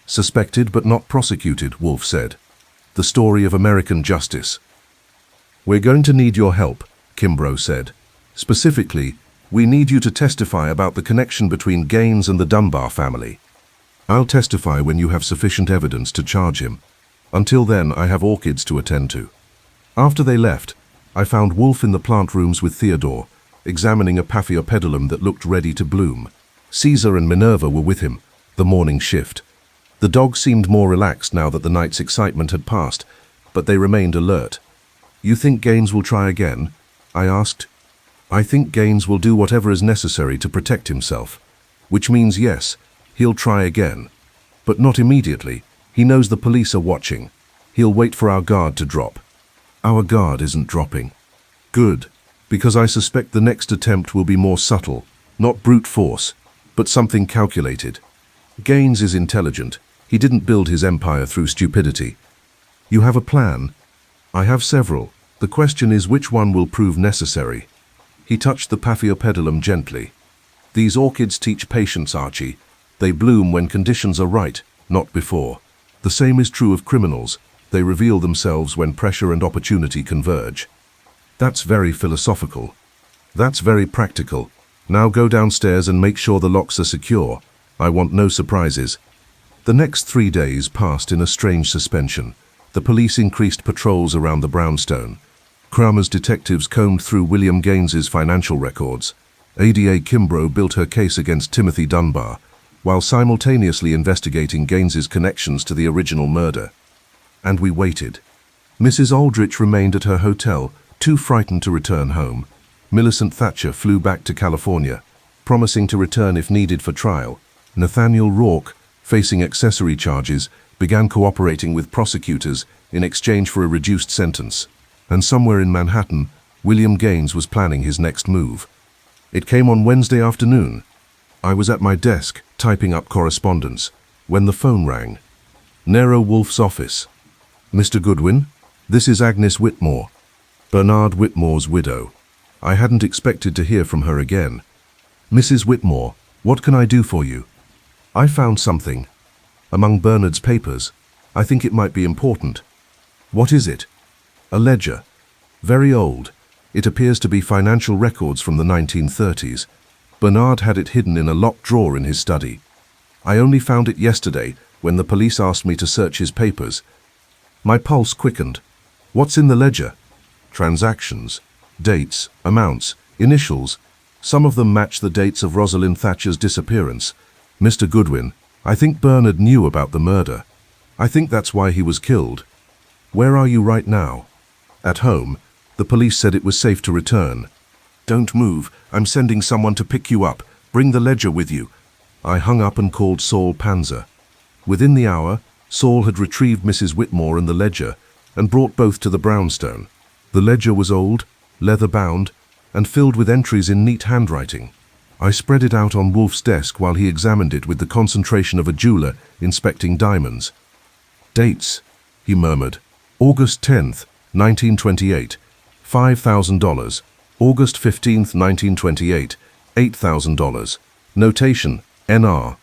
Suspected but not prosecuted, Wolfe said. The story of American justice. We're going to need your help, Kimbrough said. Specifically, we need you to testify about the connection between Gaines and the Dunbar family. I'll testify when you have sufficient evidence to charge him. Until then, I have orchids to attend to. After they left, I found Wolfe in the plant rooms with Theodore, examining a paphiopedilum that looked ready to bloom. Caesar and Minerva were with him, the morning shift. The dogs seemed more relaxed now that the night's excitement had passed, but they remained alert. You think Gaines will try again? I asked. I think Gaines will do whatever is necessary to protect himself. Which means yes, he'll try again. But not immediately. He knows the police are watching. He'll wait for our guard to drop. Our guard isn't dropping. Good, because I suspect the next attempt will be more subtle, not brute force, but something calculated. Gaines is intelligent. He didn't build his empire through stupidity. You have a plan? I have several. The question is which one will prove necessary. He touched the paphiopedilum gently. These orchids teach patience, Archie. They bloom when conditions are right, not before. The same is true of criminals. They reveal themselves when pressure and opportunity converge. That's very philosophical. That's very practical. Now go downstairs and make sure the locks are secure. I want no surprises. The next 3 days passed in a strange suspension. The police increased patrols around the brownstone. Kramer's detectives combed through William Gaines's financial records. ADA Kimbrough built her case against Timothy Dunbar, while simultaneously investigating Gaines's connections to the original murder. And we waited. Mrs. Aldridge remained at her hotel, too frightened to return home. Millicent Thatcher flew back to California, promising to return if needed for trial. Nathaniel Rourke, facing accessory charges, began cooperating with prosecutors in exchange for a reduced sentence. And somewhere in Manhattan, William Gaines was planning his next move. It came on Wednesday afternoon. I was at my desk, typing up correspondence, when the phone rang. Nero Wolfe's office. Mr. Goodwin, this is Agnes Whitmore, Bernard Whitmore's widow. I hadn't expected to hear from her again. Mrs. Whitmore, what can I do for you? I found something. Among Bernard's papers. I think it might be important. What is it? A ledger. Very old. It appears to be financial records from the 1930s. Bernard had it hidden in a locked drawer in his study. I only found it yesterday when the police asked me to search his papers. My pulse quickened. What's in the ledger? Transactions, dates, amounts, initials. Some of them match the dates of Rosalind Thatcher's disappearance. Mr. Goodwin, I think Bernard knew about the murder. I think that's why he was killed. Where are you right now? At home. The police said it was safe to return. Don't move. I'm sending someone to pick you up. Bring the ledger with you. I hung up and called Saul Panzer. Within the hour, Saul had retrieved Mrs. Whitmore and the ledger and brought both to the brownstone. The ledger was old, leather-bound, and filled with entries in neat handwriting. I spread it out on Wolfe's desk while he examined it with the concentration of a jeweler inspecting diamonds. Dates, he murmured. August 10th, 1928, $5,000. August 15th, 1928, $8,000. Notation, NR.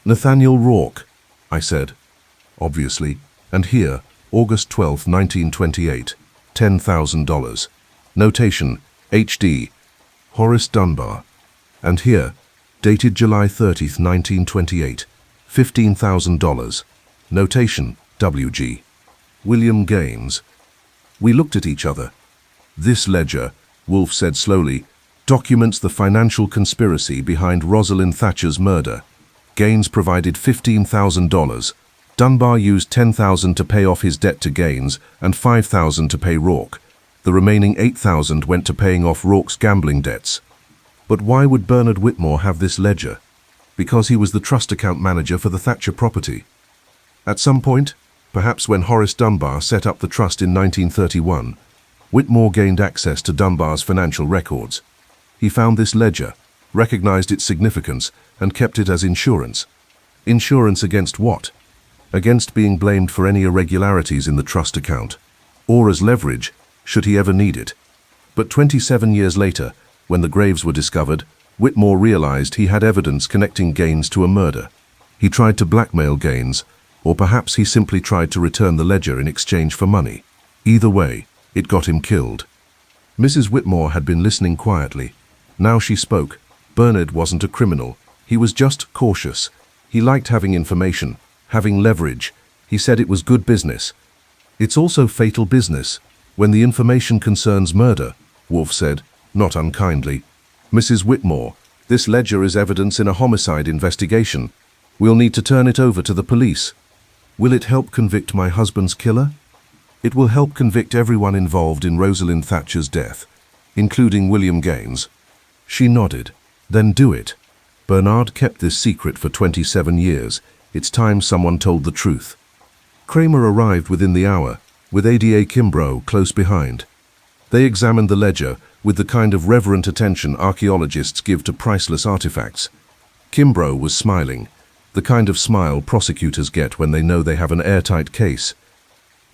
Nathaniel Rourke, I said. Obviously. And here, August 12th, 1928, $10,000. Notation, HD. Horus Dunbar. And here, dated July 30th, 1928, $15,000. Notation, WG. William Gaines. We looked at each other. This ledger, Wolfe said slowly, documents the financial conspiracy behind Rosalind Thatcher's murder. Gaines provided $15,000. Dunbar used $10,000 to pay off his debt to Gaines and $5,000 to pay Rourke. The remaining $8,000 went to paying off Rourke's gambling debts. But why would Bernard Whitmore have this ledger? Because he was the trust account manager for the Thatcher property. At some point, perhaps when Horace Dunbar set up the trust in 1931, Whitmore gained access to Dunbar's financial records. He found this ledger, recognized its significance, and kept it as insurance. Insurance against what? Against being blamed for any irregularities in the trust account, or as leverage, should he ever need it. But 27 years later, when the graves were discovered, Whitmore realized he had evidence connecting Gaines to a murder. He tried to blackmail Gaines, or perhaps he simply tried to return the ledger in exchange for money. Either way, it got him killed. Mrs. Whitmore had been listening quietly. Now she spoke. Bernard wasn't a criminal. He was just cautious. He liked having information, having leverage. He said it was good business. It's also fatal business when the information concerns murder, Wolfe said, not unkindly. Mrs. Whitmore, this ledger is evidence in a homicide investigation. We'll need to turn it over to the police. Will it help convict my husband's killer? It will help convict everyone involved in Rosalind Thatcher's death, including William Gaines. She nodded. Then do it. Bernard kept this secret for 27 years. It's time someone told the truth. Kramer arrived within the hour, with ADA Kimbrough close behind. They examined the ledger with the kind of reverent attention archaeologists give to priceless artifacts. Kimbrough was smiling, the kind of smile prosecutors get when they know they have an airtight case.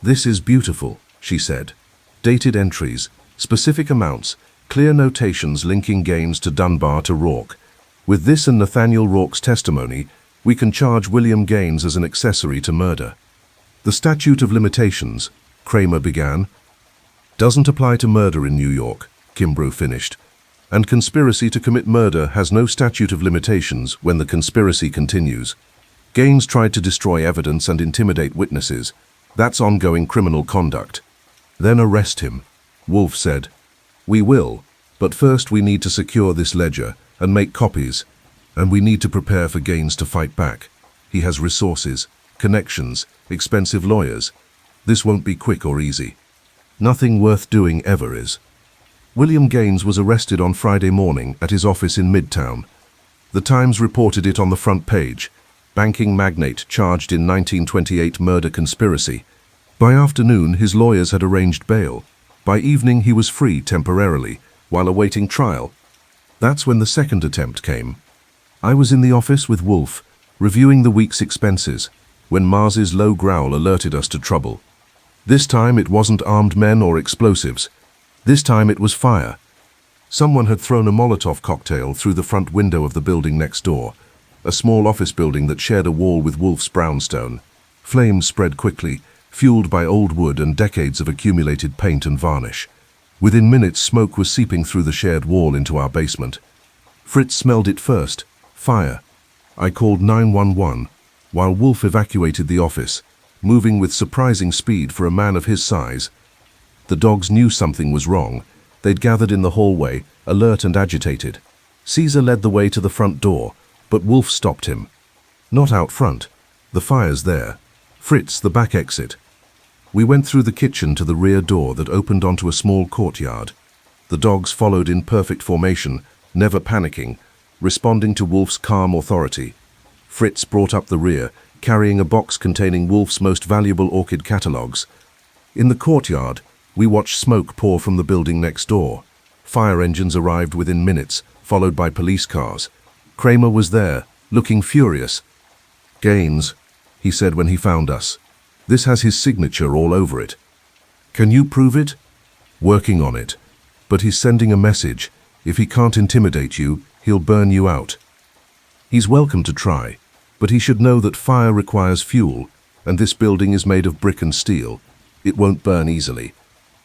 "This is beautiful," she said. "Dated entries, specific amounts, clear notations linking Gaines to Dunbar to Rourke. With this and Nathaniel Rourke's testimony, we can charge William Gaines as an accessory to murder." "The statute of limitations," Kramer began, "doesn't apply to murder in New York," Kimbrough finished. "And conspiracy to commit murder has no statute of limitations when the conspiracy continues. Gaines tried to destroy evidence and intimidate witnesses. That's ongoing criminal conduct." "Then arrest him," Wolfe said. "We will, but first we need to secure this ledger and make copies, and we need to prepare for Gaines to fight back. He has resources, connections, expensive lawyers. This won't be quick or easy. Nothing worth doing ever is." William Gaines was arrested on Friday morning at his office in Midtown. The Times reported it on the front page. Banking magnate charged in 1928 murder conspiracy. By afternoon, his lawyers had arranged bail. By evening, he was free temporarily, while awaiting trial. That's when the second attempt came. I was in the office with Wolfe, reviewing the week's expenses, when Mars's low growl alerted us to trouble. This time it wasn't armed men or explosives. This time it was fire. Someone had thrown a Molotov cocktail through the front window of the building next door, a small office building that shared a wall with Wolfe's brownstone. Flames spread quickly, fueled by old wood and decades of accumulated paint and varnish. Within minutes, smoke was seeping through the shared wall into our basement. Fritz smelled it first. Fire. I called 911, while Wolfe evacuated the office, moving with surprising speed for a man of his size. The dogs knew something was wrong. They'd gathered in the hallway, alert and agitated. Caesar led the way to the front door, but Wolfe stopped him. "Not out front. The fire's there. Fritz, the back exit." We went through the kitchen to the rear door that opened onto a small courtyard. The dogs followed in perfect formation, never panicking, responding to Wolfe's calm authority. Fritz brought up the rear, carrying a box containing Wolfe's most valuable orchid catalogues. In the courtyard, we watched smoke pour from the building next door. Fire engines arrived within minutes, followed by police cars. Kramer was there, looking furious. "Gaines," he said when he found us. "This has his signature all over it." "Can you prove it?" "Working on it. But he's sending a message. If he can't intimidate you, he'll burn you out." "He's welcome to try, but he should know that fire requires fuel, and this building is made of brick and steel. It won't burn easily."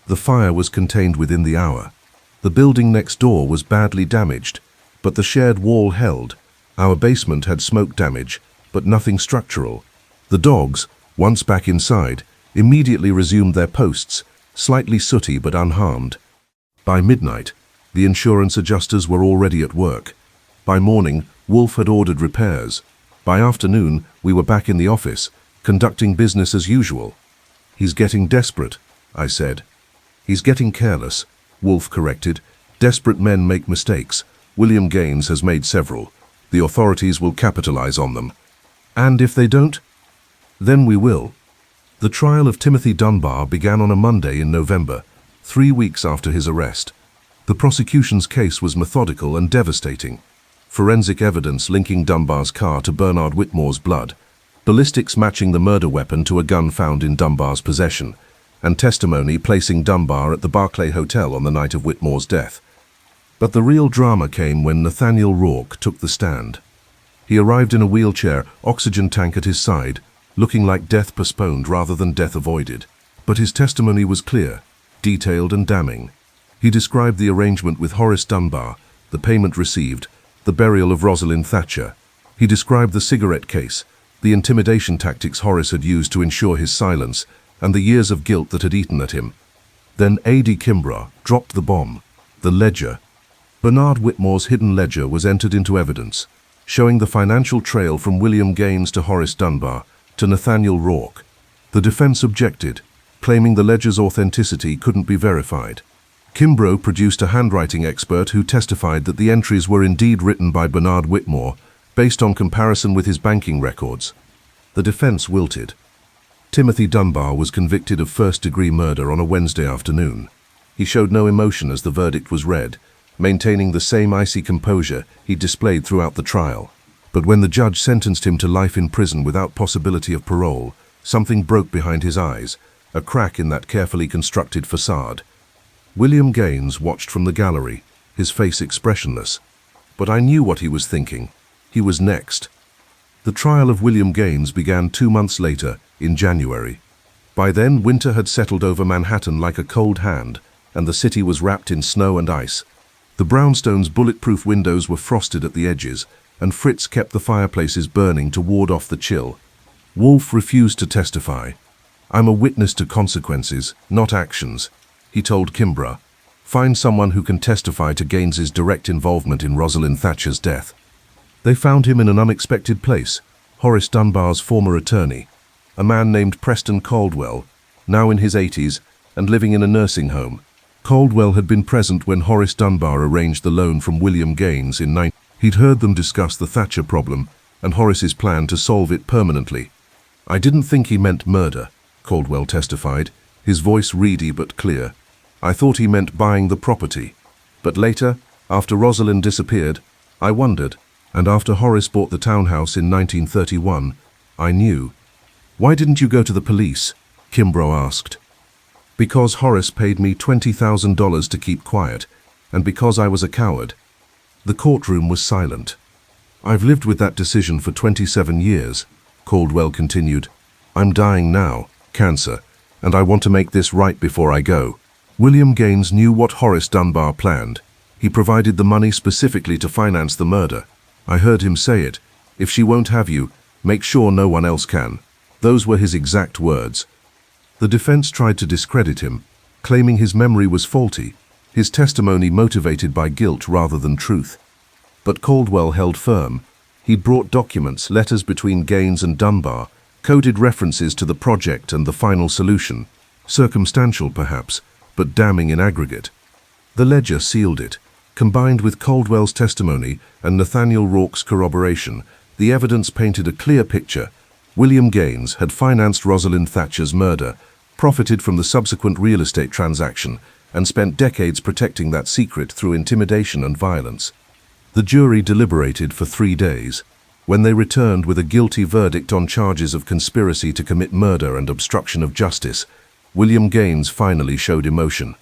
The fire was contained within the hour. The building next door was badly damaged, but the shared wall held. Our basement had smoke damage, but nothing structural. The dogs, once back inside, immediately resumed their posts, slightly sooty but unharmed. By midnight, the insurance adjusters were already at work. By morning, Wolfe had ordered repairs. By afternoon, we were back in the office, conducting business as usual. "He's getting desperate," I said. "He's getting careless," Wolfe corrected. "Desperate men make mistakes. William Gaines has made several. The authorities will capitalize on them. And if they don't, then we will." The trial of Timothy Dunbar began on a Monday in November, 3 weeks after his arrest. The prosecution's case was methodical and devastating. Forensic evidence linking Dunbar's car to Bernard Whitmore's blood, ballistics matching the murder weapon to a gun found in Dunbar's possession, and testimony placing Dunbar at the Barclay Hotel on the night of Whitmore's death. But the real drama came when Nathaniel Rourke took the stand. He arrived in a wheelchair, oxygen tank at his side, looking like death postponed rather than death avoided. But his testimony was clear, detailed and damning. He described the arrangement with Horace Dunbar, the payment received, the burial of Rosalind Thatcher. He described the cigarette case, the intimidation tactics Horus had used to ensure his silence, and the years of guilt that had eaten at him. Then A.D. Kimbrough dropped the bomb, the ledger. Bernard Whitmore's hidden ledger was entered into evidence, showing the financial trail from William Gaines to Horace Dunbar to Nathaniel Rourke. The defense objected, claiming the ledger's authenticity couldn't be verified. Kimbrough produced a handwriting expert who testified that the entries were indeed written by Bernard Whitmore, based on comparison with his banking records. The defense wilted. Timothy Dunbar was convicted of first-degree murder on a Wednesday afternoon. He showed no emotion as the verdict was read, maintaining the same icy composure he displayed throughout the trial. But when the judge sentenced him to life in prison without possibility of parole, something broke behind his eyes, a crack in that carefully constructed facade. William Gaines watched from the gallery, his face expressionless. But I knew what he was thinking. He was next. The trial of William Gaines began 2 months later, in January. By then, winter had settled over Manhattan like a cold hand, and the city was wrapped in snow and ice. The brownstone's bulletproof windows were frosted at the edges, and Fritz kept the fireplaces burning to ward off the chill. Wolfe refused to testify. "I'm a witness to consequences, not actions," he told Kimbrough. "Find someone who can testify to Gaines's direct involvement in Rosalind Thatcher's death." They found him in an unexpected place, Horace Dunbar's former attorney, a man named Preston Caldwell, now in his 80s and living in a nursing home. Caldwell had been present when Horace Dunbar arranged the loan from William Gaines in 19... He'd heard them discuss the Thatcher problem and Horace's plan to solve it permanently. "I didn't think he meant murder," Caldwell testified, his voice reedy but clear. "I thought he meant buying the property. But later, after Rosalind disappeared, I wondered, and after Horace bought the townhouse in 1931, I knew." "Why didn't you go to the police?" Kimbrough asked. "Because Horace paid me $20,000 to keep quiet, and because I was a coward." The courtroom was silent. "I've lived with that decision for 27 years, Caldwell continued. "I'm dying now, cancer, and I want to make this right before I go." William Gaines knew what Horace Dunbar planned. He provided the money specifically to finance the murder. "I heard him say it. If she won't have you, make sure no one else can." Those were his exact words. The defense tried to discredit him, claiming his memory was faulty, his testimony motivated by guilt rather than truth. But Caldwell held firm. He'd brought documents, letters between Gaines and Dunbar, coded references to the project and the final solution. Circumstantial, perhaps, but damning in aggregate. The ledger sealed it. Combined with Caldwell's testimony and Nathaniel Rourke's corroboration, the evidence painted a clear picture. William Gaines had financed Rosalind Thatcher's murder, profited from the subsequent real estate transaction, and spent decades protecting that secret through intimidation and violence. The jury deliberated for 3 days. When they returned with a guilty verdict on charges of conspiracy to commit murder and obstruction of justice, William Gaines finally showed emotion.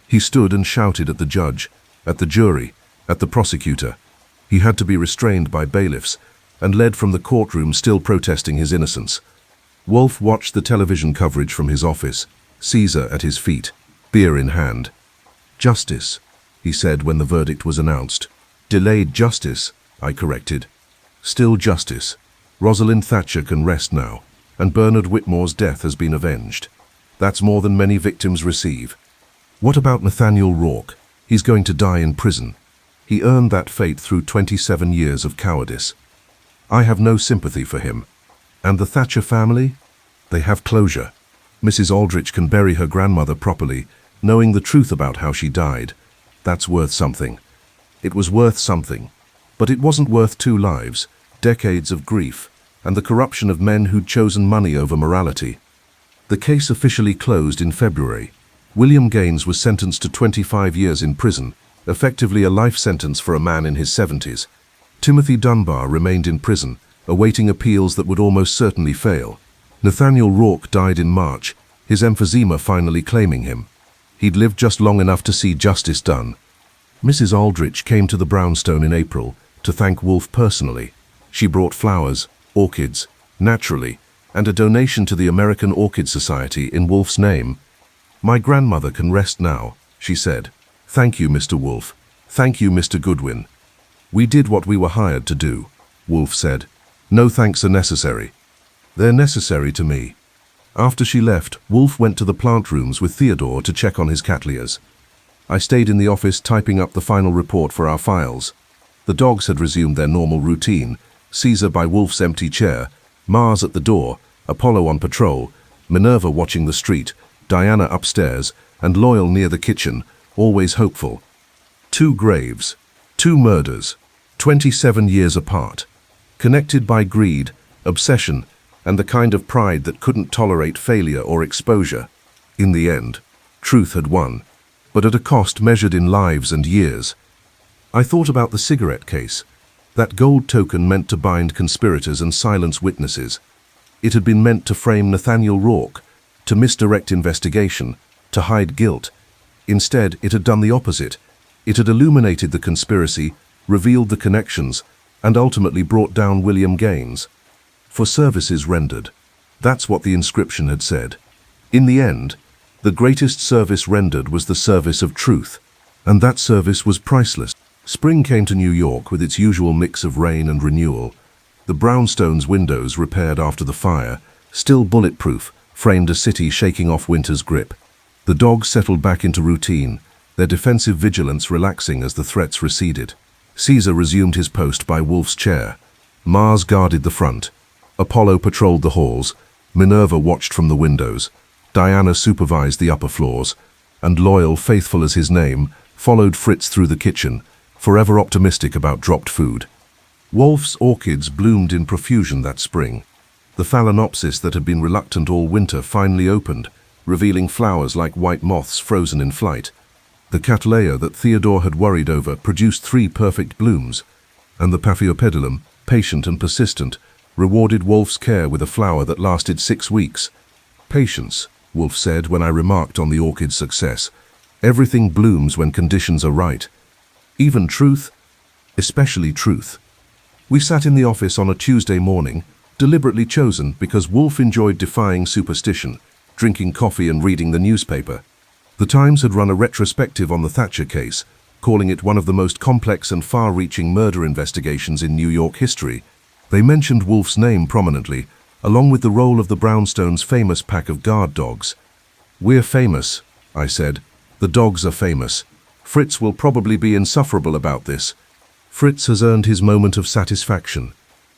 He stood and shouted at the judge, at the jury, at the prosecutor. He had to be restrained by bailiffs and led from the courtroom still protesting his innocence. Wolfe watched the television coverage from his office, Caesar at his feet, beer in hand. "Justice," he said when the verdict was announced. "Delayed justice," I corrected. "Still justice. Rosalind Thatcher can rest now, and Bernard Whitmore's death has been avenged. That's more than many victims receive." "What about Nathaniel Rourke? He's going to die in prison. He earned that fate through 27 years of cowardice. I have no sympathy for him. And the Thatcher family? They have closure. Mrs. Aldridge can bury her grandmother properly, knowing the truth about how she died. That's worth something." It was worth something. But it wasn't worth 2 lives, decades of grief, and the corruption of men who'd chosen money over morality. The case officially closed in February. William Gaines was sentenced to 25 years in prison, effectively a life sentence for a man in his 70s. Timothy Dunbar remained in prison, awaiting appeals that would almost certainly fail. Nathaniel Rourke died in March, his emphysema finally claiming him. He'd lived just long enough to see justice done. Mrs. Aldridge came to the brownstone in April to thank Wolfe personally. She brought flowers, orchids, naturally, and a donation to the American Orchid Society in Wolfe's name. "My grandmother can rest now," she said. "Thank you, Mr. Wolfe. Thank you, Mr. Goodwin. We did what we were hired to do," Wolfe said. "No thanks are necessary." "They're necessary to me." After she left, Wolfe went to the plant rooms with Theodore to check on his cattleyas. I stayed in the office typing up the final report for our files. The dogs had resumed their normal routine, Caesar by Wolfe's empty chair, Mars at the door, Apollo on patrol, Minerva watching the street, Diana upstairs, and Loyal near the kitchen, always hopeful. 2 graves, 2 murders, 27 years apart, connected by greed, obsession, and the kind of pride that couldn't tolerate failure or exposure. In the end, truth had won, but at a cost measured in lives and years. I thought about the cigarette case. That gold token meant to bind conspirators and silence witnesses. It had been meant to frame Nathaniel Rourke, to misdirect investigation, to hide guilt. Instead, it had done the opposite. It had illuminated the conspiracy, revealed the connections, and ultimately brought down William Gaines. For services rendered. That's what the inscription had said. In the end, the greatest service rendered was the service of truth, and that service was priceless. Spring came to New York with its usual mix of rain and renewal. The brownstone's windows, repaired after the fire, still bulletproof, framed a city shaking off winter's grip. The dogs settled back into routine, their defensive vigilance relaxing as the threats receded. Caesar resumed his post by Wolfe's chair. Mars guarded the front. Apollo patrolled the halls. Minerva watched from the windows. Diana supervised the upper floors. And Loyal, faithful as his name, followed Fritz through the kitchen, forever optimistic about dropped food. Wolfe's orchids bloomed in profusion that spring. The phalaenopsis that had been reluctant all winter finally opened, revealing flowers like white moths frozen in flight. The cattleya that Theodore had worried over produced 3 perfect blooms, and the paphiopedilum, patient and persistent, rewarded Wolfe's care with a flower that lasted 6 weeks. "Patience," Wolfe said when I remarked on the orchid's success. "Everything blooms when conditions are right. Even truth, especially truth." We sat in the office on a Tuesday morning, deliberately chosen because Wolfe enjoyed defying superstition, drinking coffee and reading the newspaper. The Times had run a retrospective on the Thatcher case, calling it one of the most complex and far-reaching murder investigations in New York history. They mentioned Wolfe's name prominently, along with the role of the brownstone's famous pack of guard dogs. "We're famous," I said. "The dogs are famous. Fritz will probably be insufferable about this." Fritz has earned his moment of satisfaction.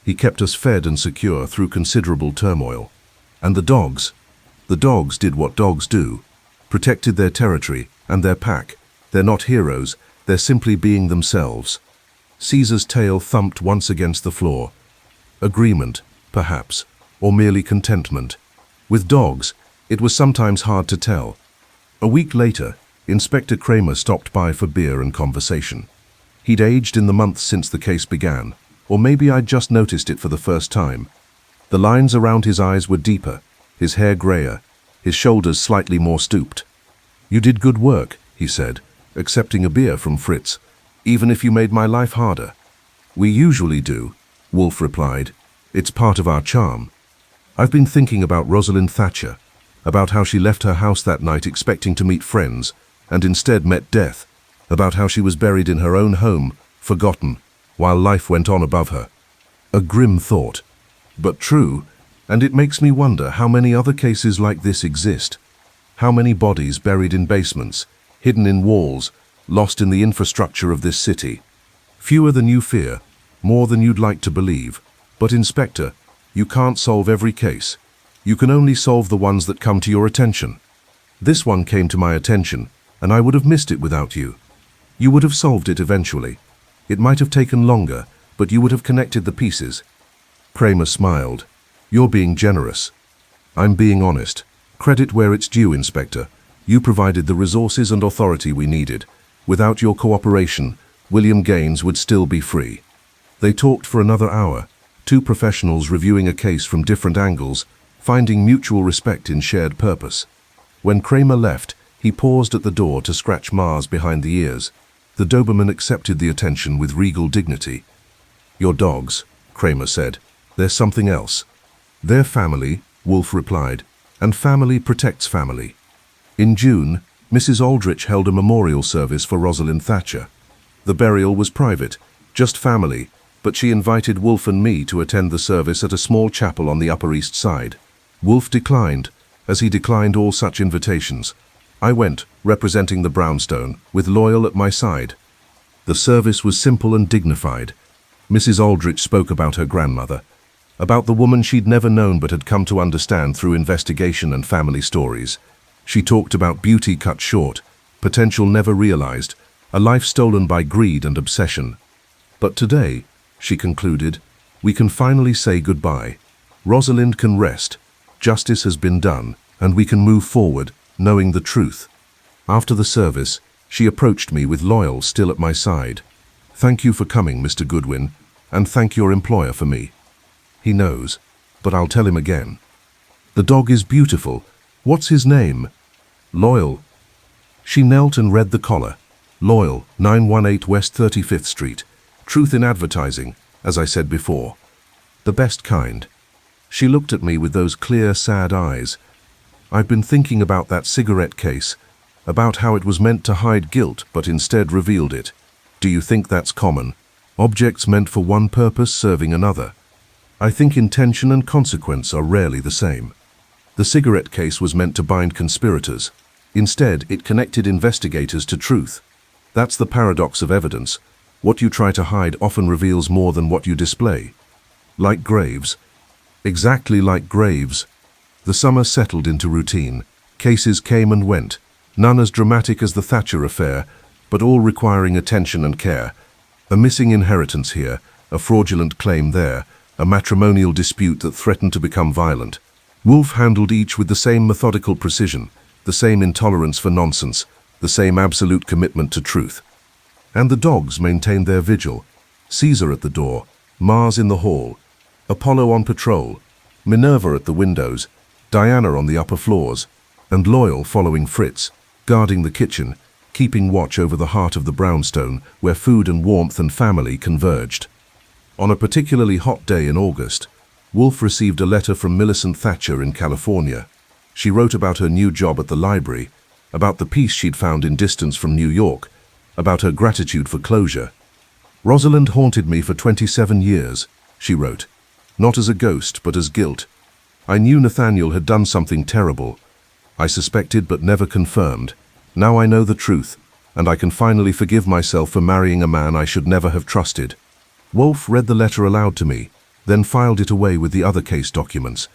He kept us fed and secure through considerable turmoil. And the dogs did what dogs do, protected their territory and their pack. They're not heroes, they're simply being themselves. Caesar's tail thumped once against the floor. Agreement, perhaps, or merely contentment. With dogs, it was sometimes hard to tell. A week later, Inspector Cramer stopped by for beer and conversation. He'd aged in the months since the case began, or maybe I'd just noticed it for the first time. The lines around his eyes were deeper, his hair grayer, his shoulders slightly more stooped. "You did good work," he said, accepting a beer from Fritz, "even if you made my life harder." "We usually do," Wolfe replied. "It's part of our charm. I've been thinking about Rosalind Thatcher, about how she left her house that night expecting to meet friends, and instead met death, about how she was buried in her own home, forgotten, while life went on above her. A grim thought, but true, and it makes me wonder how many other cases like this exist. How many bodies buried in basements, hidden in walls, lost in the infrastructure of this city. Fewer than you fear, more than you'd like to believe. But Inspector, you can't solve every case. You can only solve the ones that come to your attention. This one came to my attention, and I would have missed it without you. You would have solved it eventually. It might have taken longer, but you would have connected the pieces." Kramer smiled. "You're being generous." "I'm being honest. Credit where it's due, Inspector. You provided the resources and authority we needed. Without your cooperation, William Gaines would still be free." They talked for another hour, 2 professionals reviewing a case from different angles, finding mutual respect in shared purpose. When Kramer left, he paused at the door to scratch Mars behind the ears. The Doberman accepted the attention with regal dignity. "Your dogs," Kramer said. "There's something else." "They're family," Wolfe replied, "and family protects family." In June, Mrs. Aldridge held a memorial service for Rosalind Thatcher. The burial was private, just family, but she invited Wolfe and me to attend the service at a small chapel on the Upper East Side. Wolfe declined, as he declined all such invitations. I went, representing the brownstone, with Loyal at my side. The service was simple and dignified. Mrs. Aldridge spoke about her grandmother, about the woman she'd never known but had come to understand through investigation and family stories. She talked about beauty cut short, potential never realized, a life stolen by greed and obsession. But today, she concluded, we can finally say goodbye. Rosalind can rest, justice has been done, and we can move forward, knowing the truth. After the service, she approached me with Loyal still at my side. "Thank you for coming, Mr. Goodwin, and thank your employer for me." "He knows, but I'll tell him again." "The dog is beautiful. What's his name?" "Loyal." She knelt and read the collar. "Loyal, 918 West 35th Street. Truth in advertising, as I said before. The best kind." She looked at me with those clear, sad eyes. "I've been thinking about that cigarette case, about how it was meant to hide guilt but instead revealed it. Do you think that's common? Objects meant for one purpose serving another? I think intention and consequence are rarely the same. The cigarette case was meant to bind conspirators. Instead, it connected investigators to truth. That's the paradox of evidence. What you try to hide often reveals more than what you display. Like graves. Exactly like graves. The summer settled into routine. Cases came and went, none as dramatic as the Thatcher affair, but all requiring attention and care. A missing inheritance here, a fraudulent claim there, a matrimonial dispute that threatened to become violent. Wolfe handled each with the same methodical precision, the same intolerance for nonsense, the same absolute commitment to truth. And the dogs maintained their vigil. Caesar at the door, Mars in the hall, Apollo on patrol, Minerva at the windows, Diana on the upper floors, and Loyal following Fritz, guarding the kitchen, keeping watch over the heart of the brownstone where food and warmth and family converged. On a particularly hot day in August, Wolfe received a letter from Millicent Thatcher in California. She wrote about her new job at the library, about the peace she'd found in distance from New York, about her gratitude for closure. "Rosalind haunted me for 27 years, she wrote. Not as a ghost, but as guilt. I knew Nathaniel had done something terrible. I suspected but never confirmed. Now I know the truth, and I can finally forgive myself for marrying a man I should never have trusted." Wolfe read the letter aloud to me, then filed it away with the other case documents.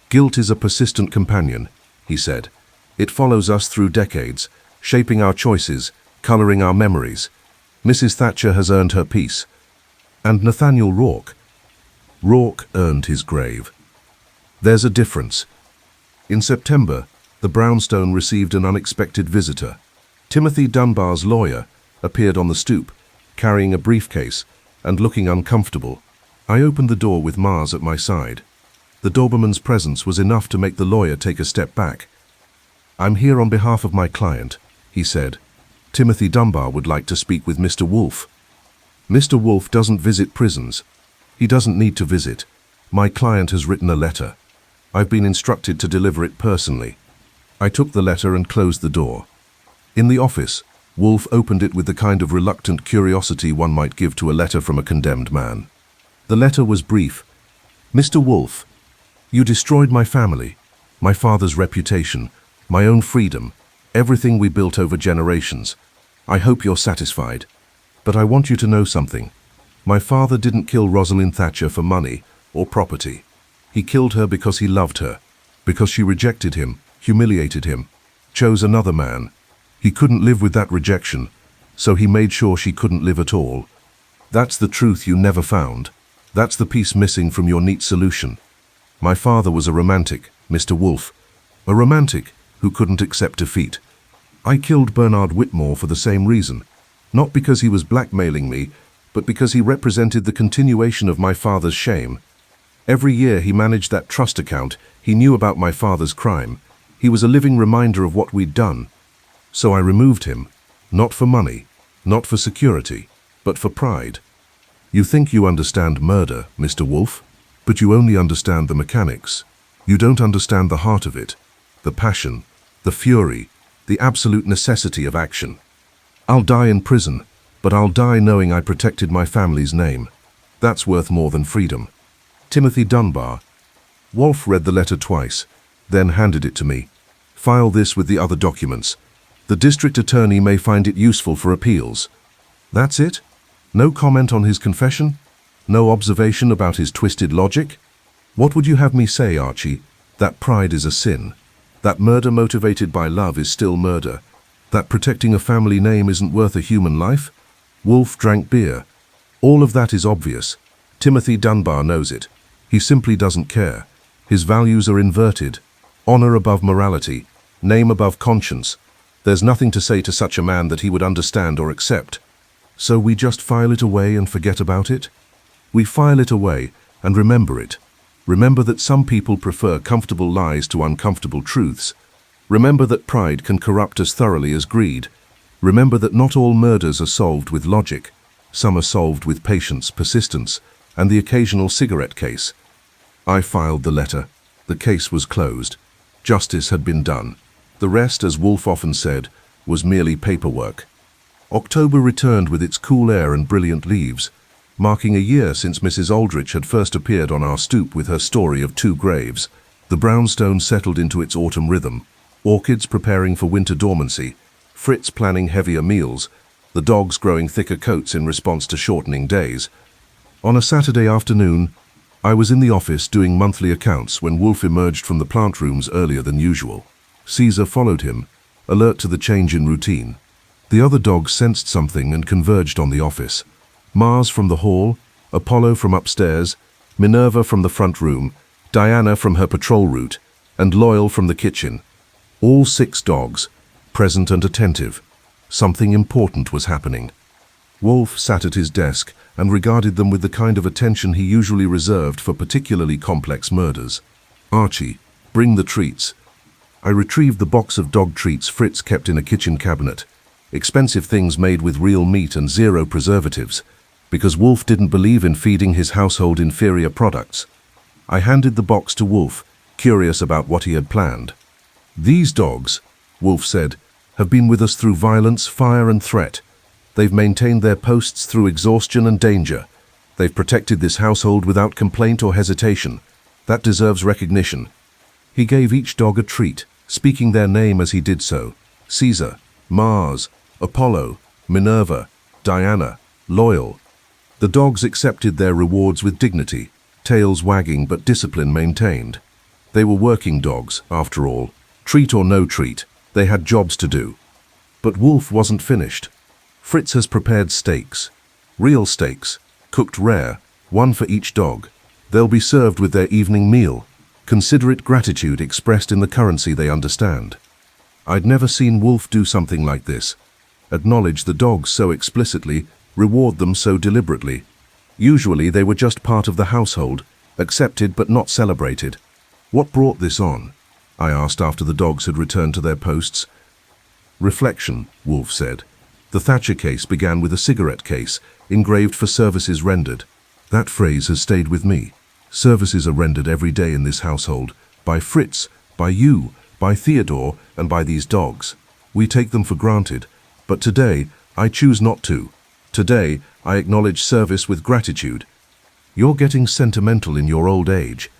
"Guilt is a persistent companion," he said. "It follows us through decades, shaping our choices, coloring our memories. Mrs. Thatcher has earned her peace. And Nathaniel Rourke earned his grave. There's a difference. In September, the brownstone received an unexpected visitor. Timothy Dunbar's lawyer appeared on the stoop, carrying a briefcase and looking uncomfortable. I opened the door with Mars at my side. The Doberman's presence was enough to make the lawyer take a step back. "I'm here on behalf of my client," he said. "Timothy Dunbar would like to speak with Mr. Wolfe." "Mr. Wolfe doesn't visit prisons. He doesn't need to visit. My client has written a letter. I've been instructed to deliver it personally." I took the letter and closed the door. In the office, Wolfe opened it with the kind of reluctant curiosity one might give to a letter from a condemned man. The letter was brief. "Mr. Wolfe, you destroyed my family, my father's reputation, my own freedom, everything we built over generations. I hope you're satisfied. But I want you to know something. My father didn't kill Rosalind Thatcher for money or property. He killed her because he loved her, because she rejected him, humiliated him, chose another man. He couldn't live with that rejection, so he made sure she couldn't live at all. That's the truth you never found. That's the piece missing from your neat solution. My father was a romantic, Mr. Wolfe, a romantic who couldn't accept defeat. I killed Bernard Whitmore for the same reason, not because he was blackmailing me, but because he represented the continuation of my father's shame. Every year he managed that trust account, he knew about my father's crime. He was a living reminder of what we'd done. So I removed him, not for money, Not for security, but for pride. You think you understand murder, Mr. Wolfe, but you only understand the mechanics. You don't understand the heart of it, the passion, the fury, the absolute necessity of action. I'll die in prison, but I'll die knowing I protected my family's name. That's worth more than freedom. Timothy Dunbar. Wolfe read the letter twice, then handed it to me. File this with the other documents. The district attorney may find it useful for appeals. That's it? No comment on his confession? No observation about his twisted logic? What would you have me say, Archie? That pride is a sin. That murder motivated by love is still murder. That protecting a family name isn't worth a human life? Wolfe drank beer. All of that is obvious. Timothy Dunbar knows it. He simply doesn't care. His values are inverted. Honor above morality. Name above conscience. There's nothing to say to such a man that he would understand or accept. So we just file it away and forget about it? We file it away and remember it. Remember that some people prefer comfortable lies to uncomfortable truths. Remember that pride can corrupt as thoroughly as greed. Remember that not all murders are solved with logic. Some are solved with patience, persistence, and the occasional cigarette case. I filed the letter. The case was closed. Justice had been done. The rest, as Wolfe often said, was merely paperwork. October returned with its cool air and brilliant leaves, marking a year since Mrs. Aldridge had first appeared on our stoop with her story of 2 graves. The brownstone settled into its autumn rhythm, orchids preparing for winter dormancy, Fritz planning heavier meals, the dogs growing thicker coats in response to shortening days. On a Saturday afternoon, I was in the office doing monthly accounts when Wolfe emerged from the plant rooms earlier than usual. Caesar followed him, alert to the change in routine. The other dogs sensed something and converged on the office. Mars from the hall, Apollo from upstairs, Minerva from the front room, Diana from her patrol route, and Loyal from the kitchen. All 6 dogs, present and attentive. Something important was happening. Wolfe sat at his desk and regarded them with the kind of attention he usually reserved for particularly complex murders. Archie, bring the treats. I retrieved the box of dog treats Fritz kept in a kitchen cabinet. Expensive things made with real meat and 0 preservatives, because Wolfe didn't believe in feeding his household inferior products. I handed the box to Wolfe, curious about what he had planned. These dogs, Wolfe said, have been with us through violence, fire and threat. They've maintained their posts through exhaustion and danger. They've protected this household without complaint or hesitation. That deserves recognition. He gave each dog a treat, speaking their name as he did so. Caesar, Mars, Apollo, Minerva, Diana, Loyal. The dogs accepted their rewards with dignity, tails wagging but discipline maintained. They were working dogs, after all. Treat or no treat, they had jobs to do. But Wolfe wasn't finished. Fritz has prepared steaks. Real steaks, cooked rare, 1 for each dog. They'll be served with their evening meal. Consider it gratitude expressed in the currency they understand. I'd never seen Wolfe do something like this. Acknowledge the dogs so explicitly, reward them so deliberately. Usually they were just part of the household, accepted but not celebrated. What brought this on? I asked after the dogs had returned to their posts. Reflection, Wolfe said. The Thatcher case began with a cigarette case, engraved for services rendered. That phrase has stayed with me. Services are rendered every day in this household, by Fritz, by you, by Theodore, and by these dogs. We take them for granted, but today I choose not to. Today I acknowledge service with gratitude. You're getting sentimental in your old age.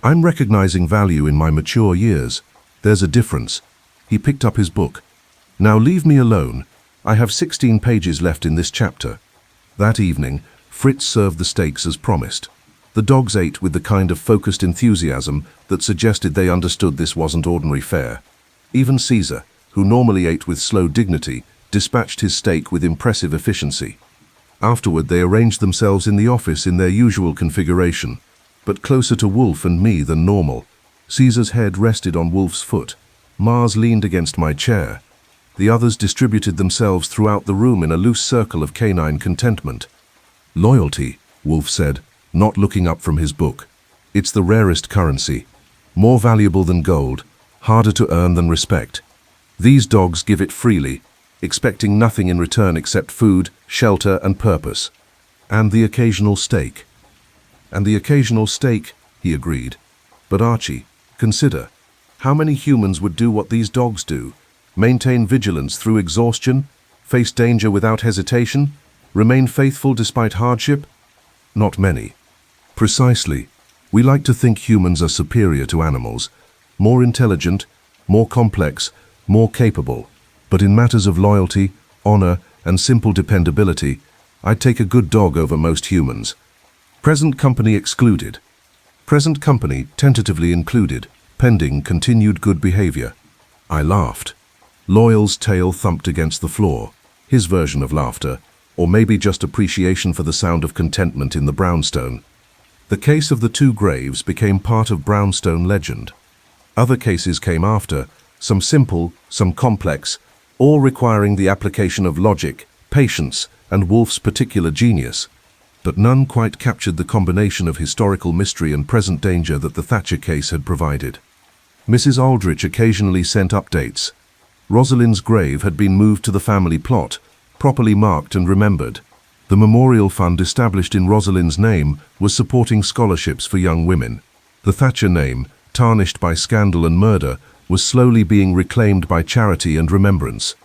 I'm recognizing value in my mature years. There's a difference. He picked up his book. Now leave me alone. I have 16 pages left in this chapter. That evening, Fritz served the steaks as promised. The dogs ate with the kind of focused enthusiasm that suggested they understood this wasn't ordinary fare. Even Caesar, who normally ate with slow dignity, dispatched his steak with impressive efficiency. Afterward, they arranged themselves in the office in their usual configuration, but closer to Wolfe and me than normal. Caesar's head rested on Wolfe's foot. Mars leaned against my chair. The others distributed themselves throughout the room in a loose circle of canine contentment. Loyalty, Wolfe said, not looking up from his book. It's the rarest currency, more valuable than gold, harder to earn than respect. These dogs give it freely. expecting nothing in return except food, shelter, and purpose. And the occasional steak. And the occasional steak, he agreed. But Archie, consider, how many humans would do what these dogs do? Maintain vigilance through exhaustion, face danger without hesitation, remain faithful despite hardship? Not many. Precisely. We like to think humans are superior to animals, more intelligent, more complex, more capable. But in matters of loyalty, honor, and simple dependability, I'd take a good dog over most humans. Present company excluded. Present company tentatively included, pending continued good behavior. I laughed. Loyal's tail thumped against the floor, his version of laughter, or maybe just appreciation for the sound of contentment in the brownstone. The case of the two graves became part of brownstone legend. Other cases came after, some simple, some complex, all requiring the application of logic, patience, and Wolfe's particular genius. But none quite captured the combination of historical mystery and present danger that the Thatcher case had provided. Mrs. Aldridge occasionally sent updates. Rosalind's grave had been moved to the family plot, properly marked and remembered. The memorial fund established in Rosalind's name was supporting scholarships for young women. The Thatcher name, tarnished by scandal and murder, was slowly being reclaimed by charity and remembrance.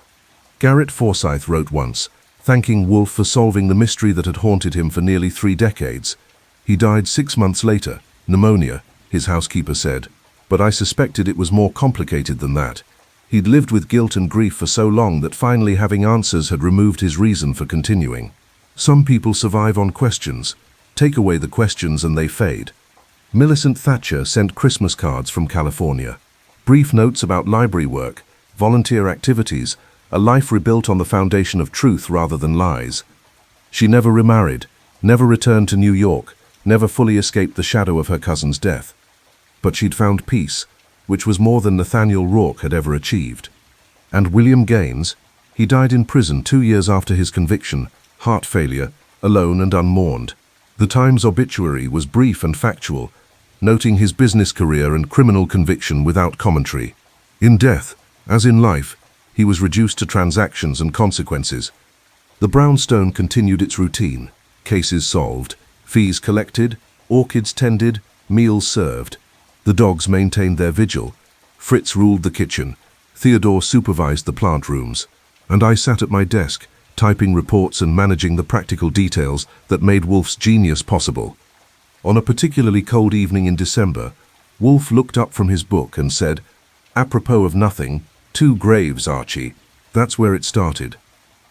Garrett Forsythe wrote once, thanking Wolfe for solving the mystery that had haunted him for nearly 3 decades. He died 6 months later, pneumonia, his housekeeper said, but I suspected it was more complicated than that. He'd lived with guilt and grief for so long that finally having answers had removed his reason for continuing. Some people survive on questions. Take away the questions and they fade. Millicent Thatcher sent Christmas cards from California. Brief notes about library work, volunteer activities, a life rebuilt on the foundation of truth rather than lies. She never remarried, never returned to New York, never fully escaped the shadow of her cousin's death. But she'd found peace, which was more than Nathaniel Rourke had ever achieved. And William Gaines, he died in prison 2 years after his conviction, heart failure, alone and unmourned. The Times obituary was brief and factual, noting his business career and criminal conviction without commentary. In death, as in life, he was reduced to transactions and consequences. The brownstone continued its routine, cases solved, fees collected, orchids tended, meals served. The dogs maintained their vigil. Fritz ruled the kitchen. Theodore supervised the plant rooms. And I sat at my desk, typing reports and managing the practical details that made Wolfe's genius possible. On a particularly cold evening in December, Wolfe looked up from his book and said, "Apropos of nothing, 2 graves, Archie. That's where it started.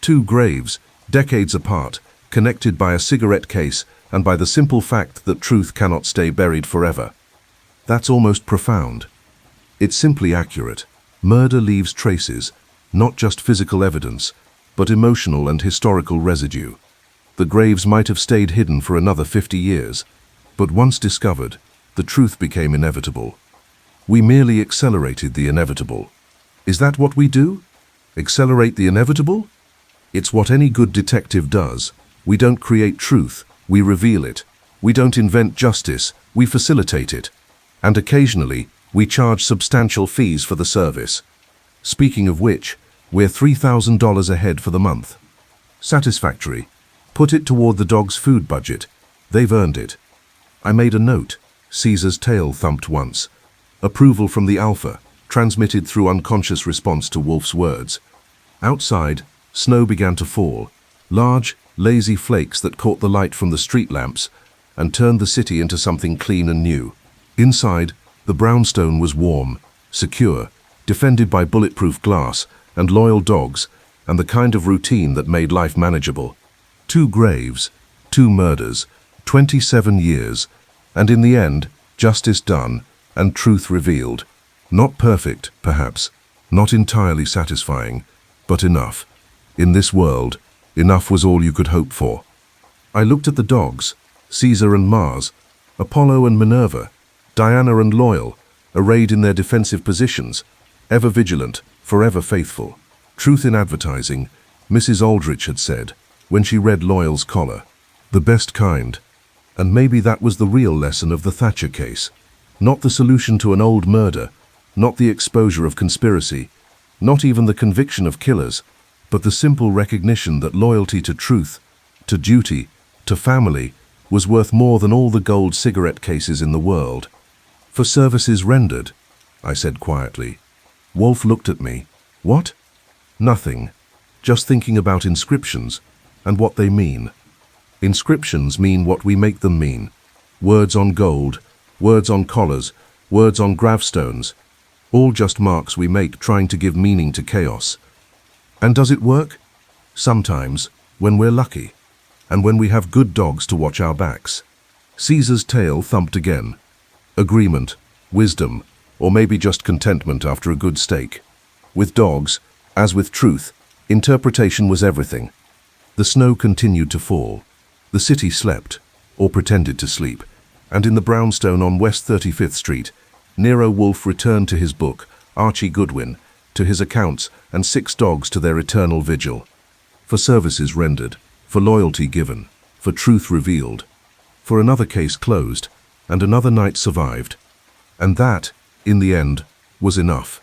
2 graves, decades apart, connected by a cigarette case and by the simple fact that truth cannot stay buried forever." That's almost profound. It's simply accurate. Murder leaves traces, not just physical evidence, but emotional and historical residue. The graves might have stayed hidden for another 50 years, but once discovered, the truth became inevitable. We merely accelerated the inevitable. Is that what we do? Accelerate the inevitable? It's what any good detective does. We don't create truth, we reveal it. We don't invent justice, we facilitate it. And occasionally, we charge substantial fees for the service. Speaking of which, we're $3,000 ahead for the month. Satisfactory. Put it toward the dog's food budget. They've earned it. I made a note. Caesar's tail thumped once. Approval from the alpha, transmitted through unconscious response to Wolfe's words. Outside, snow began to fall. Large, lazy flakes that caught the light from the street lamps and turned the city into something clean and new. Inside, the brownstone was warm, secure, defended by bulletproof glass and loyal dogs, and the kind of routine that made life manageable. 2 graves, 2 murders, 27 years, and in the end, justice done and truth revealed. Not perfect, perhaps, not entirely satisfying, but enough. In this world, enough was all you could hope for. I looked at the dogs, Caesar and Mars, Apollo and Minerva, Diana and Loyal, arrayed in their defensive positions, ever vigilant, forever faithful. Truth in advertising, Mrs. Aldridge had said, when she read Loyal's collar. The best kind. And maybe that was the real lesson of the Thatcher case. Not the solution to an old murder, not the exposure of conspiracy, not even the conviction of killers, but the simple recognition that loyalty to truth, to duty, to family, was worth more than all the gold cigarette cases in the world. "For services rendered," I said quietly. Wolfe looked at me. "What?" "Nothing. Just thinking about inscriptions and what they mean. Inscriptions mean what we make them mean. Words on gold, words on collars, words on gravestones, all just marks we make trying to give meaning to chaos. And does it work? Sometimes, when we're lucky, and when we have good dogs to watch our backs." Caesar's tail thumped again. Agreement, wisdom, or maybe just contentment after a good steak. With dogs, as with truth, interpretation was everything. The snow continued to fall. The city slept, or pretended to sleep, and in the brownstone on West 35th Street, Nero Wolfe returned to his book, Archie Goodwin, to his accounts, and 6 dogs to their eternal vigil. For services rendered, for loyalty given, for truth revealed, for another case closed, and another night survived. And that, in the end, was enough.